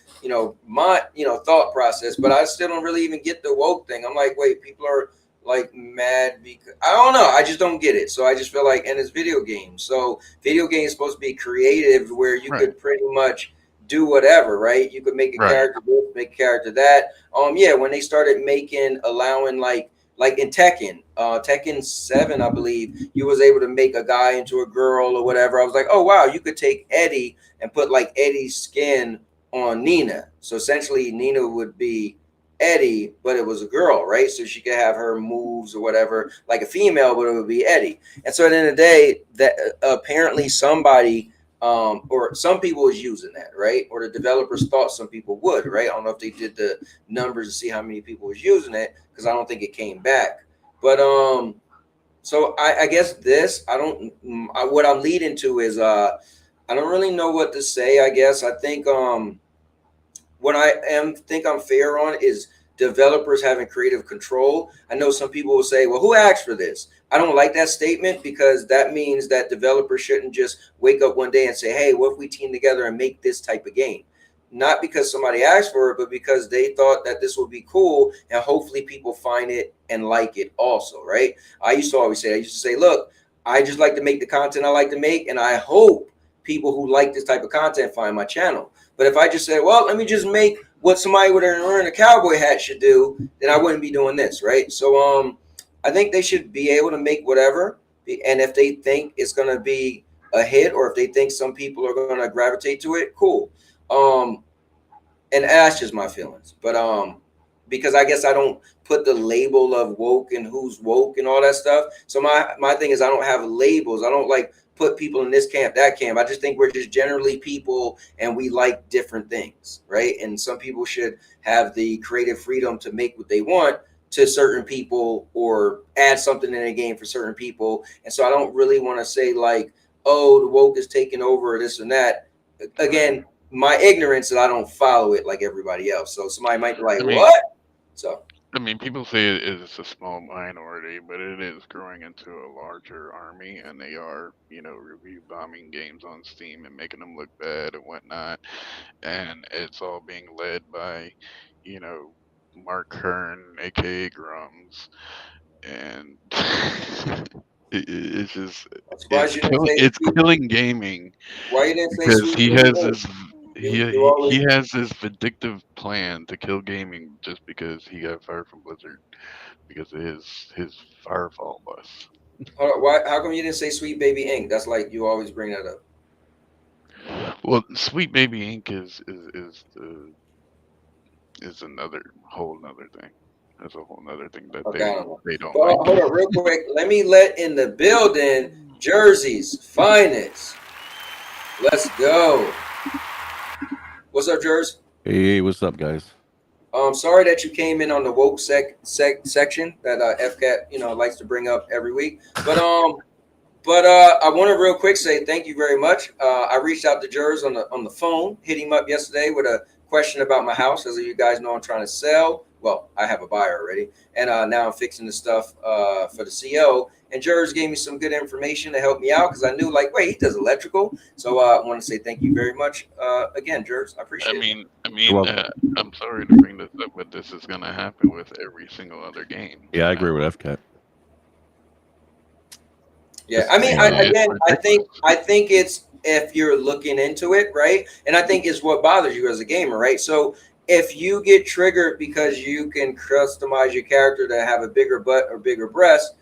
my thought process, but I still don't really even get the woke thing. I'm like, wait, people are like mad because I don't know. I just don't get it. So I just feel like, and it's video games. So video games supposed to be creative, where you could pretty much do whatever, right? You could make a character this, make a character that. Yeah, when they started allowing like in Tekken 7, I believe, you was able to make a guy into a girl or whatever. I was like, oh wow, you could take Eddie and put like Eddie's skin on Nina. So essentially Nina would be Eddie, but it was a girl, right? So she could have her moves or whatever, like a female, but it would be Eddie. And so at the end of the day, that apparently somebody or some people was using that, right? Or the developers thought some people would, right? I don't know if they did the numbers to see how many people was using it, because I don't think it came back. But so I guess this, what I'm leading to is I don't really know what to say. I guess I think what think I'm fair on is developers having creative control. I know some people will say, well, who asked for this? I don't like that statement, because that means that developers shouldn't just wake up one day and say, hey, what if we team together and make this type of game? Not because somebody asked for it, but because they thought that this would be cool, and hopefully people find it and like it also, right? I used to say, look, I just like to make the content I like to make, and I hope people who like this type of content find my channel. But if I just said, well, let me just make what somebody with wearing a cowboy hat should do, then I wouldn't be doing this, right? So I think they should be able to make whatever, and if they think it's going to be a hit, or if they think some people are going to gravitate to it, cool. And that's just my feelings. But because I guess I don't put the label of woke and who's woke and all that stuff. So my thing is, I don't have labels. I don't like put people in this camp, that camp. I just think we're just generally people, and we like different things, right? And some people should have the creative freedom to make what they want to certain people, or add something in a game for certain people. And so I don't really want to say like, oh, the woke is taking over, or this and that. Again, my ignorance that I don't follow it like everybody else. So somebody might be like, what? So I mean, people say it's a small minority, but it is growing into a larger army, and they are, review bombing games on Steam and making them look bad and whatnot. And it's all being led by, Mark Kern, aka Grums, and it's just it's killing gaming. Why you didn't say because he has this. He has this vindictive plan to kill gaming just because he got fired from Blizzard because of his Firefall bus. How come you didn't say Sweet Baby Inc? That's like you always bring that up. Well, Sweet Baby Inc is another whole nother thing. That's a whole nother thing that they don't like. Hold on, real quick. Let me let in the building Jersey's finest. Let's go. What's up, Jers? Hey, what's up, guys? Sorry that you came in on the woke section that FCAT likes to bring up every week. But I want to real quick say thank you very much. I reached out to Jers on the phone, hit him up yesterday with a question about my house. As you guys know, I'm trying to sell. Well, I have a buyer already, and now I'm fixing the stuff for the CO. And Jers gave me some good information to help me out, because I knew, like, wait, he does electrical. So I want to say thank you very much again, Jers. I appreciate it. I'm sorry to bring this up, but this is going to happen with every single other game. Yeah, I agree with FCAT. Yeah, I mean, Yeah, it's I think it's if you're looking into it, right? And I think it's what bothers you as a gamer, right? So if you get triggered because you can customize your character to have a bigger butt or bigger breast,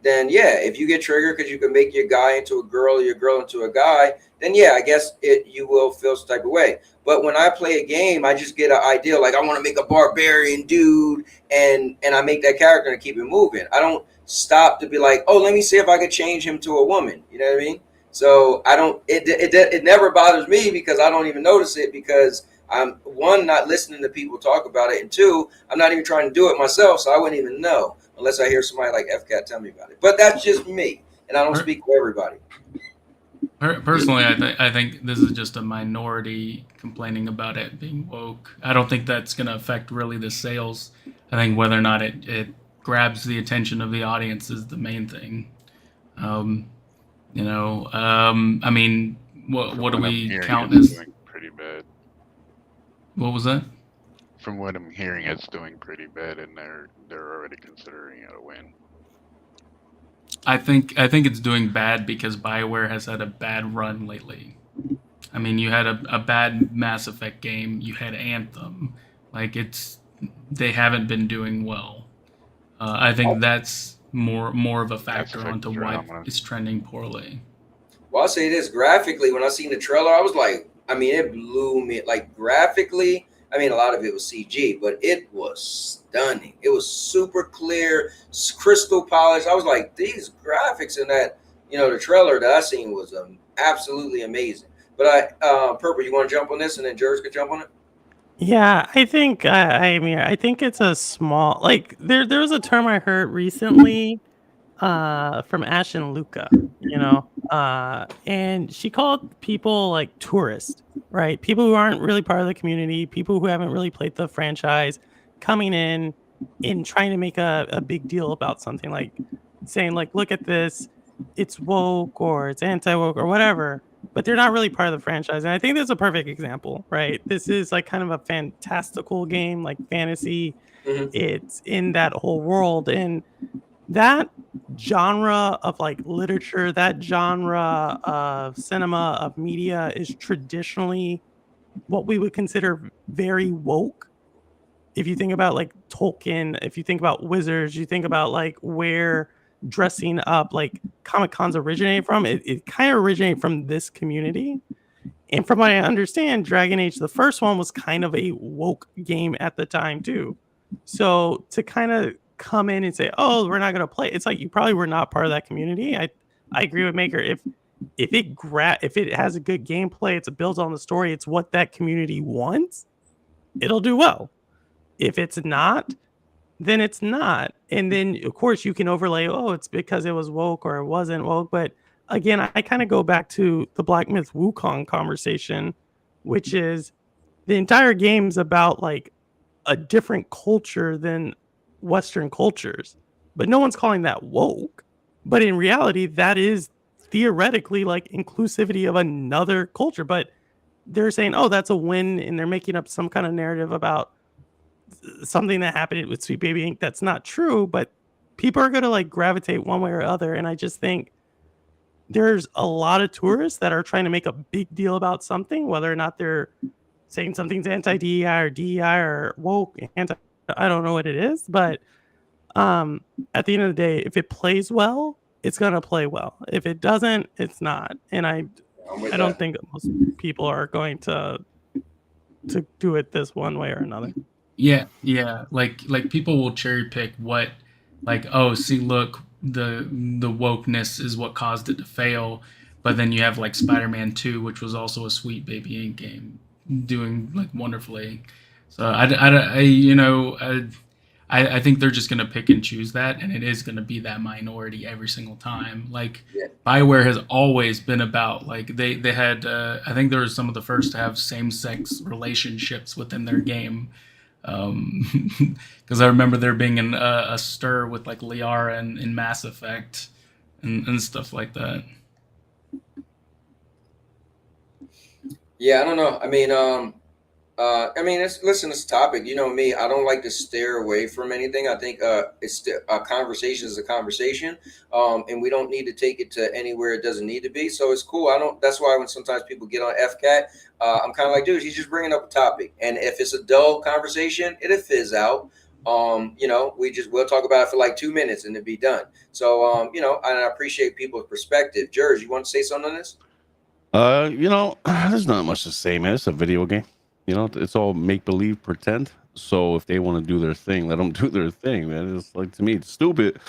then yeah, if you get triggered because you can make your guy into a girl or your girl into a guy, then yeah, I guess you will feel some type of way. But when I play a game, I just get an idea like I want to make a barbarian dude, and I make that character and keep it moving. I don't stop to be like, oh, let me see if I could change him to a woman. You know what I mean? So I don't. It never bothers me because I don't even notice it because I'm one not listening to people talk about it, and two, I'm not even trying to do it myself, so I wouldn't even know unless I hear somebody like FCAT tell me about it. But that's just me, and I don't speak for everybody. Personally, I think this is just a minority complaining about it being woke. I don't think that's going to affect really the sales. I think whether or not it grabs the attention of the audience is the main thing. I mean, what do I'm we hearing, count it's as? doing pretty bad. What was that? From what I'm hearing, it's doing pretty bad, and they're already considering it a win. I think it's doing bad because BioWare has had a bad run lately. I mean, you had a bad Mass Effect game. You had Anthem. Like they haven't been doing well. I think that's more of a Mass factor Effect onto is why phenomenal. it's trending poorly. Well, I'll say this graphically, when I seen the trailer, I was like, I mean, it blew me. Like graphically, I mean, a lot of it was CG, but it was stunning. It was super clear, crystal polished. I was like, these graphics in that, the trailer that I seen was absolutely amazing. But Purple, you want to jump on this, and then George could jump on it? Yeah, I think I mean I think it's a small like there was a term I heard recently from Ash and Luca, and she called people like tourists, right? People who aren't really part of the community, people who haven't really played the franchise, coming in and trying to make a big deal about something, like saying like, look at this, it's woke or it's anti-woke or whatever, but they're not really part of the franchise. And I think that's a perfect example, right? This is like kind of a fantastical game, like fantasy. Mm-hmm. It's in that whole world, and that genre of like literature, that genre of cinema, of media is traditionally what we would consider very woke. If you think about like Tolkien, if you think about wizards, you think about like where dressing up like Comic Cons originated from, it kind of originated from this community. And from what I understand, Dragon Age, the first one, was kind of a woke game at the time too. So to kind of come in and say, "Oh, we're not going to play," it's like you probably were not part of that community. I agree with Maker. If it has a good gameplay, it's built on the story, it's what that community wants, it'll do well. If it's not, then it's not. And then of course you can overlay, oh, it's because it was woke or it wasn't woke. But again, I kind of go back to the Black Myth Wukong conversation, which is the entire game's about like a different culture than Western cultures. But no one's calling that woke. But in reality, that is theoretically like inclusivity of another culture. But they're saying, oh, that's a win, and they're making up some kind of narrative about something that happened with Sweet Baby Inc. That's not true, but people are going to like gravitate one way or other. And I just think there's a lot of tourists that are trying to make a big deal about something, whether or not they're saying something's anti-DEI or DEI or woke, I don't know what it is, but at the end of the day, if it plays well, it's going to play well. If it doesn't, it's not. And I don't think that most people are going to do it this one way or another. Yeah. Like people will cherry pick what, like, oh, see, look, the wokeness is what caused it to fail. But then you have like Spider-Man 2, which was also a Sweet Baby Inc. game, doing like wonderfully. So I think they're just gonna pick and choose that, and it is gonna be that minority every single time. Like BioWare has always been about like they had I think they were some of the first to have same-sex relationships within their game. Because I remember there being a stir with like Liara in Mass Effect and stuff like that. Yeah, I don't know. I mean, I mean, listen, it's a topic. You know me, I don't like to stare away from anything. I think it's a conversation is a conversation, and we don't need to take it to anywhere it doesn't need to be. So it's cool. I don't. That's why when sometimes people get on FCAT, I'm kind of like, dude, he's just bringing up a topic, and if it's a dull conversation, it'll fizz out. You know, we'll talk about it for like 2 minutes and it'll be done. So, you know, and I appreciate people's perspective. Jers, you want to say something on this? You know, there's not much to say, man. It's a video game. You know, it's all make believe, pretend. So if they want to do their thing, let them do their thing, man. It's like, to me, it's stupid.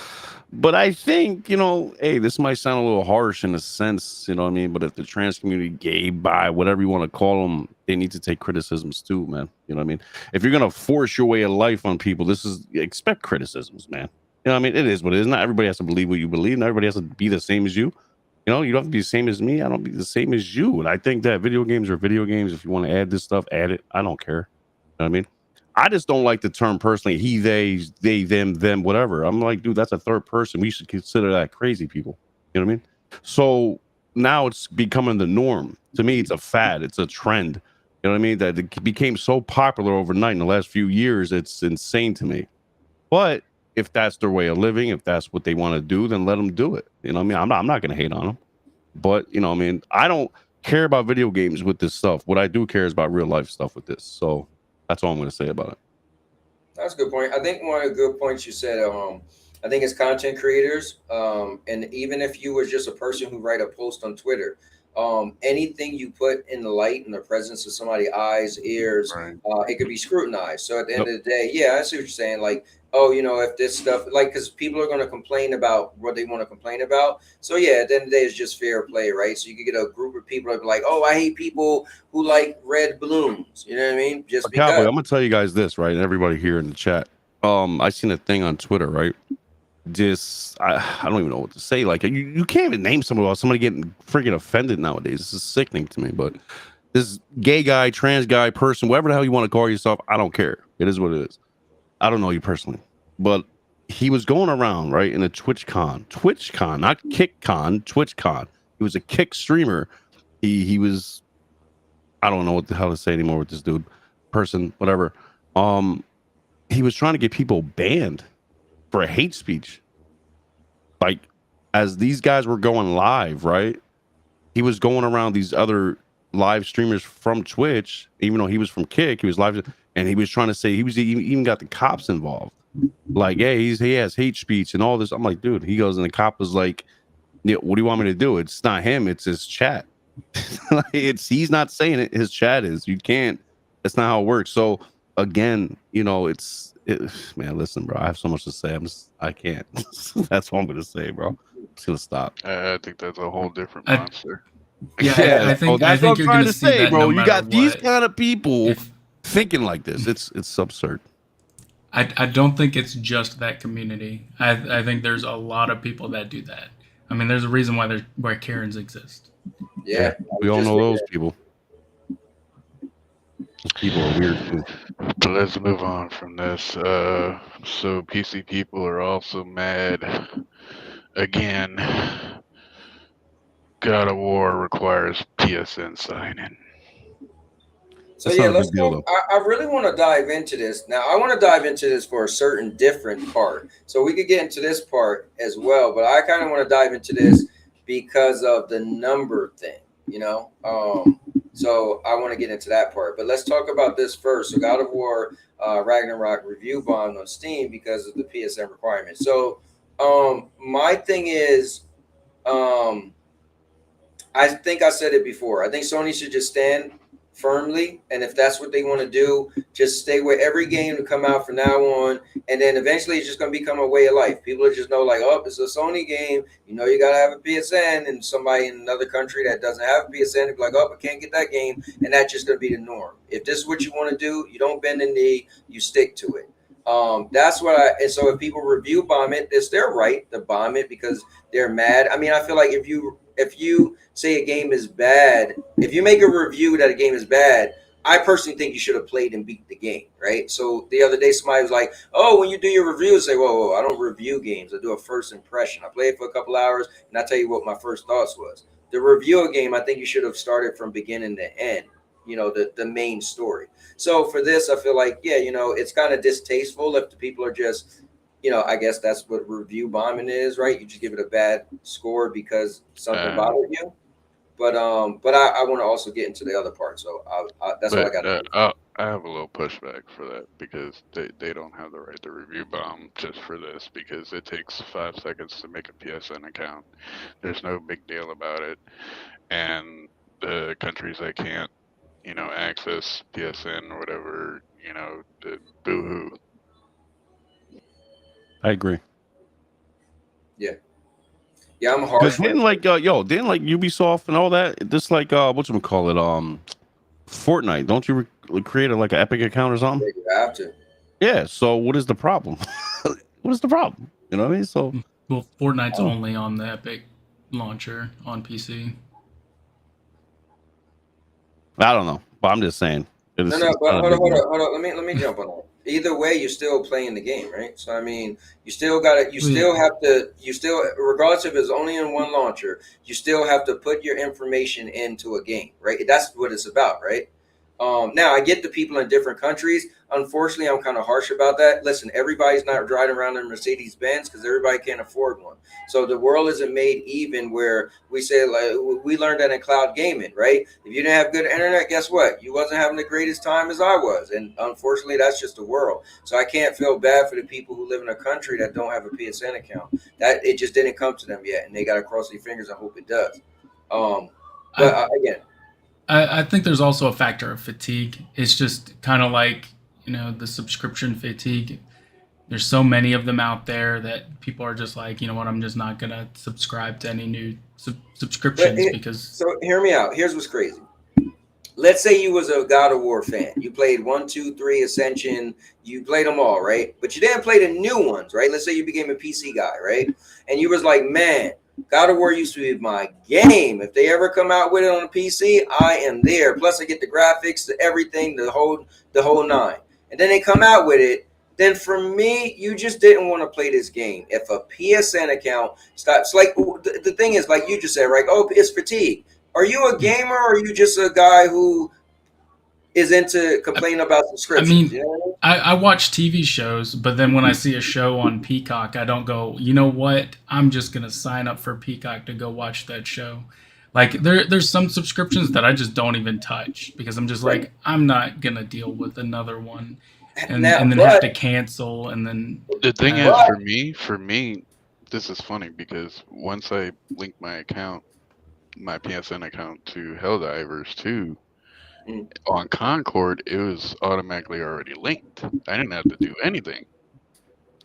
But I think, you know, hey, this might sound a little harsh in a sense, you know what I mean? But if the trans community, gay, bi, whatever you want to call them, they need to take criticisms too, man. You know what I mean? If you're gonna force your way of life on people, expect criticisms, man. You know what I mean? It is what it is. Not everybody has to believe what you believe. Not everybody has to be the same as you. You know, you don't have to be the same as me. I don't be the same as you. And I think that video games are video games. If you want to add this stuff, add it. I don't care. You know what I mean? I just don't like the term personally. He, they, them, whatever. I'm like, dude, that's a third person. We should consider that crazy people. You know what I mean? So now it's becoming the norm. To me, it's a fad. It's a trend. You know what I mean? That it became so popular overnight in the last few years. It's insane to me. But if that's their way of living, if that's what they want to do, then let them do it. You know what I mean? I'm not going to hate on them. But, you know what I mean? I don't care about video games with this stuff. What I do care is about real life stuff with this. So that's all I'm going to say about it. That's a good point. I think one of the good points you said, I think as content creators, and even if you were just a person who write a post on Twitter, anything you put in the light in the presence of somebody's eyes, ears, Right. It could be scrutinized. So at the end of the day, yeah, I see what you're saying. Like, oh, you know, if this stuff, like, because people are going to complain about what they want to complain about. So yeah, at the end of the day, it's just fair play, right? So you could get a group of people that be like, oh, I hate people who like red balloons. You know what I mean? Just Cowboy, because. I'm going to tell you guys this, right? And everybody here in the chat. I seen a thing on Twitter, right? Just I don't even know what to say. Like you can't even name somebody getting freaking offended nowadays. This is sickening to me. But this gay guy, trans guy, person, whatever the hell you want to call yourself, I don't care. It is what it is. I don't know you personally, but he was going around right in a TwitchCon, not KickCon, TwitchCon. He was a Kick streamer. He was, I don't know what the hell to say anymore with this dude, person, whatever. He was trying to get people banned for hate speech. Like, as these guys were going live, right? He was going around these other live streamers from Twitch, even though he was from Kick, he was live, and he was trying to say, he even got the cops involved. Like, yeah, he has hate speech and all this. I'm like, dude, he goes, and the cop was like, yeah, what do you want me to do? It's not him, it's his chat. He's not saying it, his chat is. You can't, that's not how it works. So again, you know, man, listen, bro, I have so much to say. I can't. That's what I'm gonna say, bro. I'm just gonna stop. I think that's a whole different monster. Yeah, I think that's what I'm you're trying gonna to see say, that bro. no You matter got these what. kind of people thinking like this. It's absurd. I don't think it's just that community. I think there's a lot of people that do that. I mean, there's a reason why Karens exist. Yeah, we all know those people. Those people are weird too. But let's move on from this. So PC people are also mad again. God of War requires PSN sign-in. So yeah, let's go. I really want to dive into this. Now, I want to dive into this for a certain different part. So we could get into this part as well, but I kind of want to dive into this because of the number thing, you know? So I want to get into that part, but let's talk about this first. So God of War Ragnarok review bombed on Steam because of the PSN requirement. So my thing is, I think I said it before. I think Sony should just stand firmly, and if that's what they want to do, just stay with every game to come out from now on, and then eventually it's just going to become a way of life. People are just know, like, oh, it's a Sony game, you know, you got to have a PSN, and somebody in another country that doesn't have a PSN be like, oh, I can't get that game, and that's just going to be the norm. If this is what you want to do, you don't bend the knee, you stick to it. That's what and so if people review bomb it, it's their right to bomb it because they're mad. I mean, I feel like if you say a game is bad, if you make a review that a game is bad, I personally think you should have played and beat the game, right? So the other day somebody was like, oh, when you do your reviews, say, whoa, I don't review games. I do a first impression. I play it for a couple hours, and I tell you what my first thoughts was. The review a game, I think you should have started from beginning to end the main story. So for this, I feel like, yeah, it's kind of distasteful if the people are just, I guess that's what review bombing is, right? You just give it a bad score because something bothered you. But I want to also get into the other part. So that's all I got. I have a little pushback for that because they don't have the right to review bomb just for this because it takes 5 seconds to make a PSN account. There's no big deal about it, and the countries that can't, access PSN or whatever, boo-hoo. I agree. Yeah, I'm harsh. Didn't didn't like Ubisoft and all that? This like whatchamacallit, Fortnite. Don't you create like an Epic account or something? You have to. Yeah. So what is the problem? What is the problem? You know what I mean? So well, Fortnite's only on the Epic launcher on PC. I don't know, but I'm just saying. No, but hold on. Let me jump on that. Either way, you're still playing the game, right? So I mean, you still regardless if it's only in one launcher, you still have to put your information into a game, right? That's what it's about, right? Now I get the people in different countries. Unfortunately, I'm kind of harsh about that. Listen, everybody's not driving around in Mercedes Benz because everybody can't afford one. So the world isn't made even where we say, like, we learned that in cloud gaming, right? If you didn't have good internet, guess what? You wasn't having the greatest time as I was. And unfortunately, that's just the world. So I can't feel bad for the people who live in a country that don't have a PSN account. That it just didn't come to them yet. And they got to cross their fingers and hope it does. Again, I think there's also a factor of fatigue. It's just kind of like, the subscription fatigue. There's so many of them out there that people are just like, you know what, I'm just not going to subscribe to any new subscriptions because... So hear me out. Here's what's crazy. Let's say you was a God of War fan. You played 1, 2, 3, Ascension. You played them all, right? But you didn't play the new ones, right? Let's say you became a PC guy, right? And you was like, man, God of War used to be my game. If they ever come out with it on a PC, I am there. Plus, I get the graphics, everything, the whole nine. And then they come out with it. Then for me, you just didn't want to play this game. If a PSN account stops, like the thing is, like you just said, right? Oh, it's fatigue. Are you a gamer or are you just a guy who is into complaining about subscriptions? I mean, I watch TV shows, but then when I see a show on Peacock, I don't go, you know what? I'm just going to sign up for Peacock to go watch that show. Like there's some subscriptions that I just don't even touch because I'm just like, I'm not going to deal with another one and then have to cancel. And then the thing is for me, this is funny because once I link my PSN account to Helldivers 2, on Concord, it was automatically already linked. I didn't have to do anything.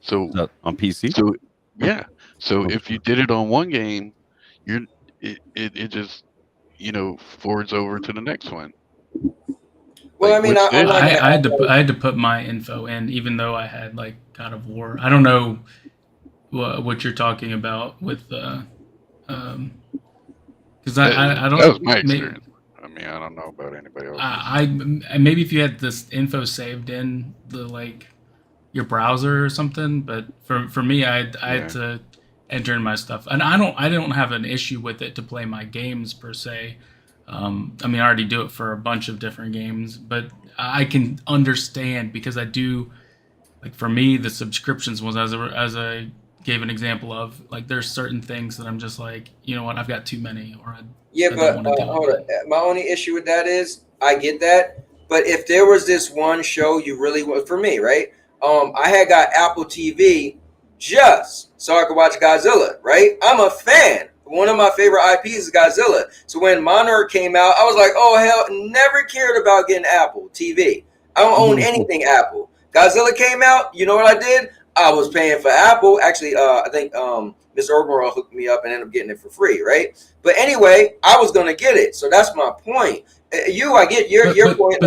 So on PC? So yeah. So if you did it on one game, it just forwards over to the next one. Well, I mean, I had to put my info in, even though I had like God of War. I don't know what you're talking about with because I don't. That was my experience. I mean, I don't know about anybody else. Maybe if you had this info saved in the your browser or something, but for me, I had to enter in my stuff, and I don't have an issue with it to play my games per se. I mean, I already do it for a bunch of different games, but I can understand because I do, like for me, the subscriptions was as I gave an example of, like there's certain things that I'm just like, you know what, I've got too many, or but hold on. My only issue with that is I get that, but if there was this one show you really want, for me, right? I had got Apple TV just so I could watch Godzilla, right? I'm a fan. One of my favorite IPs is Godzilla. So when Monarch came out, I was like, oh, hell, never cared about getting Apple TV. I don't own anything Apple. Godzilla came out, you know what I did? I was paying for Apple. Actually, I think Miss Orgmore hooked me up and ended up getting it for free, right? But anyway, I was going to get it. So that's my point. I get your point.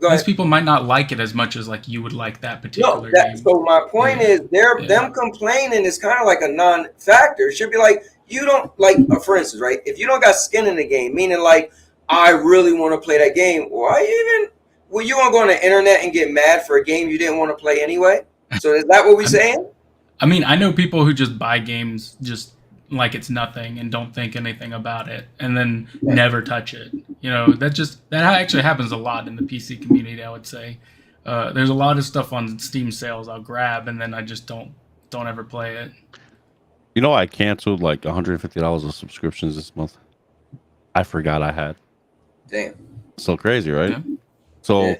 But these people might not like it as much as like you would like that particular game. So my point is them complaining is kind of like a non-factor. It should be like, you don't like, for instance, right? If you don't got skin in the game, meaning like, I really want to play that game. Why even, well, you want to go on the internet and get mad for a game you didn't want to play anyway? So is that what we're saying? I mean, I know people who just buy games just like it's nothing and don't think anything about it and then never touch it. You know, that actually happens a lot in the PC community, I would say. There's a lot of stuff on Steam sales I'll grab, and then I just don't ever play it. You know, I canceled like $150 of subscriptions this month. I forgot I had. Damn. So crazy, right? Yeah. So Yeah.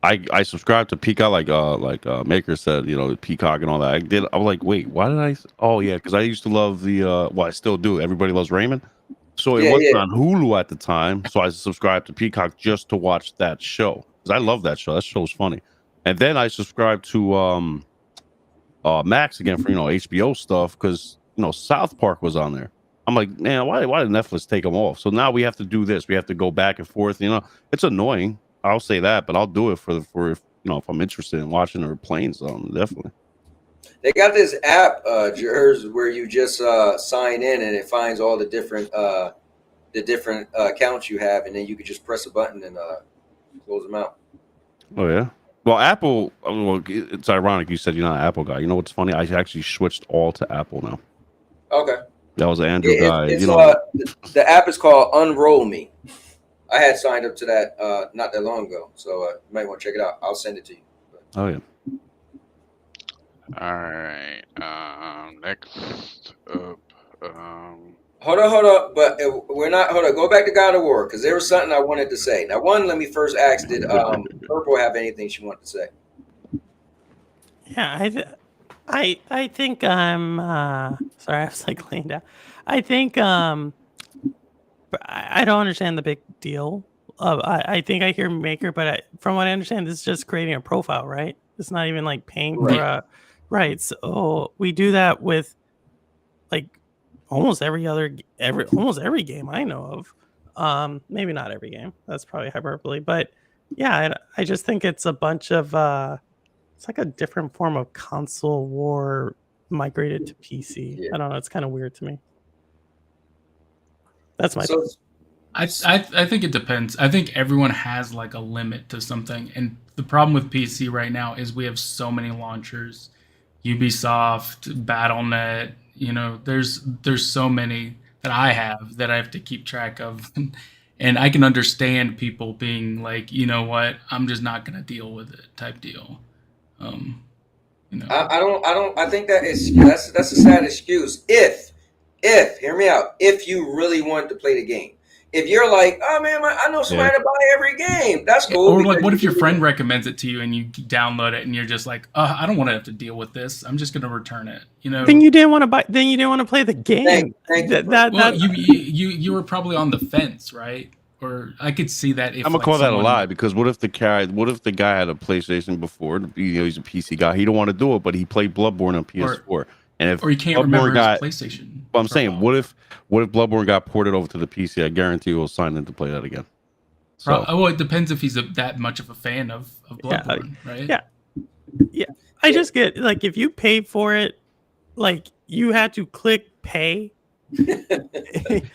I subscribed to Peacock, like Maker said, you know, Peacock and all that. I was like, wait, why did I? Oh yeah, because I used to love the well, I still do. Everybody Loves Raymond. So it wasn't on Hulu at the time. So I subscribed to Peacock just to watch that show because I love that show. That show was funny. And then I subscribed to Max again for, you know, HBO stuff because, you know, South Park was on there. I'm like, man, why did Netflix take them off? So now we have to do this. We have to go back and forth. You know, it's annoying. I'll say that, but I'll do it for you know, if I'm interested in watching or playing something, definitely. They got this app, Jers, where you just sign in and it finds all the different accounts you have, and then you could just press a button and close them out. Oh yeah. Well, Apple. Well, it's ironic you said you're not an Apple guy. You know what's funny? I actually switched all to Apple now. Okay. That was an Android guy. It's, you know, the app is called Unroll Me. I had signed up to that not that long ago, so you might want to check it out. I'll send it to you. oh yeah. All right. Next up. Hold on, but we're not. Hold on, go back to God of War because there was something I wanted to say. Now, one, let me first ask: did Purple have anything she wanted to say? Yeah, I think I'm sorry, I was like laying down. I think I don't understand the big deal. I think I hear Maker, but from what I understand, this is just creating a profile, right? It's not even like paying for a right. So we do that with like almost every game I know of. Maybe not every game. That's probably hyperbole, but yeah, I just think it's a bunch of it's like a different form of console war migrated to PC. Yeah. I don't know. It's kind of weird to me. That's my. I think it depends. I think everyone has like a limit to something, and the problem with PC right now is we have so many launchers, Ubisoft, BattleNet. You know, there's so many that I have to keep track of, and I can understand people being like, you know what, I'm just not gonna deal with it type deal. You know, I think that's a sad excuse. If hear me out, if you really want to play the game. If you're like, oh man, I know somebody to buy every game, that's cool. Or like, what if your friend recommends it to you and you download it and you're just like, I don't want to have to deal with this. I'm just going to return it. You know. Then you didn't want to buy. Then you didn't want to play the game. You were probably on the fence, right? Or I could see that. If I'm gonna call that a lie because what if the guy had a PlayStation before? You know, he's a PC guy. He don't want to do it, but he played Bloodborne on PS4. And if or he can't remember his PlayStation. But I'm saying, what if Bloodborne got ported over to the PC? I guarantee he'll sign in to play that again. So. Well, it depends if he's that much of a fan of Bloodborne, right? Yeah. I just get like if you paid for it, like you had to click pay. And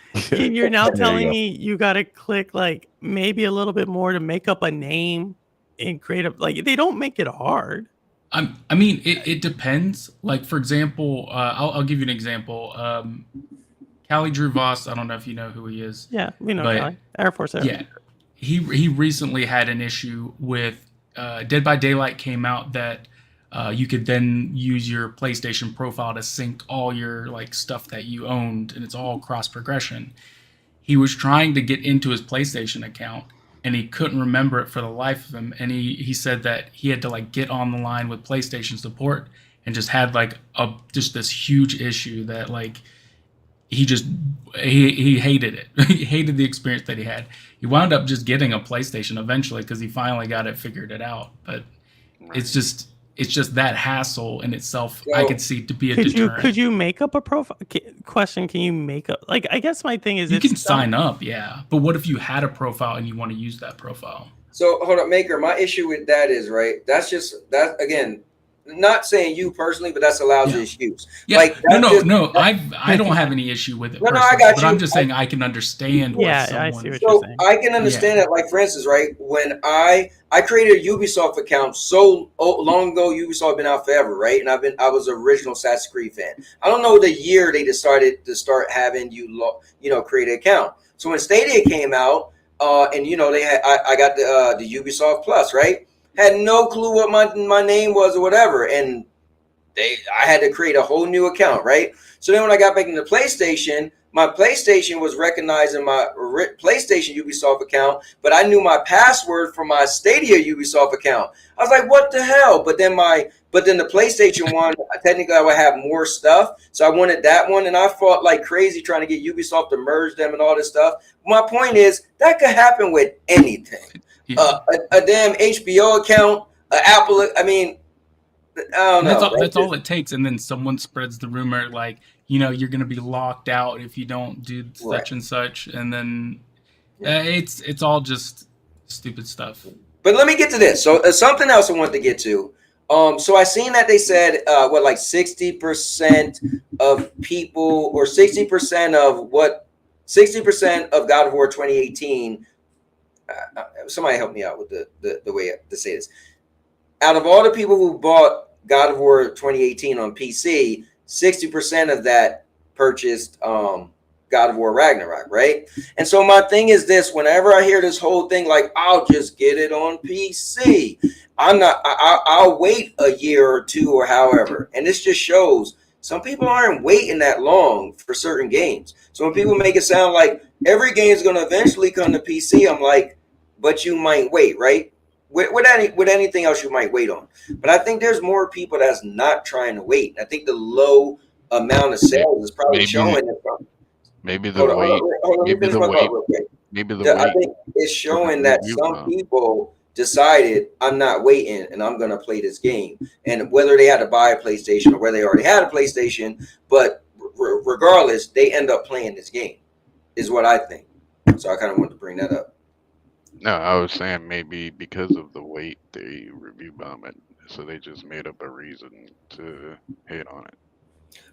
you're now telling me you got to click like maybe a little bit more to make up a name and create a like they don't make it hard. I mean, it depends. Like, for example, I'll give you an example. Callie Drew Voss, I don't know if you know who he is. Yeah, we know Callie. Air Force. Yeah, he recently had an issue with Dead by Daylight came out that you could then use your PlayStation profile to sync all your like stuff that you owned, and it's all cross progression. He was trying to get into his PlayStation account, and he couldn't remember it for the life of him. And he said that he had to like get on the line with PlayStation support and just had like just this huge issue that like he hated it. He hated the experience that he had. He wound up just getting a PlayStation eventually because he finally got it figured it out. But it's just that hassle in itself. So, I could see to be a deterrent. Could you make up a profile? Question: Can you make up? Like, I guess my thing is you can sign up, yeah. But what if you had a profile and you want to use that profile? So hold up, Maker. My issue with that is right. That's just that again. Not saying you personally, but that's a lousy excuse. Yeah. Like no. I don't have any issue with it. No, I got you. But I'm just saying I can understand. Yeah, I see what you're saying. I can understand that. Like for instance, right when I created a Ubisoft account so long ago. Ubisoft had been out forever, right? And I was an original Assassin's Creed fan. I don't know the year they decided to start having you create an account. So when Stadia came out, and you know they had I got the Ubisoft Plus, right? Had no clue what my name was or whatever, and I had to create a whole new account, right? So then when I got back into PlayStation, my PlayStation was recognizing my PlayStation Ubisoft account, but I knew my password for my Stadia Ubisoft account. I was like, what the hell? But then the PlayStation one, technically I would have more stuff. So I wanted that one, and I fought like crazy trying to get Ubisoft to merge them and all this stuff. My point is that could happen with anything. Yeah. A damn HBO account, Apple, I mean, I don't know. That's all it takes, and then someone spreads the rumor like, you know, you're going to be locked out if you don't do such and such, and then it's all just stupid stuff. But let me get to this. So something else I wanted to get to. So I seen that they said like 60% of people, or 60% of God of War 2018. Somebody help me out with the way to say this. Out of all the people who bought God of War 2018 on PC, 60% of that purchased God of War Ragnarok, right? And so my thing is this: whenever I hear this whole thing, like, I'll just get it on PC, I'll wait a year or two or however. And this just shows some people aren't waiting that long for certain games. So when people make it sound like every game is going to eventually come to PC, I'm like, but you might wait, right? With anything else you might wait on. But I think there's more people that's not trying to wait. I think the low amount of sales is probably showing it. Maybe the wait. I think it's showing that some people decided, I'm not waiting and I'm going to play this game. And whether they had to buy a PlayStation or whether they already had a PlayStation, but regardless, they end up playing this game, is what I think. So I kind of wanted to bring that up. No, I was saying maybe because of the wait, they review bomb it, so they just made up a reason to hate on it.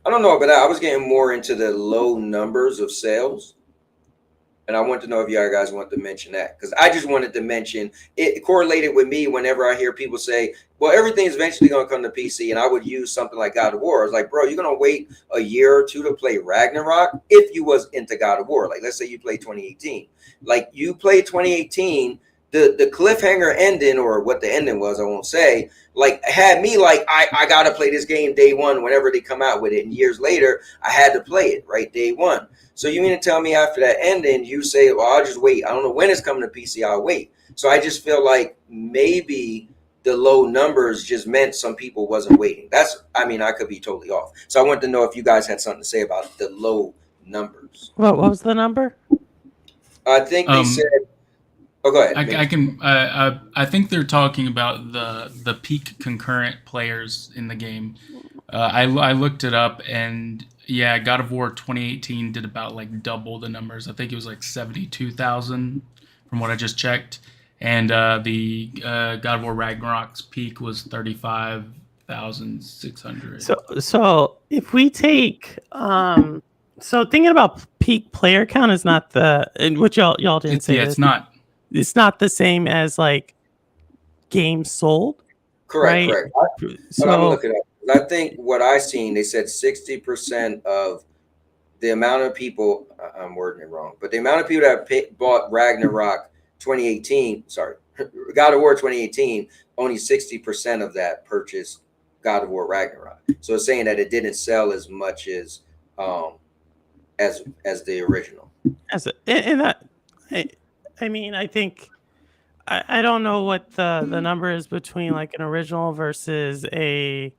I don't know, but I was getting more into the low numbers of sales, and I want to know if you guys want to mention that, because I just wanted to mention it correlated with me whenever I hear people say, well, everything's eventually going to come to PC, and I would use something like God of War. I was like, bro, you're going to wait a year or two to play Ragnarok if you was into God of War. Like, let's say you play 2018. Like, you played 2018, the cliffhanger ending, or what the ending was, I won't say, like, had me like, I got to play this game day one whenever they come out with it. And years later, I had to play it, right, day one. So you mean to tell me after that ending, you say, well, I'll just wait. I don't know when it's coming to PC, I'll wait. So I just feel like maybe the low numbers just meant some people wasn't waiting. I could be totally off. So I wanted to know if you guys had something to say about the low numbers. What was the number? I think they said. Oh, go ahead. I think they're talking about the peak concurrent players in the game. I looked it up, and yeah, God of War 2018 did about like double the numbers. I think it was like 72,000 from what I just checked, and the God of War Ragnarok's peak was 35,600. So if we take so thinking about peak player count is not which y'all didn't say. Yeah, it's not. It's not the same as like games sold. Correct. Right? Correct. So I'm looking at. I think what I seen, they said 60% of the amount of people. I'm wording it wrong, but the amount of people that bought Ragnarok 2018. Sorry, God of War 2018. Only 60% of that purchased God of War Ragnarok. So it's saying that it didn't sell as much as the original. I mean, I think I don't know what the number is between like an original versus a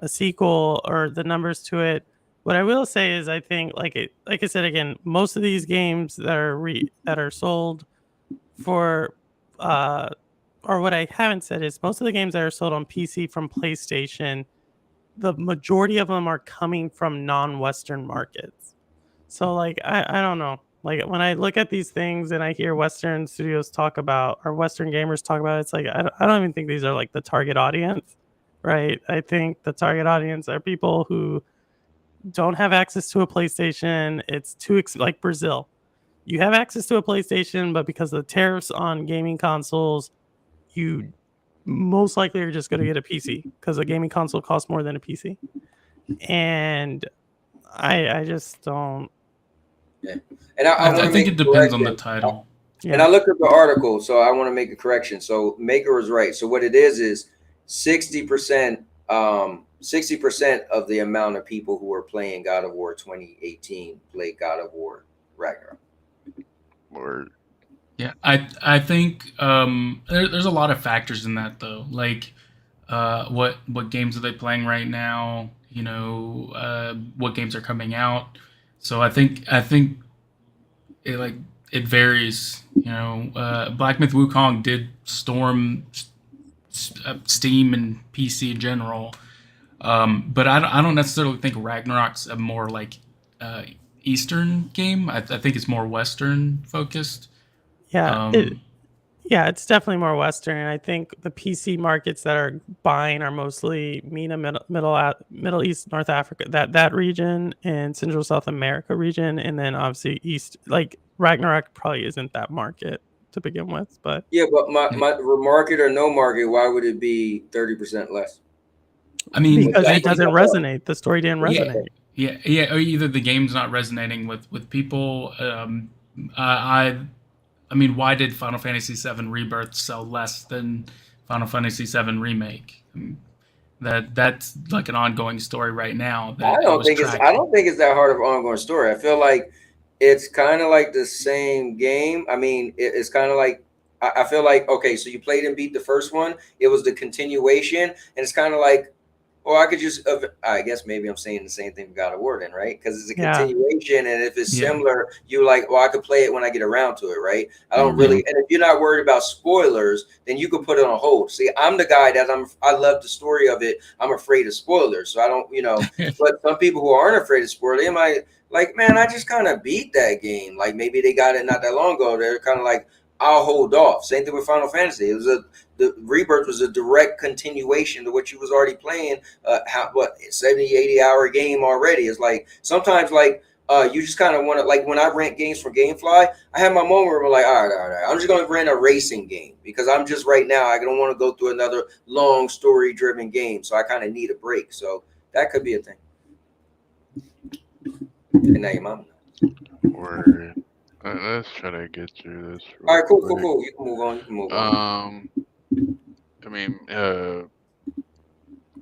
sequel, or the numbers to it. What I will say is, I think like I said again, most of these games that are sold for or what I haven't said is most of the games that are sold on PC from PlayStation, the majority of them are coming from non-Western markets. So like I don't know. Like when I look at these things and I hear Western studios talk about, or Western gamers talk about it, it's like I don't even think these are like the target audience, right? I think the target audience are people who don't have access to a PlayStation. It's too like Brazil. You have access to a PlayStation, but because of the tariffs on gaming consoles, you most likely are just going to get a PC because a gaming console costs more than a PC. And I just don't. Yeah. And I think it depends on the title. And I looked at the article, so I want to make a correction. So Maker was right. So what it is 60%, 60% of the amount of people who are playing God of War 2018 played God of War Ragnarok. Or Yeah, I think there's a lot of factors in that though. Like what games are they playing right now? You know, what games are coming out. So I think it varies. You know, Black Myth Wukong did storm Steam and PC in general, but I don't necessarily think Ragnarok's a more like Eastern game. I think it's more Western focused. Yeah, it's definitely more Western, and I think the PC markets that are buying are mostly MENA, Middle East, North Africa, that region, and Central South America region, and then obviously East. Like Ragnarok probably isn't that market to begin with, but yeah, but my market or no market, why would it be 30% less? I mean, because it doesn't resonate. The story didn't resonate. Yeah. Or either the game's not resonating with people. I mean, why did Final Fantasy VII Rebirth sell less than Final Fantasy VII Remake? I mean, that's like an ongoing story right now. I don't think it's that hard of an ongoing story. I feel like it's kind of like the same game. I mean, it's kind of like I feel like, okay, so you played and beat the first one. It was the continuation, and it's kind of like, well, I could just, I guess maybe I'm saying the same thing with God of War then, right? Because it's a continuation, and if it's similar, you like, well, I could play it when I get around to it, right? I don't really, and if you're not worried about spoilers, then you could put it on hold. See, I'm the guy that I love the story of it. I'm afraid of spoilers, so I don't, you know. But some people who aren't afraid of spoilers, they might like, man, I just kind of beat that game. Like maybe they got it not that long ago. They're kind of like, I'll hold off. Same thing with Final Fantasy. The Rebirth was a direct continuation to what you was already playing. 70-80 hour game already. It's like sometimes like you just kind of want to, like when I rent games from GameFly, I have my moment where I'm like, all right, I'm just going to rent a racing game because I'm just right now I don't want to go through another long story driven game, so I kind of need a break. So that could be a thing. And now your mom. Or let's try to get through this. All right, cool. You can move on. I mean,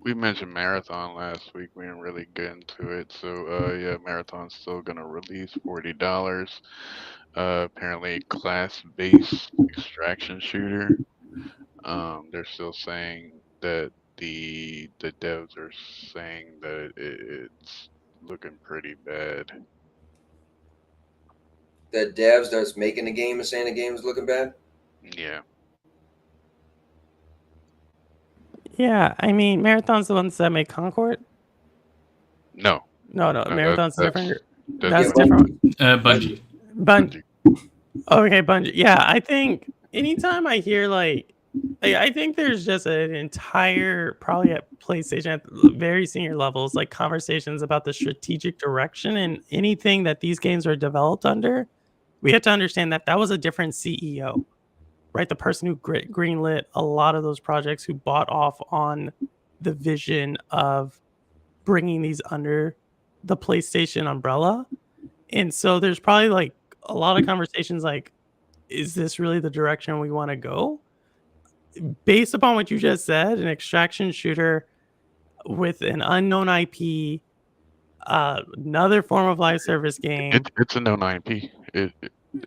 we mentioned Marathon last week. We didn't really get into it. So, yeah, Marathon's still going to release $40. Apparently, class-based extraction shooter. They're still saying that the devs are saying that it's looking pretty bad. The devs that's making the game is saying the game is looking bad? Yeah. Yeah, I mean, Marathon's the ones that make Concord? No. Marathon's different. That's different. Bungie. Okay, Bungie. Yeah, I think anytime I hear I think there's just an entire, probably at PlayStation at very senior levels, like conversations about the strategic direction and anything that these games are developed under. We have to understand that was a different CEO, right? The person who greenlit a lot of those projects, who bought off on the vision of bringing these under the PlayStation umbrella. And so there's probably like a lot of conversations like, is this really the direction we want to go? Based upon what you just said, an extraction shooter with an unknown IP, another form of live service game. It's a known IP.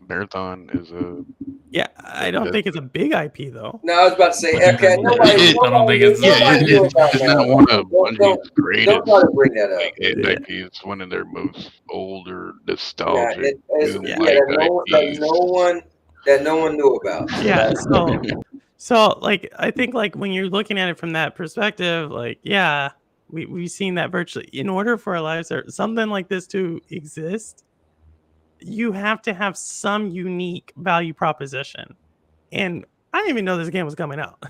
Marathon is a. Yeah, I don't think it's a big IP though. No, I was about to say, okay, I don't think it's. It's not one of Bungie's greatest. Don't try to bring that up. IP. It's one of their most older, nostalgic. That no one knew about. Yeah, so like I think like when you're looking at it from that perspective, like yeah, we've seen that virtually. In order for a live service, something like this to exist, you have to have some unique value proposition. And I didn't even know this game was coming out.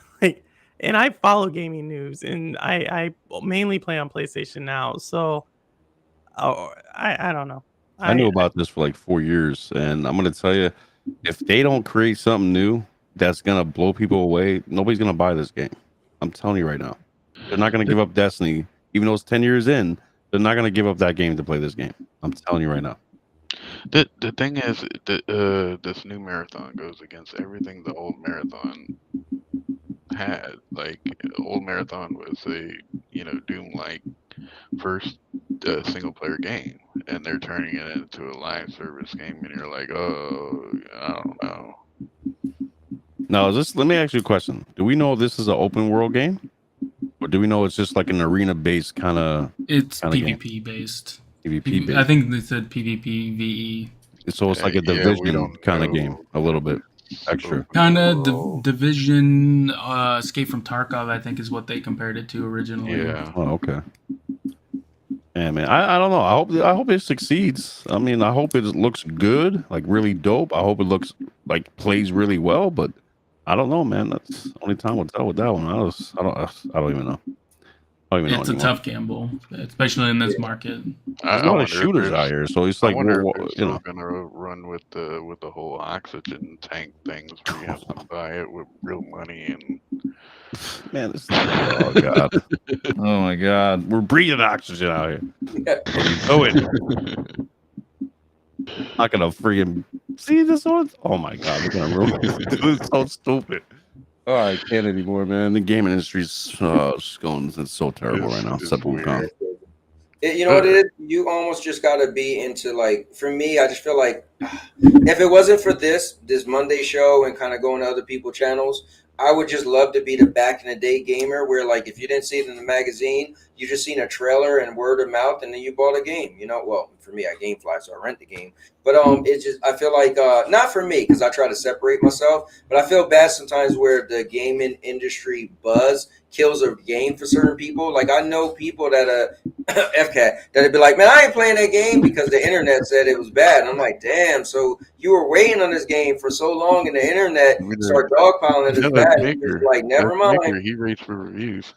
And I follow gaming news, and I mainly play on PlayStation now. So I don't know. I knew about this for like 4 years, and I'm gonna tell you, if they don't create something new that's gonna blow people away, nobody's gonna buy this game. I'm telling you right now, they're not gonna give up Destiny, even though it's 10 years in. They're not gonna give up that game to play this game. I'm telling you right now. The thing is, this new marathon goes against everything the old marathon had. Like, old marathon was a Doom like first single player game, and they're turning it into a live service game, and you're like, oh, I don't know. Now, let me ask you a question. Do we know if this is an open world game? Or do we know it's just like an arena based kind of It's game? PvP based. PvP based. I think they said PvP VE. So it's like a Yeah, we division don't kind of know. game, a little bit extra. Kind of Division, Escape from Tarkov, I think is what they compared it to originally. Yeah. Oh, okay. Yeah, man. I don't know. I hope it succeeds. I mean, I hope it looks good, like really dope. I hope it looks like plays really well, but I don't know, man. That's only time will tell with that one. I don't even know. I don't even know It's a anymore. tough gamble, especially in this market. There's a lot of shooters out here, so it's I like, wonder well, if it's you know. still gonna run with the whole oxygen tank things where you have to buy it with real money and. Man, oh god, oh my god, we're breathing oxygen out here. Oh it. Not gonna freaking see this one. Oh my god, we're gonna ruin it. It's so stupid. Oh, I can't anymore, man. The gaming industry's just going. It's so terrible right now. It's Sepulchre. You know what it is? You almost just gotta be into, like, for me, I just feel like if it wasn't for this Monday show and kind of going to other people's channels, I would just love to be the back in the day gamer where, like, if you didn't see it in the magazine, you just seen a trailer and word of mouth, and then you bought a game. Well, for me, I GameFly, so I rent the game. But it's just, I feel like not for me, because I try to separate myself, but I feel bad sometimes where the gaming industry buzz kills a game for certain people. Like, I know people that FCAT that'd be like, man, I ain't playing that game because the internet said it was bad. And I'm like, damn, so you were waiting on this game for so long, and the internet start dogpiling it as bad. It's like, never mind. He rates for reviews.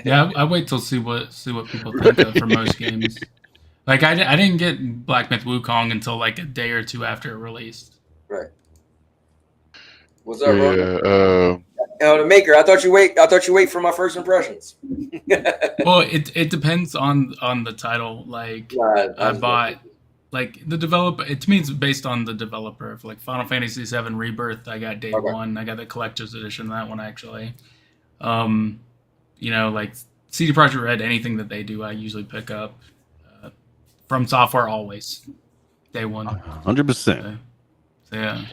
Yeah, I wait till see what people think of for most games. Like, I didn't get Black Myth Wukong until like a day or two after it released. Right. What's up, bro? The maker. I thought you wait for my first impressions. Well, it depends on the title. Like, I bought like the developer. To me, it's based on the developer. Like Final Fantasy VII Rebirth, I got day one. I got the collector's edition of that one actually. Like CD Projekt Red, anything that they do, I usually pick up. From Software, always day one. 100%. Yeah.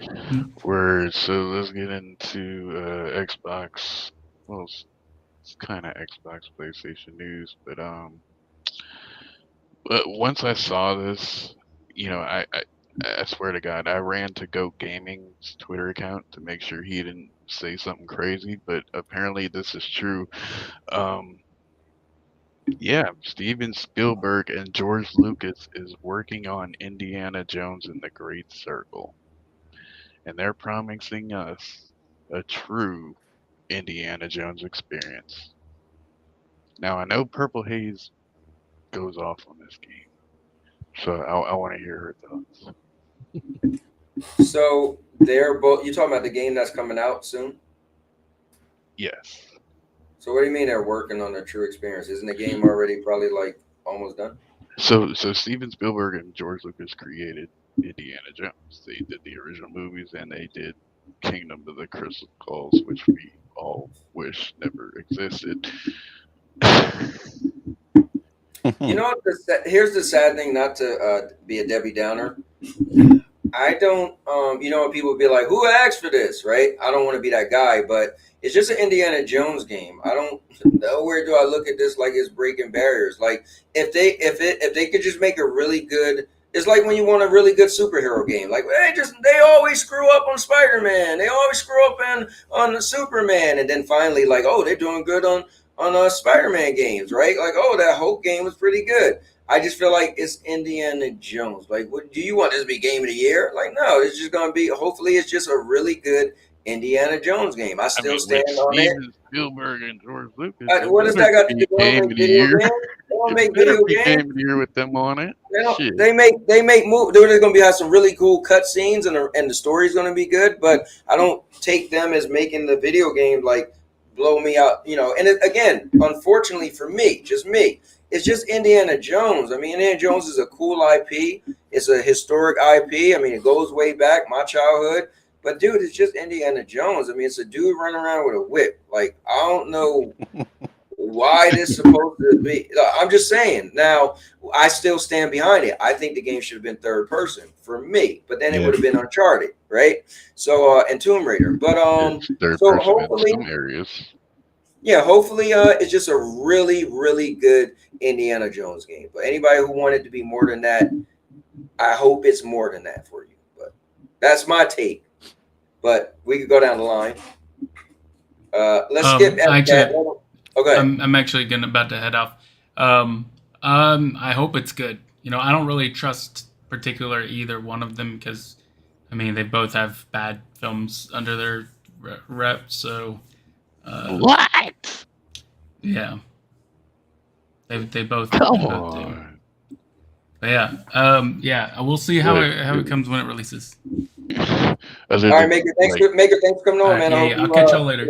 Word. So let's get into Xbox. Well, it's kind of Xbox PlayStation news, but once I saw this, I swear to God, I ran to Go Gaming's Twitter account to make sure he didn't say something crazy, but apparently this is true. Yeah, Steven Spielberg and George Lucas is working on Indiana Jones and the Great Circle. And they're promising us a true Indiana Jones experience. Now, I know Purple Haze goes off on this game, so I want to hear her thoughts. So they're both. You talking about the game that's coming out soon? Yes. So what do you mean they're working on a true experience? Isn't the game already probably like almost done? So Steven Spielberg and George Lucas created Indiana Jones. They did the original movies and they did Kingdom of the Crystal Skulls, which we all wish never existed. You know what? Here's the sad thing, not to be a Debbie Downer. I don't, when people be like, who asked for this, right? I don't want to be that guy, but it's just an Indiana Jones game. I don't, nowhere do I look at this like it's breaking barriers. Like, if they could just make a really good, it's like when you want a really good superhero game. Like, they always screw up on Spider-Man. They always screw up on the Superman. And then finally, like, oh, they're doing good on Spider-Man games, right? Like, oh, that Hulk game was pretty good. I just feel like it's Indiana Jones. Like, what do you want this to be game of the year? Like, no, it's just gonna be. Hopefully, it's just a really good Indiana Jones game. I still stand on it. Steven Spielberg and George Lucas. What does that got to do with game of the year? They don't make video games. Game of the year with them on it. They make movies. They're gonna have some really cool cut scenes, and the story's gonna be good. But I don't take them as making the video game like blow me out. And again, unfortunately for me, just me. it's just Indiana Jones. I mean, Indiana Jones is a cool IP. It's a historic IP. I mean, it goes way back, my childhood. But dude, it's just Indiana Jones. I mean, it's a dude running around with a whip. Like, I don't know why this is supposed to be. I'm just saying. Now, I still stand behind it. I think the game should have been third person for me, but then it would have been Uncharted, right? So, and Tomb Raider. But so hopefully, in some areas. Yeah, hopefully, it's just a really, really good Indiana Jones game. But anybody who wanted to be more than that, I hope it's more than that for you. But that's my take. But we could go down the line. Let's skip. Actually, okay. I'm actually about to head off. I hope it's good. You know, I don't really trust particular either one of them because, I mean, they both have bad films under their rep. So, what? Yeah, they both. Come on. But yeah. We'll see how it comes when it releases. All right, Maker. Thanks for coming on, man. I'll catch y'all later.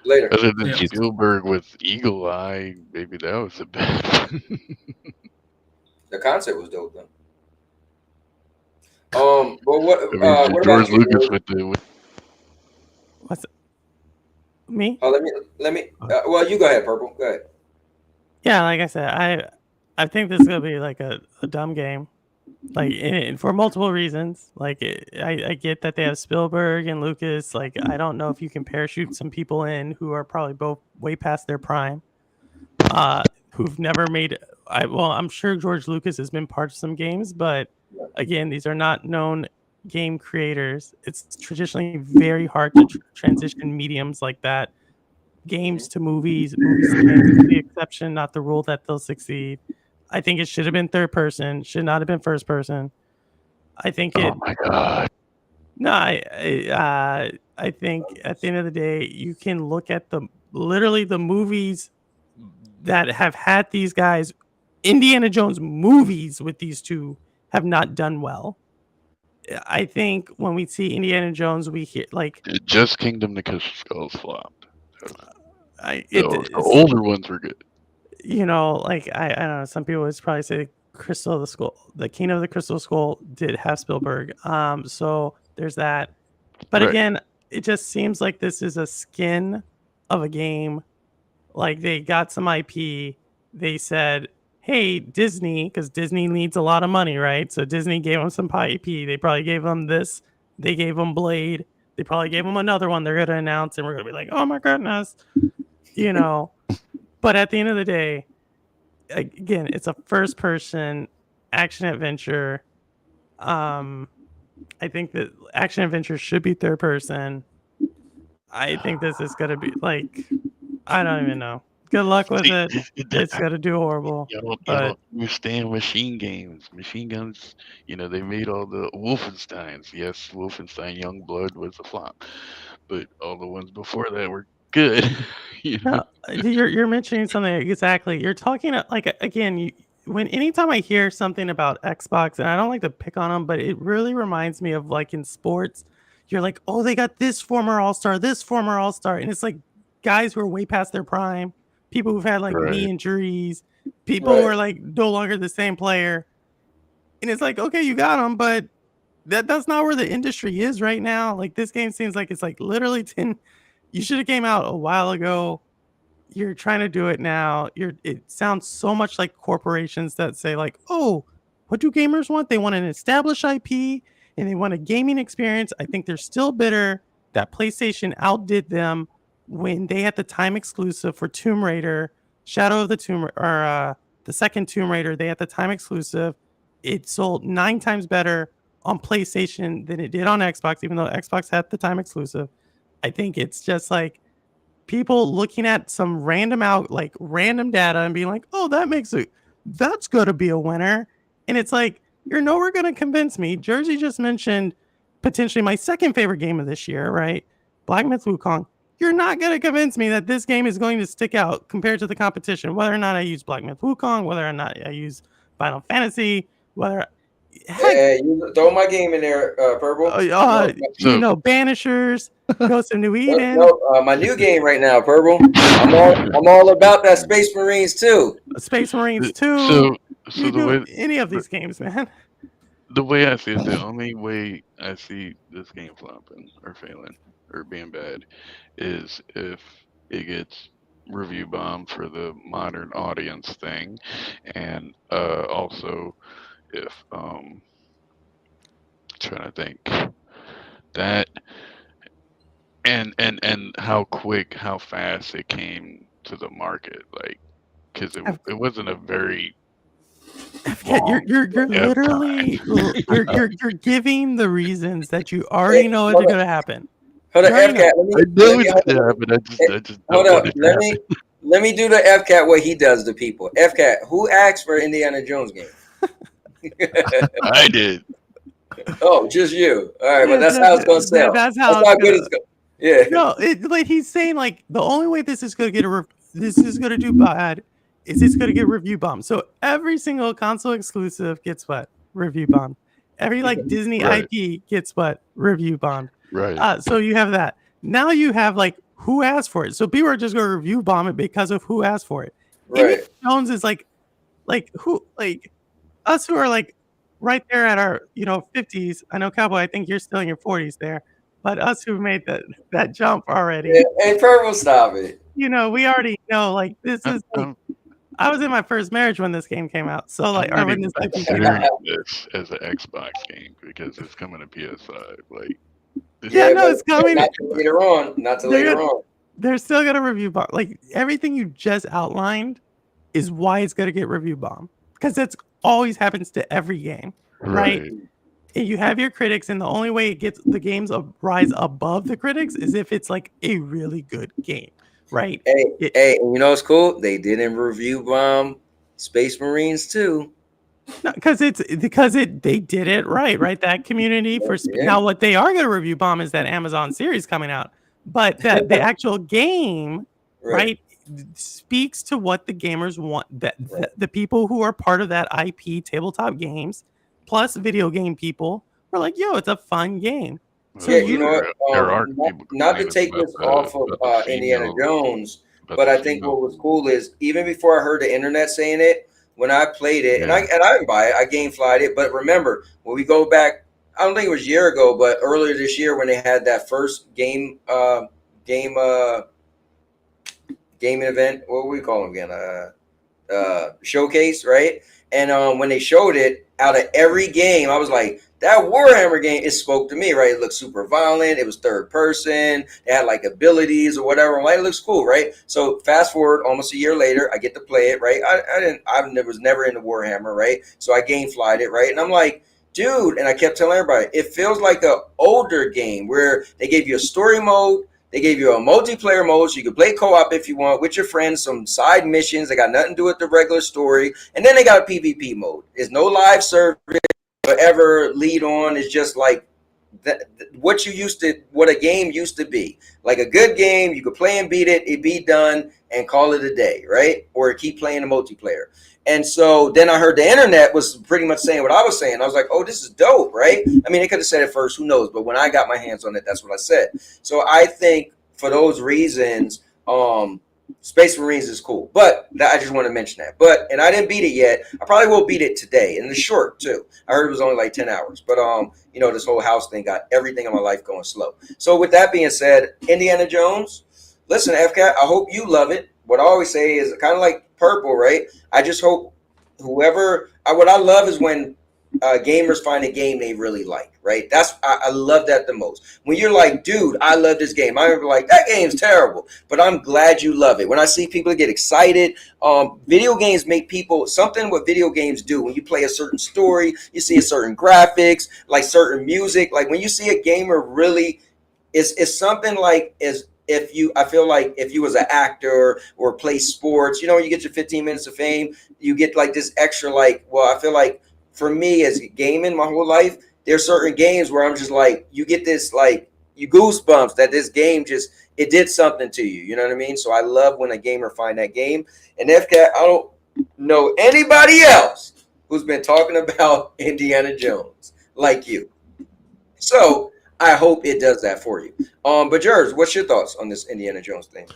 Later. Other than Spielberg with Eagle Eye, maybe that was a bad. The concept was dope, though. But what? I mean, What George about Lucas you? with What's it? Me? Oh, let me. Well, you go ahead, Purple. Go ahead. Yeah, like I said, I think this is gonna be like a dumb game, like for multiple reasons. Like I get that they have Spielberg and Lucas. Like I don't know if you can parachute some people in who are probably both way past their prime, who've never made. I'm sure George Lucas has been part of some games, but again, these are not known game creators. It's traditionally very hard to transition mediums like that. Games to movies to games is the exception, not the rule that they'll succeed. I think it should have been third person, should not have been first person. I think it. Oh my god! No, I think at the end of the day, you can look at literally the movies that have had these guys. Indiana Jones movies with these two have not done well. I think when we see Indiana Jones, we hear like just Kingdom the Crystal Skulls flopped. The older ones were good. You know, like I don't know. Some people would probably say Crystal of the Skull, the Kingdom of the Crystal Skull did have Spielberg. So there's that. But again, it just seems like this is a skin of a game. Like they got some IP. They said, "Hey, Disney," because Disney needs a lot of money, right? So Disney gave them some IP. They probably gave them this. They gave them Blade. They probably gave them another one they're going to announce, and we're going to be like, "Oh my goodness," you know. But at the end of the day, again, it's a first-person action adventure. I think that action adventure should be third person. I think this is going to be like, I don't even know. Good luck with it. It's going to do horrible. You don't understand machine games. Machine guns, you know, they made all the Wolfensteins. Yes, Wolfenstein Youngblood was a flop. But all the ones before that were good. No, you're mentioning something exactly. You're talking like again. Anytime I hear something about Xbox, and I don't like to pick on them, but it really reminds me of like in sports. You're like, oh, they got this former All-Star, and it's like guys who are way past their prime, people who've had like knee injuries, people who are like no longer the same player, and it's like, okay, you got them, but that's not where the industry is right now. Like this game seems like it's like literally 10. You should have came out a while ago. You're trying to do it now. It sounds so much like corporations that say like, oh, what do gamers want? They want an established IP and they want a gaming experience. I think they're still bitter that PlayStation outdid them when they had the time exclusive for Tomb Raider, Shadow of the Tomb, or the second Tomb Raider. They had the time exclusive. It sold 9 times better on PlayStation than it did on Xbox, even though Xbox had the time exclusive. I think it's just like people looking at some random data and being like, oh, that's going to be a winner. And it's like, you're nowhere going to convince me. Jersey just mentioned potentially my second favorite game of this year, right? Black Myth Wukong. You're not going to convince me that this game is going to stick out compared to the competition, whether or not I use Black Myth Wukong, whether or not I use Final Fantasy, you throw my game in there, Purple. Banishers, Ghost of New Eden. My new game right now, Purple. I'm all about that Space Marines too. Space Marines 2. So You the do way any of these games, man. the way I see it, the only way I see this game flopping or failing or being bad is if it gets review bombed for the modern audience thing, and also if trying to think that and how quick, how fast it came to the market, like because it wasn't a very long You're dev literally time. you're giving the reasons that you already know is hold going up, to happen. hold You up, already FCat. know. I Let know me it's gonna happen. I just hold don't want up. it to happen. Let me do the FCat what he does to people. FCat, who asked for Indiana Jones game? I did. Oh, just you. All right, but Yeah, that's how it's gonna sell. that's That's how it's how good gonna. it's going. Yeah. No, like he's saying, like the only way this is gonna this is gonna do bad is it's gonna get review bombed. So every single console exclusive gets what review bombed. Every like Disney Right. IP gets what review bombed. Right. So you have that. Now you have like who asked for it. So people are just gonna review bomb it because of who asked for it. Indiana Right. Jones is like who like us who are like right there at our 50s. I know Cowboy, I think you're still in your 40s there, but us who made that jump already, Yeah. Hey, Purple, stop it. we already know like this I'm, is like I'm, I was in my first marriage when this game came out, so like I'm or not when this even IP came out. considering this as an Xbox game because it's coming to PS5. Like this Yeah, Yeah, no, but it's coming. not till later on. Not till later They're on. they're still gonna review bomb. Like everything you just outlined is why it's gonna get review bomb because that's always happens to every game, right? right. And you have your critics, and the only way it gets the games rise above the critics is if it's like a really good game, right? Hey, and you know what's cool? They didn't review Space Marines too. Because they did it right. That community Yeah. now what they are going to review bomb is that Amazon series coming out, but that the actual game, Right. speaks to what the gamers want. That Right. the people who are part of that IP tabletop games, plus video game people, are like, yo, it's a fun game. So Yeah, Well, you know you there are what? people Not to complaining take this off of about the Indiana female Jones, about but the I think female. what was cool is even before I heard the internet saying it, when I played it, and Yeah. I didn't buy it, I game flied it. But remember, when we go back, I don't think it was a year ago, but earlier this year when they had that first game gaming event, what we call them again? Showcase, right? And when they showed it, out of every game, I was like, that Warhammer game, it spoke to me, right? It looked super violent. It was third person. It had like abilities or whatever. I'm like, it looks cool, right? So fast forward almost a year later, I get to play it, right? I was never into Warhammer, right? So I game flied it, right? And I'm like, dude, and I kept telling everybody, it feels like an older game where they gave you a story mode. They gave you a multiplayer mode so you could play co-op if you want with your friends, some side missions. They got nothing to do with the regular story. And then they got a PvP mode. There's no live service or ever lead on. It's just like what a game used to be. Like a good game, you could play and beat it, it'd be done, and call it a day, right? Or keep playing the multiplayer. And so then I heard the internet was pretty much saying what I was saying. I was like, oh, this is dope, right? I mean, they could have said it first, who knows? But when I got my hands on it, that's what I said. So I think for those reasons, Space Marines is cool. But I just want to mention that. And I didn't beat it yet. I probably will beat it today. And it's short, too. I heard it was only like 10 hours. But, this whole house thing got everything in my life going slow. So with that being said, Indiana Jones, listen, FCAT, I hope you love it. What I always say is kind of like Purple, right? I just hope what I love is when gamers find a game they really like, right? I love that the most. When you're like, dude, I love this game. I remember like, that game's terrible, but I'm glad you love it. When I see people get excited, video games make people, something what video games do, when you play a certain story, you see a certain graphics, like certain music, like when you see a gamer really, it's something like I feel like if you was an actor or play sports, you get your 15 minutes of fame, you get like this extra, like, well, I feel like for me as gaming my whole life, there's certain games where I'm just like, you get this, like, you goosebumps that this game it did something to you. You know what I mean? So I love when a gamer find that game. And FCAT, I don't know anybody else who's been talking about Indiana Jones like you. So I hope it does that for you. But yours, what's your thoughts on this Indiana Jones thing?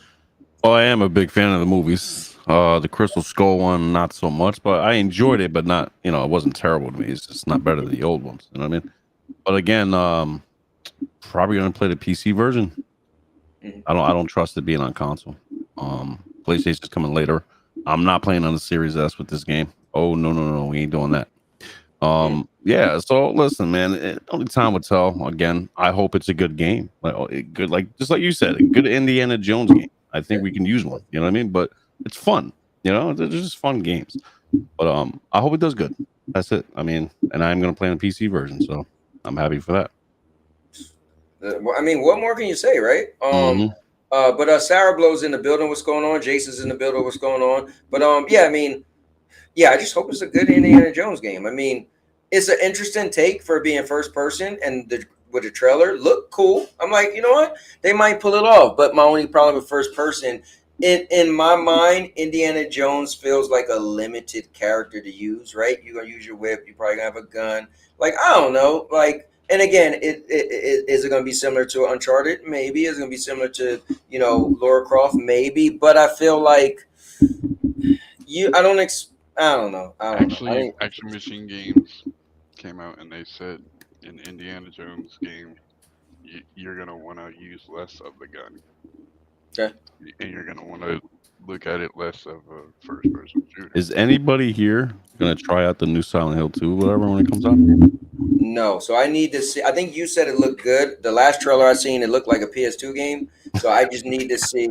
Oh, I am a big fan of the movies. The Crystal Skull one, not so much, but I enjoyed it, but not, it wasn't terrible to me. It's just not better than the old ones. You know what I mean? But again, probably gonna play the PC version. I don't trust it being on console. PlayStation's coming later. I'm not playing on the Series S with this game. Oh no, we ain't doing that. Yeah. So listen, man. Only time will tell. Again, I hope it's a good game. Good, just like you said, a good Indiana Jones game. I think we can use one. You know what I mean? But it's fun. They're just fun games. But I hope it does good. That's it. I mean, and I'm gonna play on the PC version, so I'm happy for that. I mean, what more can you say, right? But Sarah Blow's in the building. What's going on? Jason's in the building. What's going on? But yeah, I mean, yeah, I just hope it's a good Indiana Jones game. I mean, it's an interesting take for being first person, and with the trailer, look cool. I'm like, you know what? They might pull it off. But my only problem with first person, in my mind, Indiana Jones feels like a limited character to use, right? You're gonna use your whip. You probably gonna have a gun. Like, I don't know, like. And again, is it going to be similar to Uncharted? Maybe. Is it going to be similar to, Lara Croft? Maybe. But I feel like I don't know. Actually, Action Machine Games came out and they said in Indiana Jones game, you're going to want to use less of the gun. Okay. And you're going to want to look at it less of a first-person shooter. Is anybody here going to try out the new Silent Hill 2, whatever, when it comes out? No. So I need to see. I think you said it looked good. The last trailer I seen, it looked like a PS2 game. So I just need to see.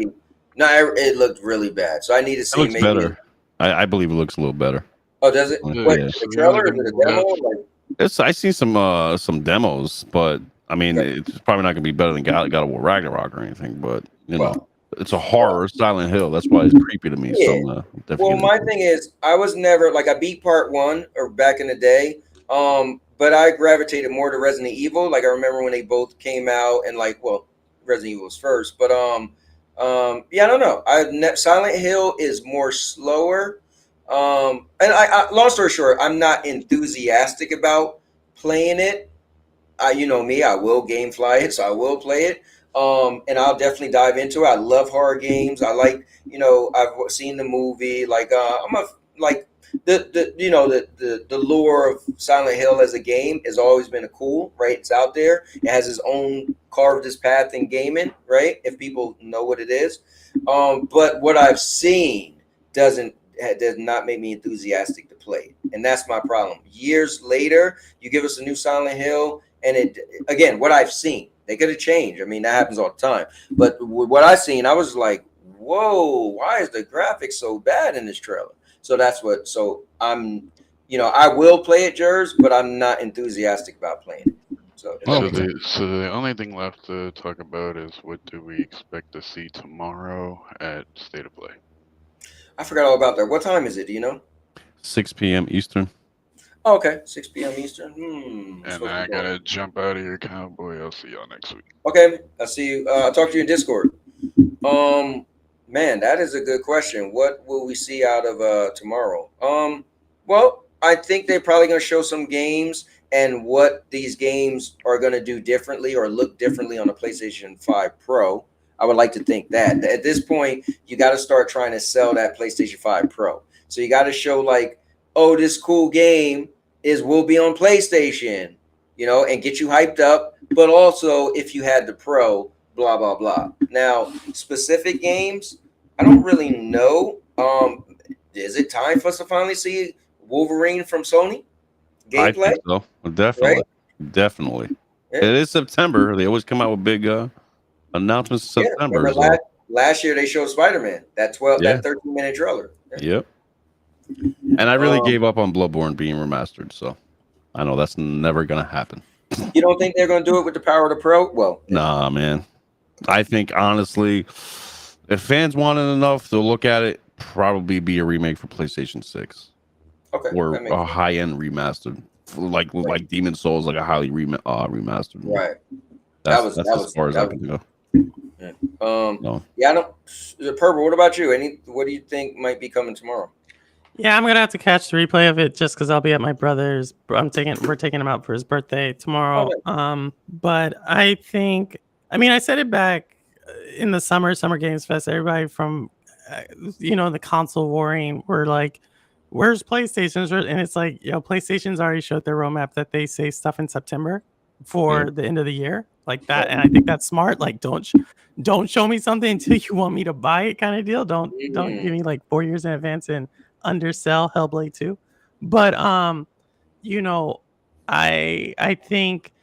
No, it looked really bad. So I need to see. It looks better. I believe it looks a little better. Oh, does it? Yeah. Wait, the trailer or the demo? I seen some demos, but I mean, it's probably not going to be better than God of War Ragnarok or anything. But it's a horror Silent Hill. That's why it's creepy to me. Yeah. So, my thing is, I was never I beat part 1 or back in the day. But I gravitated more to Resident Evil. Like I remember when they both came out, and Resident Evil was first. But yeah, I don't know. Silent Hill is more slower. And I long story short, I'm not enthusiastic about playing it. You know me, I will game fly it, so I will play it. And I'll definitely dive into it. I love horror games. I like, I've seen the movie. The lore of Silent Hill as a game has always been cool, right? It's out there. It has its own carved its path in gaming, right? If people know what it is. But what I've seen does not make me enthusiastic to play it. And that's my problem. Years later, you give us a new Silent Hill, and what I've seen, they could have changed. I mean, that happens all the time. But what I've seen, I was like, whoa, why is the graphics so bad in this trailer? So so I'm, I will play it, Jers, but I'm not enthusiastic about playing it. So the only thing left to talk about is what do we expect to see tomorrow at State of Play? I forgot all about that. What time is it? Do you know? 6 p.m. Eastern. Oh, okay, 6 p.m. Eastern. And I gotta jump out of here, cowboy. I'll see y'all next week. Okay, I'll see you. I'll talk to you in Discord. Man, that is a good question. What will we see out of tomorrow? Well, I think they're probably going to show some games and what these games are going to do differently or look differently on the PlayStation 5 Pro. I would like to think that. At this point, you got to start trying to sell that PlayStation 5 Pro. So you got to show this cool game will be on PlayStation, and get you hyped up. But also, if you had the Pro, blah, blah, blah. Now, specific games, I don't really know. Is it time for us to finally see Wolverine from Sony gameplay? I think so. Definitely. Right? Definitely. Yeah. It is September. They always come out with big announcements in September. Last year they showed Spider-Man, that 13-minute trailer. Yep. And I really gave up on Bloodborne being remastered, so I know that's never going to happen. You don't think they're going to do it with the power of the Pro? Well, nah, man. I think, honestly, if fans want it enough, they'll look at it, probably be a remake for PlayStation 6. Okay. Or a high-end remastered. Like Demon Souls, like a highly remastered. Right. That's as far as I can go. Yeah. Yeah, I don't. Purple, what about you? What do you think might be coming tomorrow? Yeah, I'm gonna have to catch the replay of it just because I'll be at my brother's. We're taking him out for his birthday tomorrow. But I think, I said it back in the Summer Games Fest. Everybody from the console warring, we're like, where's PlayStation's? And it's like, PlayStation's already showed their roadmap that they say stuff in September for the end of the year, like that. And I think that's smart. Like, don't show me something until you want me to buy it, kind of deal. Don't give me like 4 years in advance and undersell Hellblade 2. But I think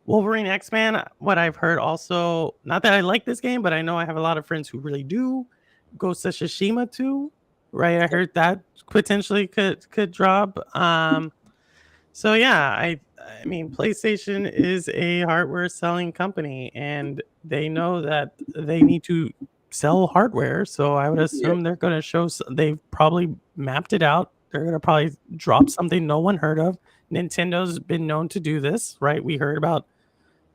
Wolverine X-Men, what I've heard also, not that I like this game, but I know I have a lot of friends who really do. Ghost of Tsushima 2, right? I heard that potentially could drop. So yeah, I mean, PlayStation is a hardware selling company, and they know that they need to sell hardware. So I would assume they're going to show. They've probably mapped it out. They're going to probably drop something no one heard of. Nintendo's been known to do this, right? We heard about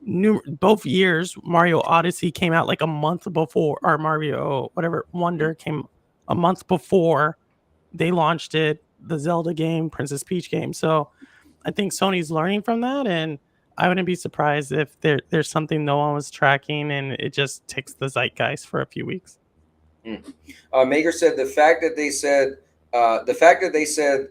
both years. Mario Odyssey came out like a month before, or Mario Wonder came a month before they launched it. The Zelda game, Princess Peach game. So I think Sony's learning from that, and I wouldn't be surprised if there's something no one was tracking and it just takes the zeitgeist for a few weeks. Maker said the fact that they said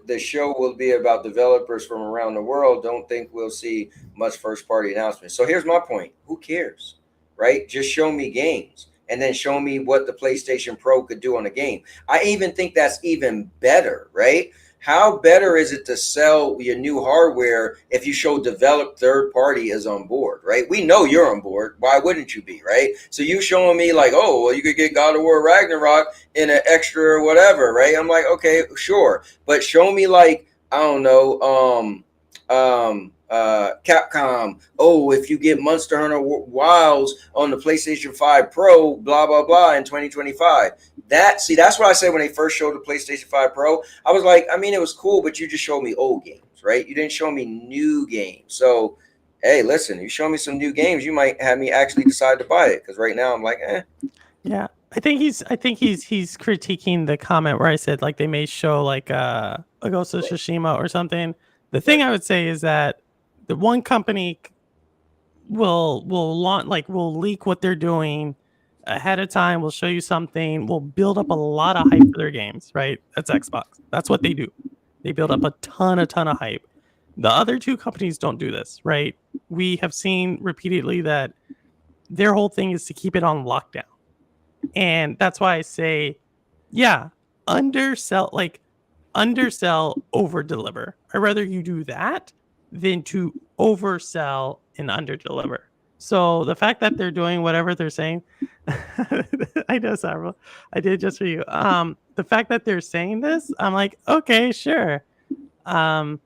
the show will be about developers from around the world, don't think we'll see much first party announcements. So here's my point. Who cares, right? Just show me games and then show me what the PlayStation Pro could do on a game. I even think that's even better, right? How better is it to sell your new hardware if you show developed third party is on board, right? We know you're on board. Why wouldn't you be, right? So you showing me like, oh, well, you could get God of War Ragnarok in an extra or whatever, right? I'm like, okay, sure. But show me like, I don't know, Capcom. Oh, if you get Monster Hunter Wilds on the PlayStation 5 Pro, blah, blah, blah, in 2025. That's what I said when they first showed the PlayStation 5 Pro. I was like, I mean, it was cool, but you just showed me old games, right? You didn't show me new games. So, hey, listen, you show me some new games, you might have me actually decide to buy it. Because right now I'm like, Yeah, I think he's critiquing the comment where I said like they may show like a Ghost of Tsushima or something. The thing I would say is that the one company will leak what they're doing ahead of time. Will show you something. Will build up a lot of hype for their games. Right? That's Xbox. That's what they do. They build up a ton of hype. The other two companies don't do this. Right? We have seen repeatedly that their whole thing is to keep it on lockdown, and that's why I say, yeah, undersell, over deliver. I'd rather you do that than to oversell and under deliver. So the fact that they're doing whatever they're saying, I know, Sarah, I did just for you. The fact that they're saying this, I'm like, okay, sure. I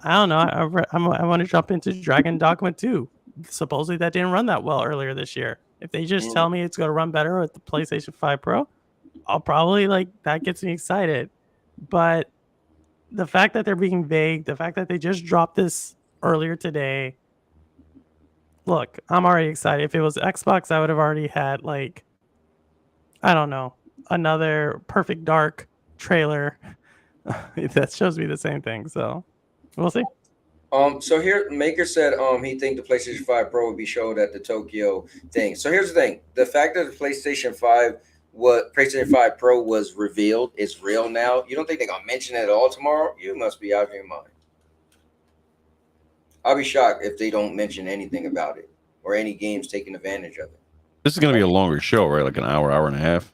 don't know. I want to jump into Dragon Dogma 2. Supposedly that didn't run that well earlier this year. If they just tell me it's going to run better with the PlayStation 5 Pro, I'll probably that gets me excited. But the fact that they're being vague, the fact that they just dropped this earlier today, look, I'm already excited. If it was Xbox, I would have already had I don't know, another Perfect Dark trailer that shows me the same thing. So we'll see. So here, Maker said he think the PlayStation 5 Pro would be showed at the Tokyo thing. So here's the thing: the fact that the PlayStation 5 Pro was revealed is real now. You don't think they're gonna mention it at all tomorrow? You must be out of your mind. I'll be shocked if they don't mention anything about it or any games taking advantage of it. This is gonna be a longer show, right? Like an hour and a half.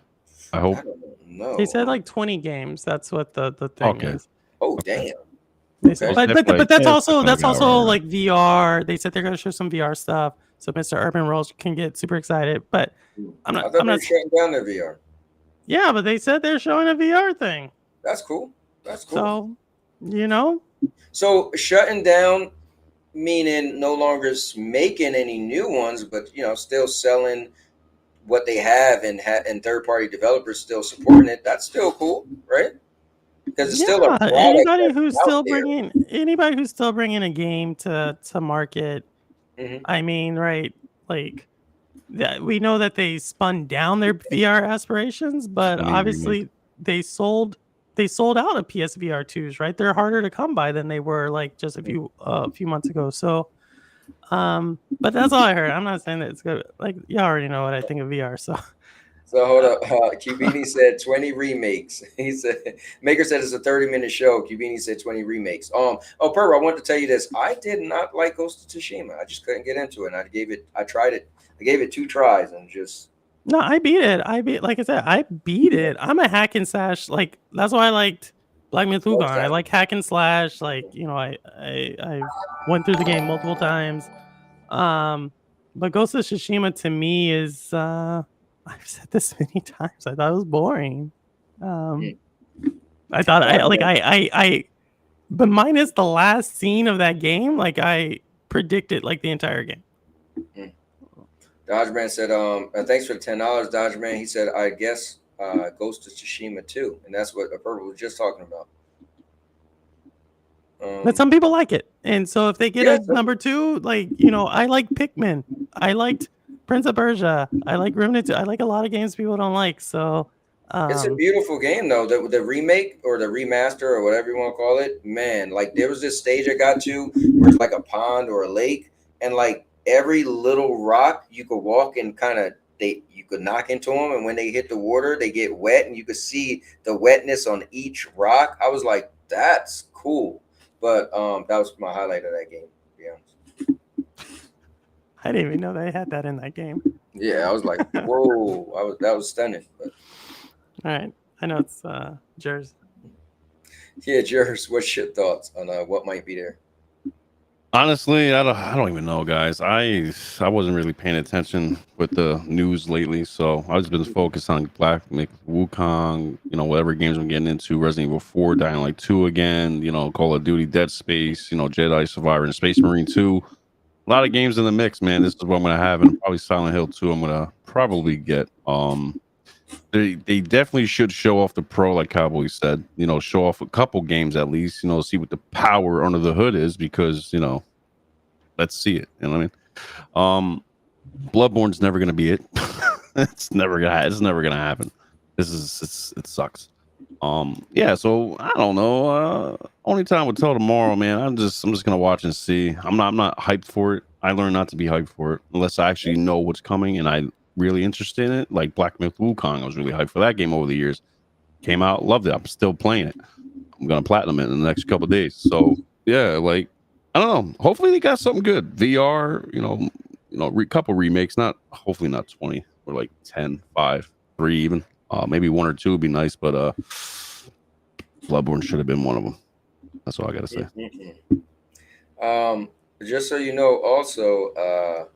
I hope. No. They said 20 games. That's what the thing is. Oh, damn. Okay. But that's also like VR. They said they're going to show some VR stuff, so Mr. Urban Rolls can get super excited. But I'm not shutting down their VR. Yeah, but they said they're showing a VR thing. That's cool. So, So shutting down meaning no longer making any new ones, but still selling what they have and third-party developers still supporting it. That's still cool, right? Because it's still a product. Anybody who's still bringing a game to market. I mean, right? Like that, we know that they spun down their VR aspirations, but obviously they sold out of PSVR 2s, right? They're harder to come by than they were just a few months ago. So, but that's all I heard. I'm not saying that it's good. You already know what I think of VR. So, So hold up. Cubini said 20 remakes. He said Maker said it's a 30-minute show. Cubini said 20 remakes. Oh, Purr, I want to tell you this. I did not like Ghost of Tsushima. I just couldn't get into it. And I tried it. I gave it 2 tries and just No, I beat it. Like I said, I beat it. I'm a hack and slash. Like that's why I liked Black Myth Wukong. I like hack and slash. Like, you know, I went through the game multiple times. But Ghost of Tsushima to me is I've said this many times. I thought it was boring. I thought but minus the last scene of that game, like I predicted like the entire game. Dodgeman said, thanks for the $10, Dodgeman. He said, I guess Ghost of Tsushima too. And that's what Purple was just talking about. But some people like it. And so if they get a number 2, like, you know, I like Pikmin. I liked Prince of Persia. I like Remnant 2. I like a lot of games people don't like. So it's a beautiful game though. The remake or the remaster or whatever you want to call it, man, like there was this stage I got to where it's like a pond or a lake, and like every little rock you could walk and kind of you could knock into them, and when they hit the water they get wet and you could see the wetness on each rock. I was like, that's cool. But that was my highlight of that game, to be honest. I didn't even know they had that in that game. Yeah, I was like, whoa, that was stunning. But all right, I know it's Jers. Yeah, Jers, what's your thoughts on what might be there? Honestly, I don't even know, guys. I wasn't really paying attention with the news lately, so I've just been focused on Black Myth Wukong, you know, whatever games I'm getting into, Resident Evil 4, Dying Light 2 again, you know, Call of Duty, Dead Space, you know, Jedi Survivor, and Space Marine 2. A lot of games in the mix, man. This is what I'm gonna have, and probably Silent Hill 2. I'm gonna probably get. They definitely should show off the Pro, like Cowboy said. You know, show off a couple games at least. You know, see what the power under the hood is, because you know, let's see it. You know what I mean? Bloodborne's never gonna be it. It's never gonna happen. It sucks. Yeah. So I don't know. Only time will tell tomorrow, man. I'm just gonna watch and see. I'm not hyped for it. I learned not to be hyped for it unless I actually know what's coming and I really interested in it. Like Black Myth Wukong, I was really hyped for that game over the years. Came out, loved it. I'm still playing it. I'm gonna platinum it in the next couple of days. So yeah, like I don't know. Hopefully they got something good. VR, you know, couple remakes. Hopefully not 20 or like 10, 5, 3 even. Maybe 1 or 2 would be nice, but Bloodborne should have been one of them. That's all I gotta say. Just so you know, also,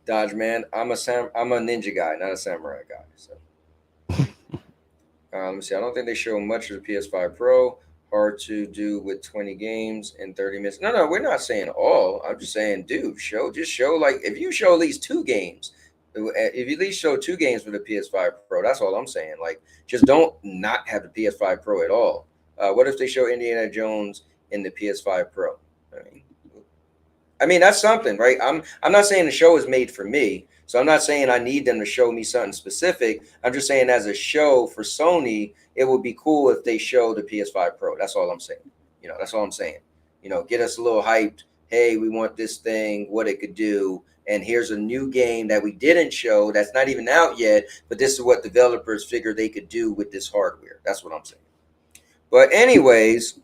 Dodge man, I'm a ninja guy, not a samurai guy. So let me see. I don't think they show much of the PS5 Pro. Hard to do with 20 games in 30 minutes. No, we're not saying all. I'm just saying, dude, show like if you show at least 2 games. If you at least show 2 games for the PS5 Pro, that's all I'm saying. Like, just don't not have the PS5 Pro at all. What if they show Indiana Jones in the PS5 Pro? I mean that's something, right? I'm not saying the show is made for me, so I'm not saying I need them to show me something specific. I'm just saying as a show for Sony, it would be cool if they show the PS5 Pro. That's all I'm saying. You know, that's all I'm saying. You know, get us a little hyped. Hey, we want this thing, what it could do. And here's a new game that we didn't show that's not even out yet, but this is what developers figure they could do with this hardware. That's what I'm saying. But anyways,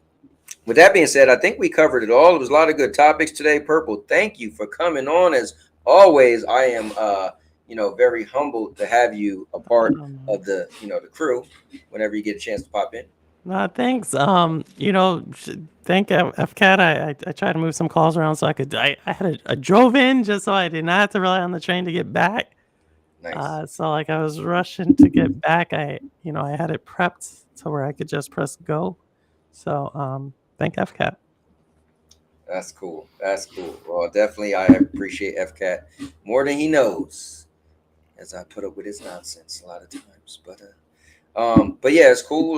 with that being said, I think we covered it all. It was a lot of good topics today. Purple, thank you for coming on. As always, I am very humbled to have you a part of the the crew whenever you get a chance to pop in. Thanks. Thank FCAT. I tried to move some calls around so I drove in just so I did not have to rely on the train to get back. Nice. So like I was rushing to get back. I had it prepped to where I could just press go. So thank FCAT. That's cool. Well, definitely I appreciate FCAT more than he knows, as I put up with his nonsense a lot of times. But yeah, it's cool.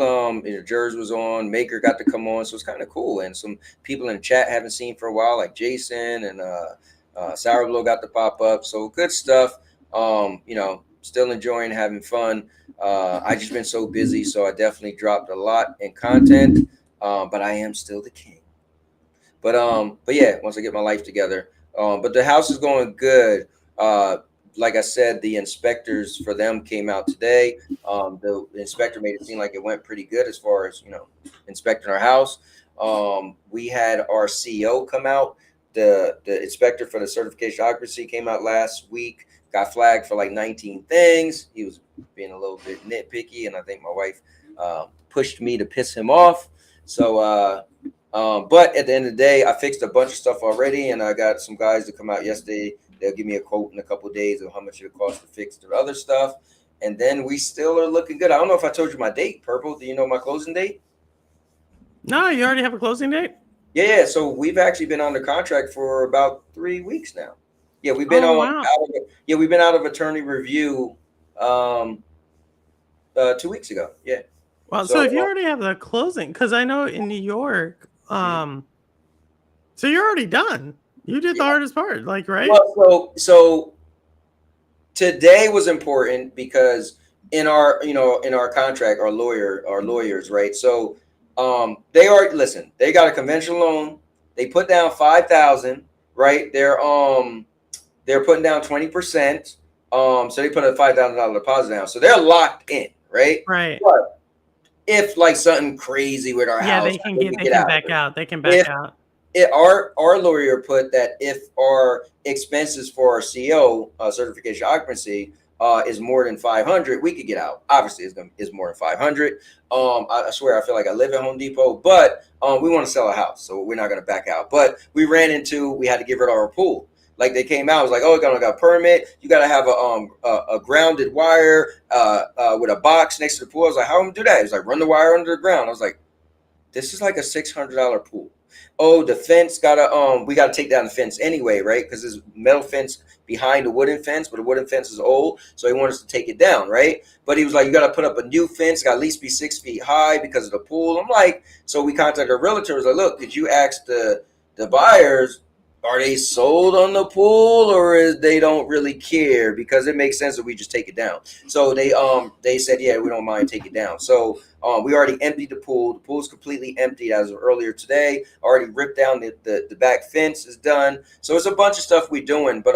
Jers was on, Maker got to come on, so it's kind of cool. And some people in the chat haven't seen for a while, like Jason and Sour Blow got to pop up. So good stuff. Still enjoying having fun. I just been so busy, so I definitely dropped a lot in content. But I am still the king. But yeah, once I get my life together. But the house is going good. like I said, the inspectors for them came out today. The inspector made it seem like it went pretty good as far as, inspecting our house. We had our CEO come out. The inspector for the certification occupancy came out last week, got flagged for like 19 things. He was being a little bit nitpicky, and I think my wife pushed me to piss him off. So, but at the end of the day, I fixed a bunch of stuff already, and I got some guys to come out yesterday. They'll give me a quote in a couple of days of how much it costs to fix the other stuff. And then we still are looking good. I don't know if I told you my date, Purple. Do you know my closing date? No, you already have a closing date? Yeah. So we've actually been under contract for about 3 weeks now. Yeah, we've been we've been out of attorney review 2 weeks ago. Yeah. Well, so if you already have the closing, because I know in New York, so you're already done. You did the hardest part, like, right? Well, so today was important because in our contract, our lawyers, right? So they got a conventional loan. They put down 5,000, right? They're putting down 20%. So they put a $5,000 deposit down. So they're locked in, right? Right. But if like something crazy with our house, they can back out. They can back out. Our lawyer put that if our expenses for our CO certification occupancy is more than 500, we could get out. Obviously, it's more than 500. I swear, I feel like I live at Home Depot, but we want to sell a house, so we're not going to back out. But we had to get rid of our pool. Like they came out, I was like, oh, you got a permit. You got to have a grounded wire with a box next to the pool. I was like, how am I gonna do that? He was like, run the wire under the ground. I was like, this is like a $600 pool. Oh, the fence we gotta take down the fence anyway, right? Because there's metal fence behind the wooden fence, but the wooden fence is old, so he wanted us to take it down, right? But he was like, you gotta put up a new fence, got at least be 6 feet high because of the pool. I'm like, so we contacted our realtor. Was like, look, could you ask the buyers, are they sold on the pool or they don't really care? Because it makes sense that we just take it down. So they said, yeah, we don't mind take it down. So we already emptied the pool. The pool's completely emptied as of earlier today. Already ripped down the back fence is done. So it's a bunch of stuff we're doing. But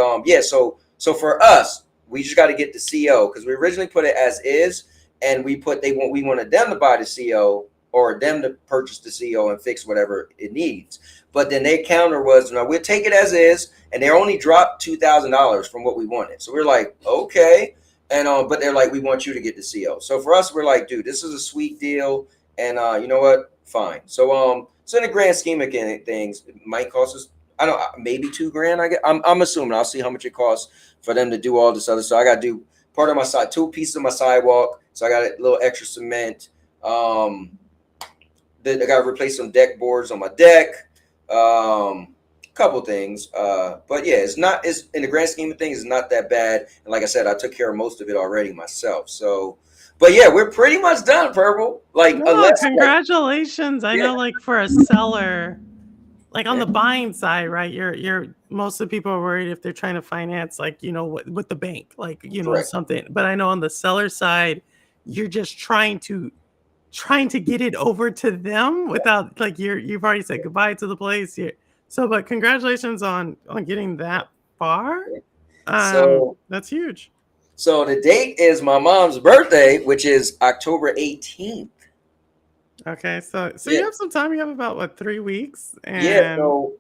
so for us, we just got to get the CO because we originally put it as is, and we wanted them to buy the CO or them to purchase the CO and fix whatever it needs. But then their counter was, no, we'll take it as is, and they only dropped $2,000 from what we wanted. So we're like, okay, and but they're like, we want you to get the CO. So for us, we're like, dude, this is a sweet deal, and you know what? Fine. So in the grand scheme of things, it might cost us, I don't know, maybe $2,000. I guess I'm assuming. I'll see how much it costs for them to do all this other stuff. I got to do part of my side, 2 pieces of my sidewalk, so I got a little extra cement. I got to replace some deck boards on my deck. Couple things. But yeah, it's in the grand scheme of things, it's not that bad. And like I said, I took care of most of it already myself. So, but yeah, we're pretty much done, Purple. Like, congratulations. I know, like for a seller, like on the buying side, right? You're most of the people are worried if they're trying to finance, like, with the bank, like, Correct. something. But I know on the seller side, you're just trying to get it over to them without, like, you've already said goodbye to the place. But congratulations on getting that far. So that's huge. So the date is my mom's birthday, which is October 18th. Okay, so you have some time. You have about 3 weeks. And yeah, so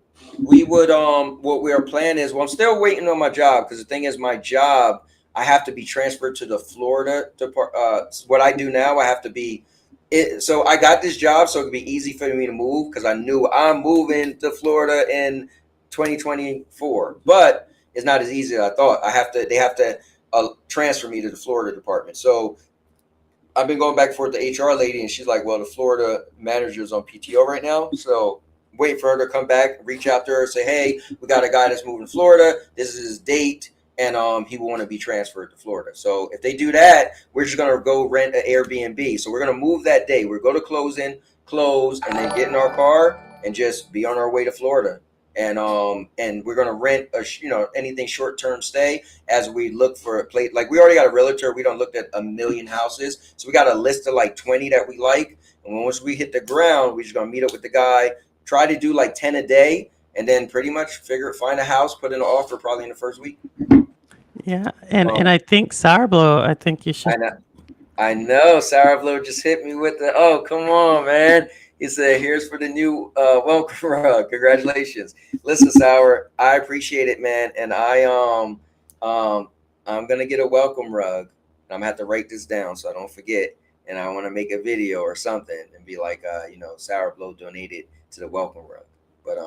we would what our plan is. Well, I'm still waiting on my job because the thing is, my job, I have to be transferred to the Florida department. What I do now, I have to be. So I got this job, so it'd be easy for me to move because I knew I'm moving to Florida in 2024. But it's not as easy as I thought. They have to transfer me to the Florida department. So I've been going back and forth to the HR lady, and she's like, well, the Florida manager's on PTO right now. So wait for her to come back, reach out to her, say, hey, we got a guy that's moving to Florida. This is his date. And he will want to be transferred to Florida. So if they do that, we're just going to go rent an Airbnb. So we're going to move that day. We're going to close, and then get in our car and just be on our way to Florida. And we're going to rent anything short-term stay as we look for a place. Like, we already got a realtor. We don't look at a million houses. So we got a list of like 20 that we like. And once we hit the ground, we're just going to meet up with the guy, try to do like 10 a day, and then pretty much find a house, put in an offer probably in the first week. Yeah, and I think Sour Blow, I think you should. I know. Sour Blow just hit me with the, oh, come on, man. He said, here's for the new welcome rug. Congratulations. Listen, Sour, I appreciate it, man. And I'm gonna get a welcome rug. I'm gonna have to write this down so I don't forget. And I want to make a video or something and be like, Sour Blow donated to the welcome rug. But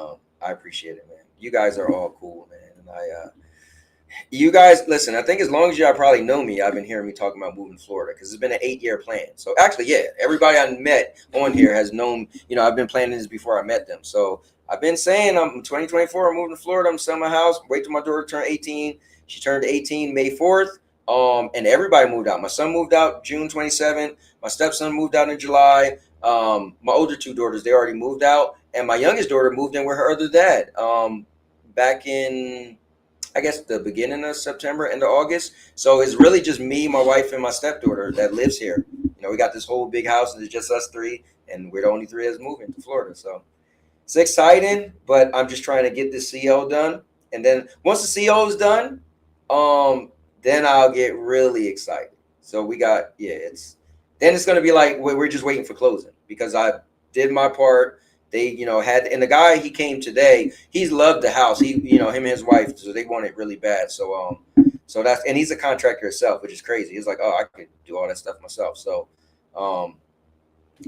I appreciate it, man. You guys are all cool, man. And you guys, listen, I think as long as y'all probably know me, I've been hearing me talking about moving to Florida because it's been an 8-year plan. So actually, yeah, everybody I met on here has known, I've been planning this before I met them. So I've been saying I'm 2024, I'm moving to Florida, I'm selling my house, wait till my daughter turn 18. She turned 18 May 4th. And everybody moved out. My son moved out June 27th. My stepson moved out in July. My older 2 daughters, they already moved out. And my youngest daughter moved in with her other dad back in, I guess, the beginning of September, end of August. So it's really just me, my wife, and my stepdaughter that lives here. We got this whole big house, and it's just us 3, and we're the only 3 that's moving to Florida. So it's exciting, but I'm just trying to get this CO done. And then once the CO is done, then I'll get really excited. So we got, it's going to be like we're just waiting for closing because I did my part. They, and the guy, he came today. He's loved the house. He, him and his wife, so they want it really bad. So, and he's a contractor himself, which is crazy. He's like, oh, I could do all that stuff myself. So,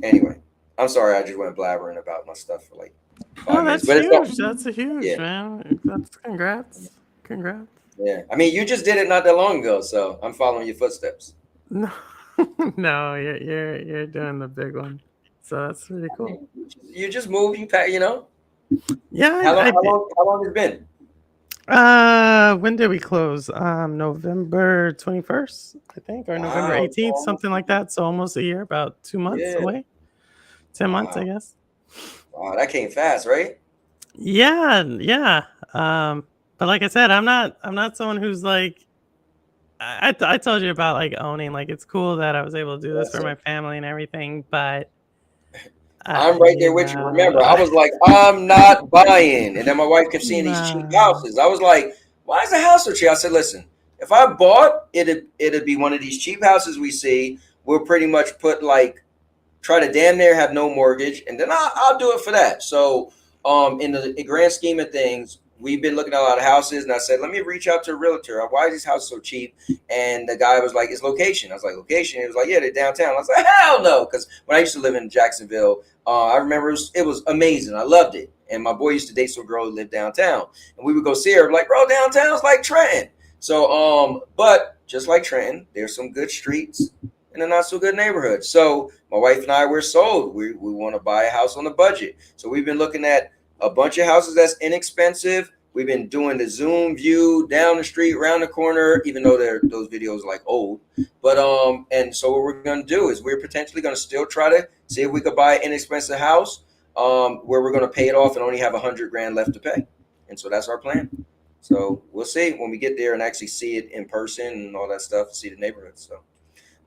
anyway, I'm sorry, I just went blabbering about my stuff for like 5 minutes. That's huge. That's a huge, man. That's congrats. Yeah, I mean, you just did it not that long ago, so I'm following your footsteps. No, no, you're doing the big one. So that's really cool. You just moved, you pack, Yeah. How long has it been? When did we close? November 21st, I think, or November 18th, something like that. So almost a year, about 2 months away. 10 months, I guess. Wow, that came fast, right? Yeah. But like I said, I'm not someone who's like, I told you about like owning, like it's cool that I was able to do this for my family and everything, but I'm right there with you. Remember, I was like, I'm not buying. And then my wife kept seeing these cheap houses. I was like, why is the house so cheap? I said, listen, if I bought, it'd be one of these cheap houses we see. We'll pretty much put like, try to damn near have no mortgage. And then I'll do it for that. So in the grand scheme of things, we've been looking at a lot of houses, and I said, let me reach out to a realtor. Why is this house so cheap? And the guy was like, it's location. I was like, location? He was like, yeah, they're downtown. I was like, hell no. Because when I used to live in Jacksonville, I remember it was amazing. I loved it. And my boy used to date some girl who lived downtown. And we would go see her, like, bro, downtown's like Trenton. So, but just like Trenton, there's some good streets and a not so good neighborhood. So my wife and I were sold. We want to buy a house on a budget. So we've been looking at a bunch of houses that's inexpensive. We've been doing the Zoom view down the street, around the corner, even though those videos are like old. But and so what we're gonna do is we're potentially gonna still try to see if we could buy an inexpensive house where we're gonna pay it off and only have $100,000 left to pay. And so that's our plan. So we'll see when we get there and actually see it in person and all that stuff, see the neighborhood. So,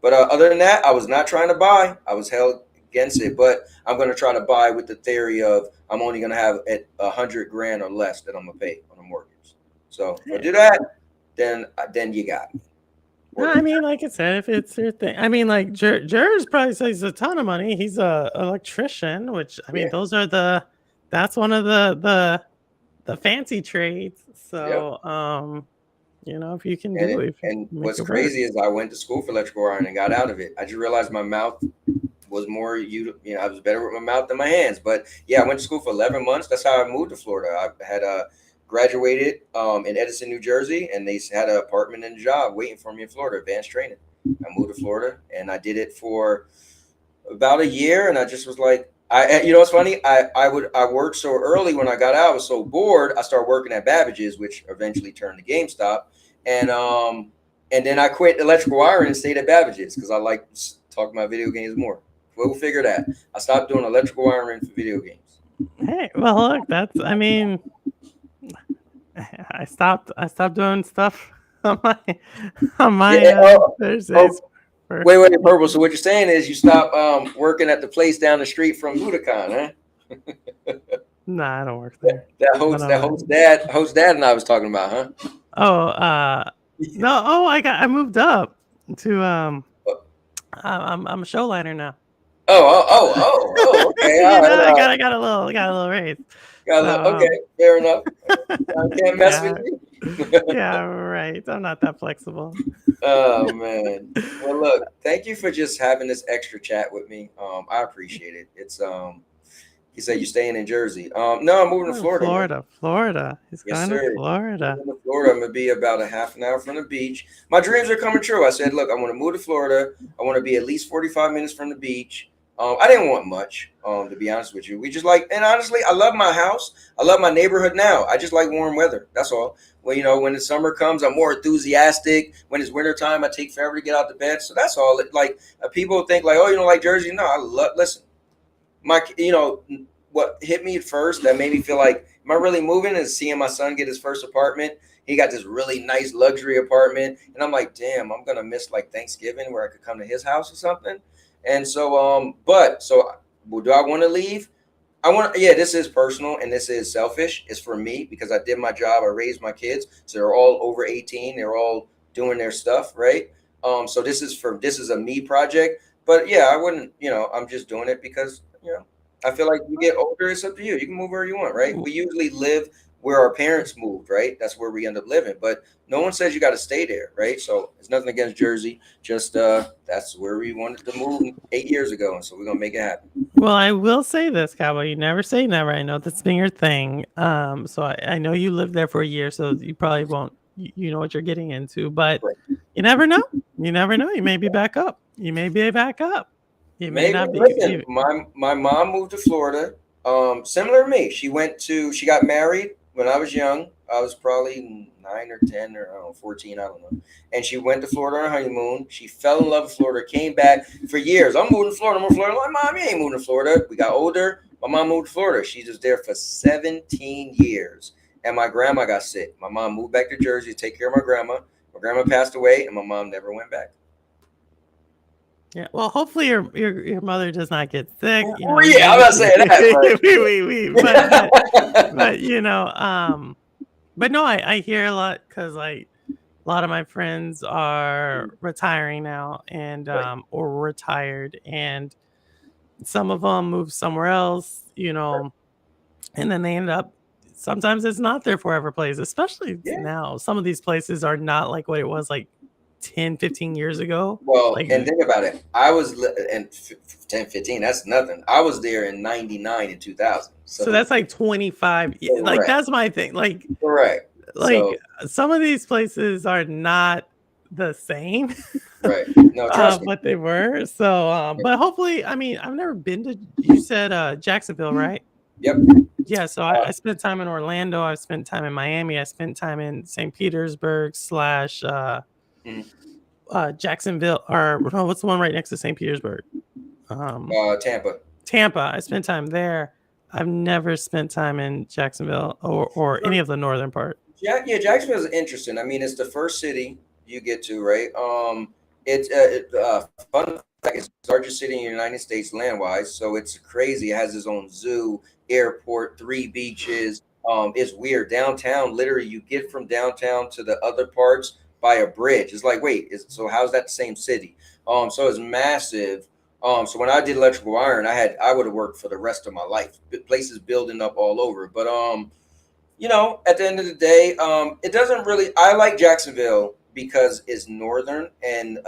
but other than that, I was not trying to buy. I was held against it, but I'm going to try to buy with the theory of I'm only going to have $100,000 or less that I'm going to pay on a mortgage. So if I do that, then you got me. No, I mean, like I said, if it's your thing, I mean, like Jer's probably saves a ton of money. He's a electrician, which I mean, that's one of the fancy trades. So, if you can do it. And what's crazy is I went to school for electrical wiring and got out of it. I just realized my mouth was more, I was better with my mouth than my hands. But yeah, I went to school for 11 months. That's how I moved to Florida. I had graduated in Edison, New Jersey, and they had an apartment and a job waiting for me in Florida, advanced training. I moved to Florida and I did it for about a year. And I just was like, it's funny. I worked so early when I got out. I was so bored. I started working at Babbage's, which eventually turned to GameStop. And then I quit electrical wiring and stayed at Babbage's because I like talking about video games more. We'll figure that. I stopped doing electrical wiring for video games. Hey, well, look, I mean, I stopped doing stuff on my Thursdays. Wait, Purple. So what you're saying is you stopped working at the place down the street from Budokan, huh? Nah, I don't work there. That host dad and I was talking about, huh? Oh, No, oh, I moved up to I'm a show liner now. Okay. You All know, I right. got a little raise. Okay, fair enough. I can't mess with Yeah, you. yeah, right. I'm not that flexible. Oh man. Well, look, thank you for just having this extra chat with me. I appreciate it. It's you said you're staying in Jersey. No, I'm moving to Oh, Florida, man. Florida. He's Yes, going to sir. Florida. Moving to Florida, I'm gonna be about a half an hour from the beach. My dreams are coming true. I said, look, I want to move to Florida. I want to be at least 45 minutes from the beach. I didn't want much, to be honest with you. We just like, and honestly, I love my house. I love my neighborhood now. I just like warm weather. That's all. Well, when the summer comes, I'm more enthusiastic. When it's wintertime, I take forever to get out of bed. So that's all. Like people think like, oh, you don't like Jersey? No, I love. Listen, what hit me at first that made me feel like, am I really moving? Is seeing my son get his first apartment. He got this really nice luxury apartment, and I'm like, damn, I'm gonna miss like Thanksgiving where I could come to his house or something. And so, do I want to leave? Yeah, this is personal and this is selfish. It's for me because I did my job. I raised my kids, so they're all over 18. They're all doing their stuff, right? So this is a me project. But yeah, I wouldn't. I'm just doing it because I feel like you get older. It's up to you. You can move where you want, right? We usually live where our parents moved, right? That's where we end up living. But no one says you got to stay there, right? So it's nothing against Jersey. Just that's where we wanted to move 8 years ago, and so we're gonna make it happen. Well, I will say this, Cowboy. You never say never. I know that's been your thing. So I know you lived there for a year, so you probably won't. You know what you're getting into, but Right. you never know. You never know. You may be back up. You may be back up. You may Maybe not be. listen. My mom moved to Florida. Similar to me. She got married when I was young. I was probably 9 or 10 or I don't know, 14. I don't know. And she went to Florida on her honeymoon. She fell in love with Florida. Came back for years. I'm moving to Florida. I'm moving to Florida. I'm like, Mom, you ain't moving to Florida. We got older. My mom moved to Florida. She was there for 17 years. And my grandma got sick. My mom moved back to Jersey to take care of my grandma. My grandma passed away, and my mom never went back. Yeah. Well, hopefully your mother does not get sick. Yeah, I'm not saying that. But no, I hear a lot because a lot of my friends are retiring now and or retired, and some of them move somewhere else, and then they end up. Sometimes it's not their forever place, especially now. Some of these places are not like what it was like 10, 15 years ago. Well, and think about it. I was in 10, 15. That's nothing. I was there in 99 and 2000. So that's like 25. Correct. Like that's my thing. Like correct. Like some of these places are not the same. Right. No, trust me. But they were. So, but hopefully, I mean, I've never been to. You said Jacksonville, right? Yep. Yeah. So I spent time in Orlando. I spent time in Miami. I spent time in St. Petersburg / Jacksonville, or no, what's the one right next to St. Petersburg? Tampa. Tampa. I spent time there. I've never spent time in Jacksonville or any of the northern part. Yeah, Jacksonville is interesting. I mean, it's the first city you get to, right? It's fun fact, it's the largest city in the United States land-wise, so it's crazy. It has its own zoo, airport, 3 beaches. It's weird. Downtown, literally, you get from downtown to the other parts by a bridge. It's like, wait, so how's that the same city? So it's massive. So when I did electrical iron, I would have worked for the rest of my life. Places building up all over, but at the end of the day, it doesn't really. I like Jacksonville because it's northern, and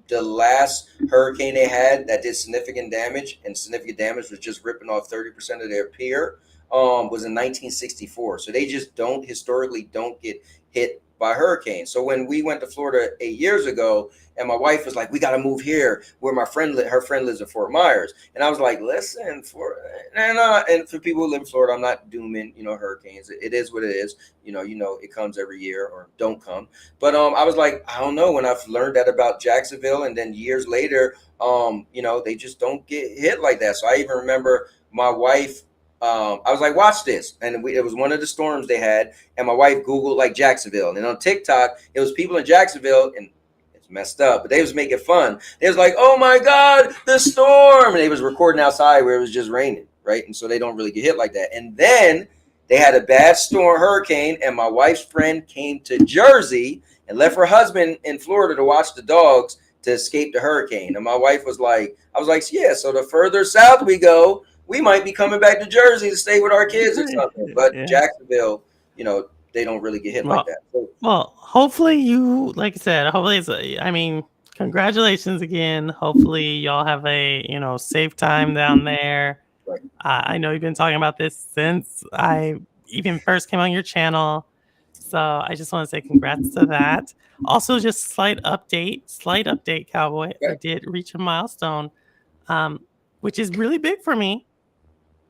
the last hurricane they had that did significant damage, and significant damage was just ripping off 30% of their pier, was in 1964. So they just historically don't get hit by hurricanes. So when we went to Florida 8 years ago, and my wife was like, we got to move here where her friend lives in Fort Myers. And I was like, listen, and for people who live in Florida, I'm not dooming, hurricanes. It is what it is. It comes every year or don't come. But I was like, I don't know. When I've learned that about Jacksonville, and then years later, they just don't get hit like that. So I even remember my wife, I was like, watch this. And it was one of the storms they had. And my wife Googled like Jacksonville. And on TikTok, it was people in Jacksonville, and it's messed up, but they was making fun. They was like, oh my God, the storm. And they was recording outside where it was just raining, right? And so they don't really get hit like that. And then they had a bad hurricane, and my wife's friend came to Jersey, and left her husband in Florida to watch the dogs to escape the hurricane. And my wife was like, I was like, yeah, so the further south we go, we might be coming back to Jersey to stay with our kids or something. But Yeah. Jacksonville, you know, they don't really get hit like that. So, Well, hopefully you, like I said, hopefully I mean, congratulations again. Hopefully y'all have a, you know, safe time down there. right. I know you've been talking about this since I even first came on your channel. So I just want to say congrats to that. Also, just slight update, Cowboy. I Okay. did reach a milestone, which is really big for me.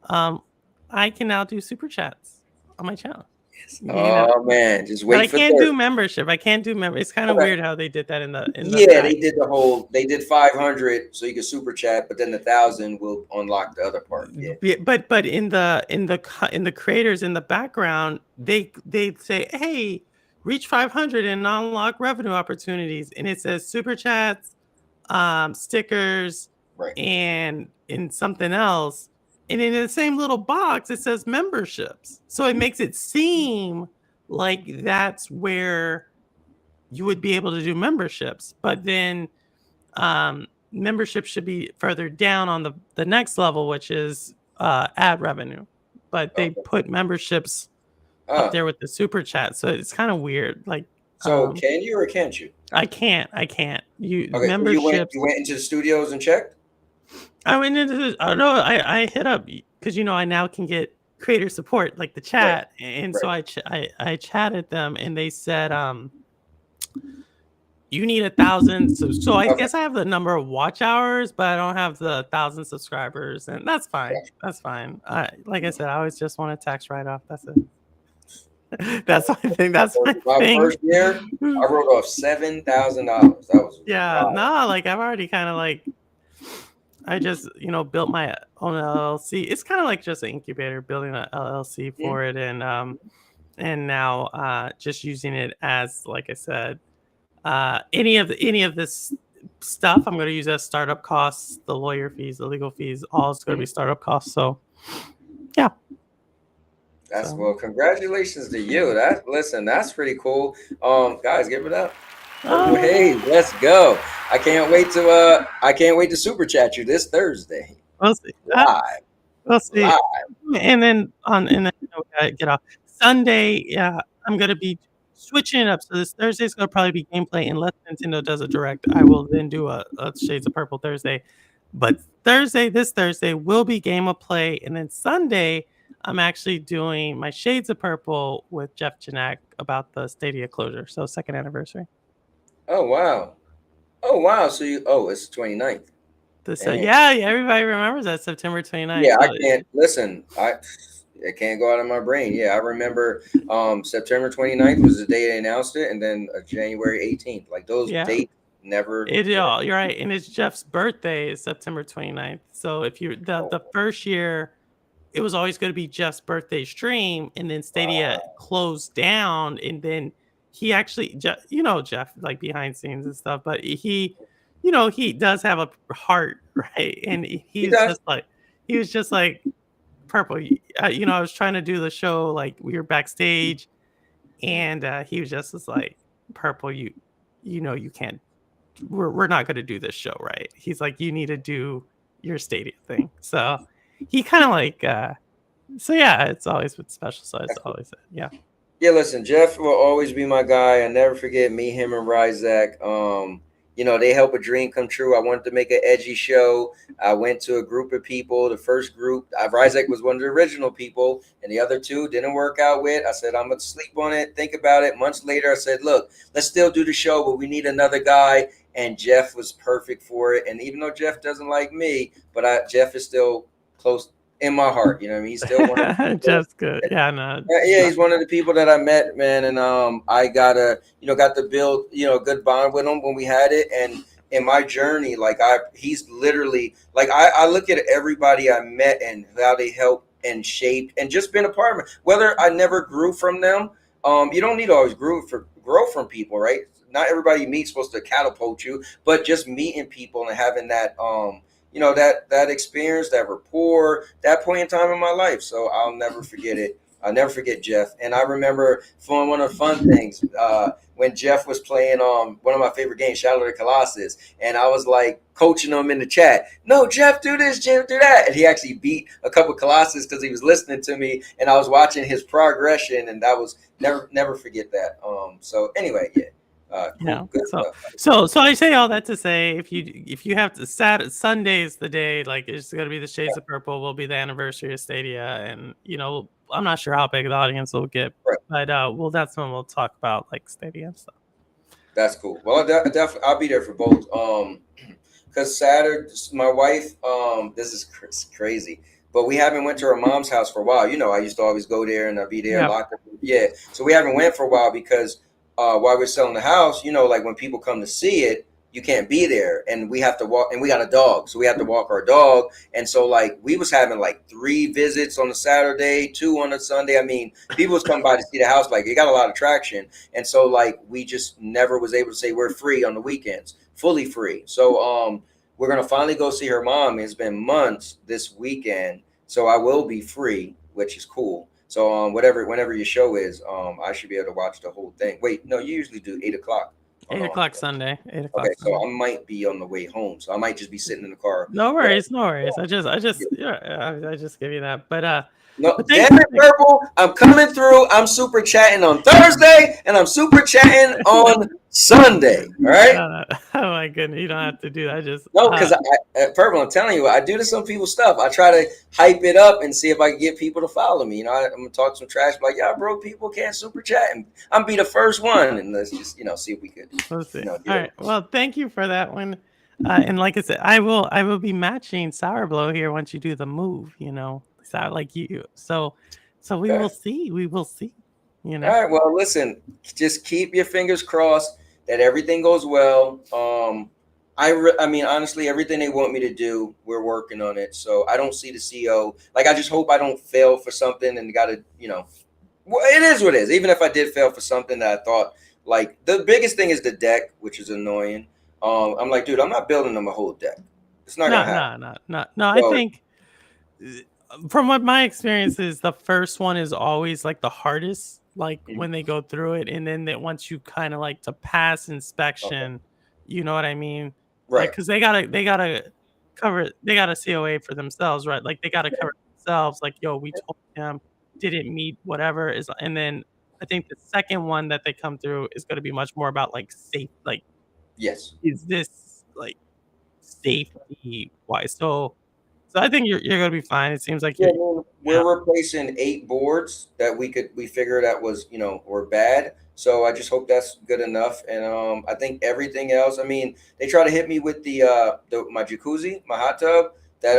I can now do super chats on my channel. Oh man, just But I wait for can't do Thursday. membership. I can't do member. It's kind of Okay. weird how they did that in the Yeah, back. they did 500 so you could super chat, but then the 1,000 will unlock the other part. Yeah. But in the creators in the background, they say, hey, reach 500 and unlock revenue opportunities, and it says super chats, stickers, Right. and in something else, and in the same little box it says memberships. So it makes it seem like that's where you would be able to do memberships, but then membership should be further down on the next level, which is ad revenue. But they put memberships up there with the super chat, so it's kind of weird. Like, so can you or can't you? I can't. You Okay, memberships. you went into the studios and checked? I went into I hit up because I now can get creator support, like the chat, and so I chatted them, and they said you need 1,000. So I guess I have the number of watch hours, but I don't have the 1,000 subscribers, and that's fine. That's fine. Like I said, I always just want a tax write off. That's it. That's my thing. That's my thing. First year, I wrote off $7,000. That was like I've already kind of like. I just, built my own LLC. It's kind of like just an incubator, building an LLC for it, and now just using it as, like I said, any of this stuff I'm going to use as startup costs, the lawyer fees, the legal fees, all is going to be startup costs. So, yeah. Well, congratulations to you. That's pretty cool. Guys, give it up. Hey, let's go. I can't wait to super chat you this Thursday. We'll see. Live. We'll see. Live. And then get off Sunday. Yeah, I'm gonna be switching it up. So this Thursday is gonna probably be gameplay unless Nintendo does a direct. I will then do a Shades of Purple Thursday. But this Thursday will be game of play, and then Sunday I'm actually doing my Shades of Purple with Jeff Janak about the Stadia closure. So 2nd anniversary. Oh wow. So it's the 29th. Yeah, everybody remembers that September 29th. Yeah, I can't listen. It can't go out of my brain. Yeah, I remember September 29th was the day they announced it, and then January 18th. Like those dates never. You're right, and it's Jeff's birthday is September 29th. So if you the first year, it was always going to be Jeff's birthday stream, and then Stadia closed down, and then he actually, Jeff, like behind scenes and stuff, but he does have a heart, right? And he was just like Purple. I was trying to do the show, like we were backstage, and he was just like, Purple, you can't. We're not going to do this show, right? He's like, you need to do your Stadia thing. So he kind of like, it's always been special. So it's always, yeah. Yeah, listen, Jeff will always be my guy. I never forget me, him, and Ryzak. They help a dream come true. I wanted to make an edgy show. I went to a group of people. The first group, Ryzak was one of the original people, and the other two didn't work out with. I said, I'm going to sleep on it, think about it. Months later, I said, look, let's still do the show, but we need another guy. And Jeff was perfect for it. And even though Jeff doesn't like me, but Jeff is still close in my heart. You know what I mean? He's still one of the Jeff's good. Yeah, no. Yeah, he's one of the people that I met, man. And I got to build, a good bond with him when we had it. And in my journey, he's literally like, I look at everybody I met and how they helped and shaped and just been a part of it. Whether I never grew from them, you don't need to always grow from people, right? Not everybody you meet is supposed to catapult you, but just meeting people and having that, that experience, that rapport, that point in time in my life. So I'll never forget it. I'll never forget Jeff. And I remember one of the fun things when Jeff was playing one of my favorite games, Shadow of the Colossus, and I was like coaching him in the chat. No, Jeff, do this, Jeff, do that. And he actually beat a couple Colossus because he was listening to me, and I was watching his progression, and that was never forget that. So anyway, yeah. Cool, so I say all that to say, if you have to Sunday is the day, like it's going to be the Shades of Purple, will be the anniversary of Stadia, and I'm not sure how big the audience will get, but that's when we'll talk about like Stadia and stuff. That's cool. Well, definitely I'll be there for both. Because Saturday, my wife, this is crazy, but we haven't went to her mom's house for a while. I used to always go there and I'd be there locked up. Yeah, so we haven't went for a while because while we're selling the house, like when people come to see it, you can't be there, and we have to walk, and we got a dog, so we have to walk our dog. And so like we was having like 3 visits on a Saturday, 2 on a Sunday. I mean, people was coming by to see the house, like it got a lot of traction. And so like we just never was able to say we're free on the weekends, fully free. So we're gonna finally go see her mom. It's been months this weekend, so I will be free, which is cool. So whenever your show is, I should be able to watch the whole thing. Wait, no, you usually do 8 o'clock. 8 o'clock Sunday. 8 o'clock. Okay, Sunday. so I might be on the way home, so I might just be sitting in the car. No worries. I just give you that. But no, damn it, Purple! I'm coming through. I'm super chatting on Thursday, and I'm super chatting on Sunday. All right. Oh my goodness, you don't have to do that. No, because Purple, I'm telling you, I do to some people's stuff. I try to hype it up and see if I can get people to follow me. I'm gonna talk some trash, like y'all broke people can't super chat, and I'm be the first one. And let's just see if we could. Let's see. All right. Well, thank you for that one. And like I said, I will be matching Sour Blow here once you do the move. Like you. So we will see. We will see. All right. Well, listen. Just keep your fingers crossed that everything goes well. I mean, honestly, everything they want me to do, we're working on it. So I don't see the CEO. Like, I just hope I don't fail for something and got to, well, it is what it is. Even if I did fail for something that I thought, like, the biggest thing is the deck, which is annoying. I'm like, dude, I'm not building them a whole deck. It's not gonna happen. No. I think from what my experience is, the first one is always like the hardest, like when they go through it, and then that once you kind of like to pass inspection, you know what I mean? Right. Because they gotta cover, they got a COA for themselves, right? Like they gotta cover themselves. Like, yo, we told them didn't meet whatever is, and then I think the second one that they come through is going to be much more about like safe, like yes, is this like safety wise? So I think you're going to be fine. It seems like we're replacing 8 boards that we figured out was were bad. So I just hope that's good enough. And I think everything else. I mean, they try to hit me with my jacuzzi, my hot tub. That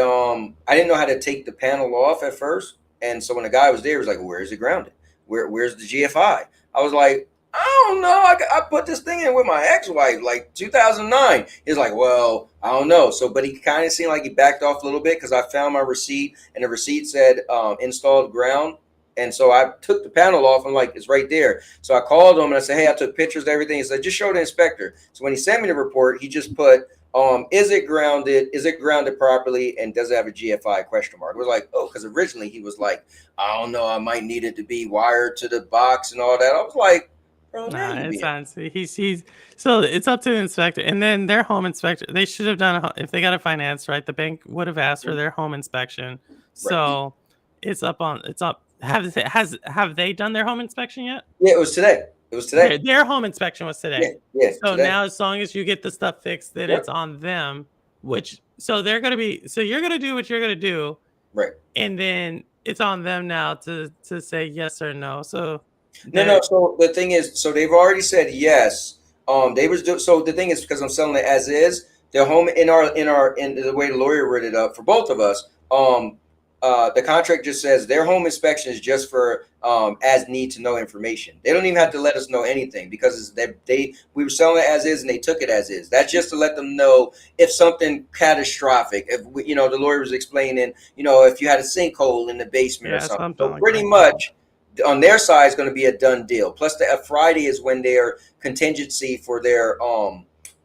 I didn't know how to take the panel off at first. And so when the guy was there, he was like, "Where is it grounded? Where's the GFI?" I was like, "I don't know. I put this thing in with my ex-wife like 2009." He's like, "Well, I don't know." So, but he kind of seemed like he backed off a little bit because I found my receipt and the receipt said installed ground. And so I took the panel off. I'm like, it's right there. So I called him and I said, "Hey, I took pictures of everything." He said, "Just show the inspector." So when he sent me the report, he just put, is it grounded? Is it grounded properly? And does it have a GFI question mark? I was like, oh, because originally he was like, "I don't know, I might need it to be wired to the box and all that." I was like, bro, it's fancy. He's so it's up to the inspector, and then their home inspector. They should have done if they got it financed, right? The bank would have asked for their home inspection. So it's up. Have they done their home inspection yet? Yeah, it was today. Their home inspection was today. Yeah. So today. now, as long as you get the stuff fixed, then it's on them. So you're gonna do what you're gonna do, right? And then it's on them now to say yes or no. So no. So the thing is, so they've already said yes. So the thing is, because I'm selling it as is, their home in the way the lawyer wrote it up for both of us. The contract just says their home inspection is just for as need to know information. They don't even have to let us know anything because we were selling it as is and they took it as is. That's just to let them know if something catastrophic. If the lawyer was explaining, if you had a sinkhole in the basement or something. So pretty much on their side is going to be a done deal. Plus, Friday is when their contingency for their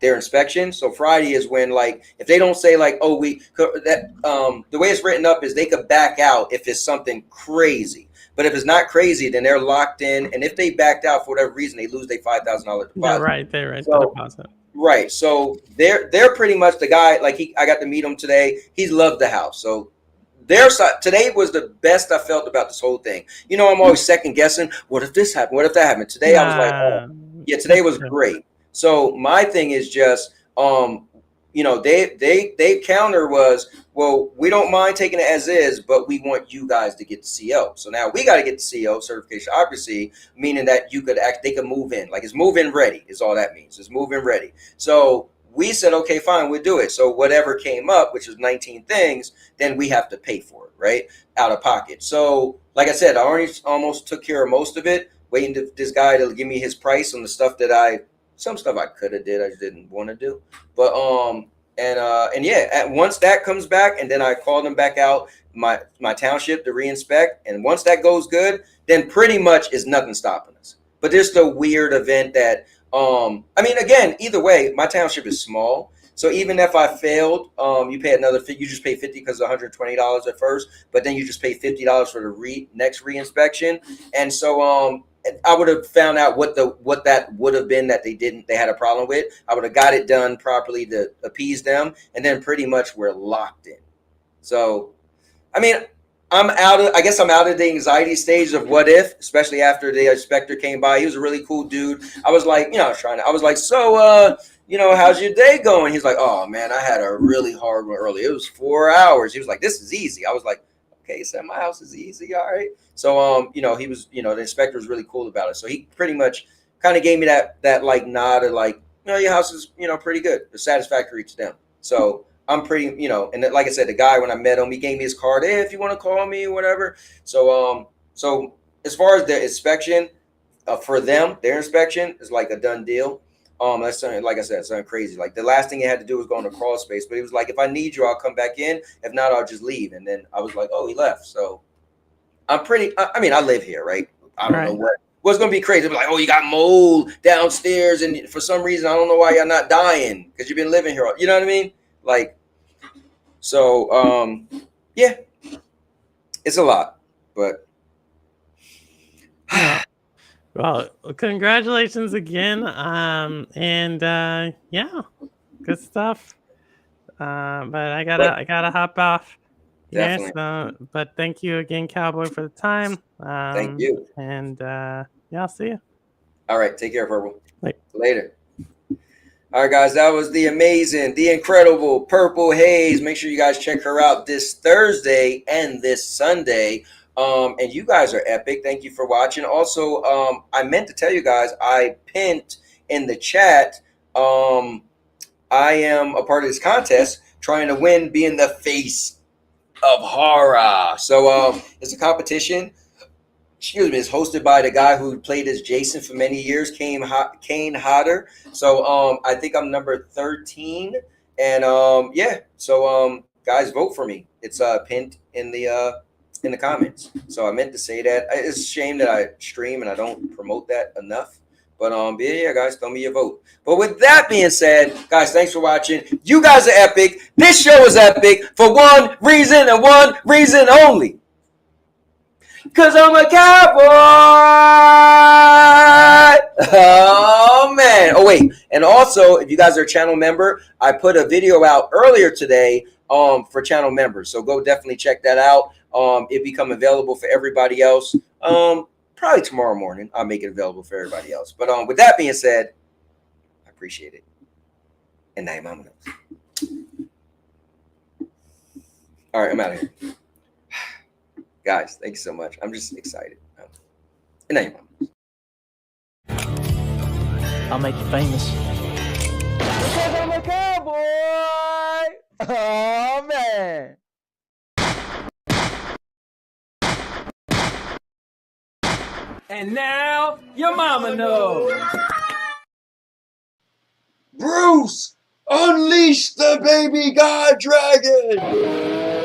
their inspection. So Friday is when, like, if they don't say like, oh, the way it's written up is they could back out if it's something crazy. But if it's not crazy, then they're locked in. And if they backed out for whatever reason, they lose their $5,000 deposit. They're right. They're right. So, the deposit. Right. So they're pretty much the guy. Like I got to meet him today. He loved the house. So today was the best I felt about this whole thing. You know, I'm always second guessing. What if this happened? What if that happened? Today I was like, oh, yeah, today was great. So my thing is just, you know, they counter was, well, we don't mind taking it as is, but we want you guys to get the CO. So now we got to get the CO certification, obviously, meaning that they could move in. Like, it's move in ready is all that means. It's move in ready. So we said, okay, fine, we'll do it. So whatever came up, which was 19 things, then we have to pay for it, right? Out of pocket. So like I said, I already almost took care of most of it, waiting for this guy to give me his price on the stuff that some stuff I could have did, I just didn't want to do. But and yeah, once that comes back, and then I called them back out, my township to reinspect, and once that goes good, then pretty much is nothing stopping us. But there's the weird event that I mean, again, either way, my township is small. So even if I failed, you pay you just pay $50 because it's $120 at first, but then you just pay $50 for the next reinspection. And so I would have found out what that would have been that they had a problem with. I would have got it done properly to appease them, and then pretty much we're locked in. So, I mean, I guess I'm out of the anxiety stage of what if, especially after the inspector came by. He was a really cool dude. I was like, you know, I was like, so, you know, how's your day going? He's like, oh man, I had a really hard one earlier. It was 4 hours. He was like, this is easy. I was like, okay, he said my house is easy. All right. So, you know, he was, you know, the inspector was really cool about it. So he pretty much kind of gave me that like nod of like, you know, your house is, you know, pretty good. It's satisfactory to them. So I'm pretty, you know, and like I said, the guy, when I met him, he gave me his card. Hey, if you want to call me or whatever. So, so as far as the inspection for them, their inspection is like a done deal. That's something, like I said, something crazy. Like the last thing he had to do was go in the crawl space, but he was like, if I need you, I'll come back in. If not, I'll just leave. And then I was like, oh, he left. So I'm pretty, I mean, I live here, right? I don't know what's going to be crazy. Like, oh, you got mold downstairs. And for some reason, I don't know why you're not dying because you've been living here. You know what I mean? Like, so, yeah, it's a lot, but. Well, congratulations again. And yeah, good stuff. But I gotta hop off. Yes, but thank you again, Cowboy, for the time. Thank you. And yeah, I'll see you. All right, take care, Purple. Bye. Later. All right, guys, that was the amazing, the incredible Purple Haze. Make sure you guys check her out this Thursday and this Sunday. And you guys are epic. Thank you for watching. Also, I meant to tell you guys, I pinned in the chat, I am a part of this contest trying to win being the face of horror. So it's a competition. Excuse me, it's hosted by the guy who played as Jason for many years, Kane Hodder. So I think I'm number 13. And yeah, so guys, vote for me. It's pinned in the comments. So I meant to say that. It's a shame that I stream and I don't promote that enough. But yeah, guys, throw me your vote. But with that being said, guys, thanks for watching. You guys are epic. This show is epic for one reason and one reason only. Because I'm a cowboy. Oh, man. Oh, wait. And also, if you guys are a channel member, I put a video out earlier today for channel members. So go definitely check that out. It become available for everybody else. Probably tomorrow morning, I'll make it available for everybody else. But with that being said, I appreciate it. And now your mama knows. All right, I'm out of here. Guys, thank you so much. I'm just excited. And now your mama knows. I'll make you famous. Because I'm a cowboy! Oh, man! And now, your mama knows. Bruce, unleash the baby god dragon!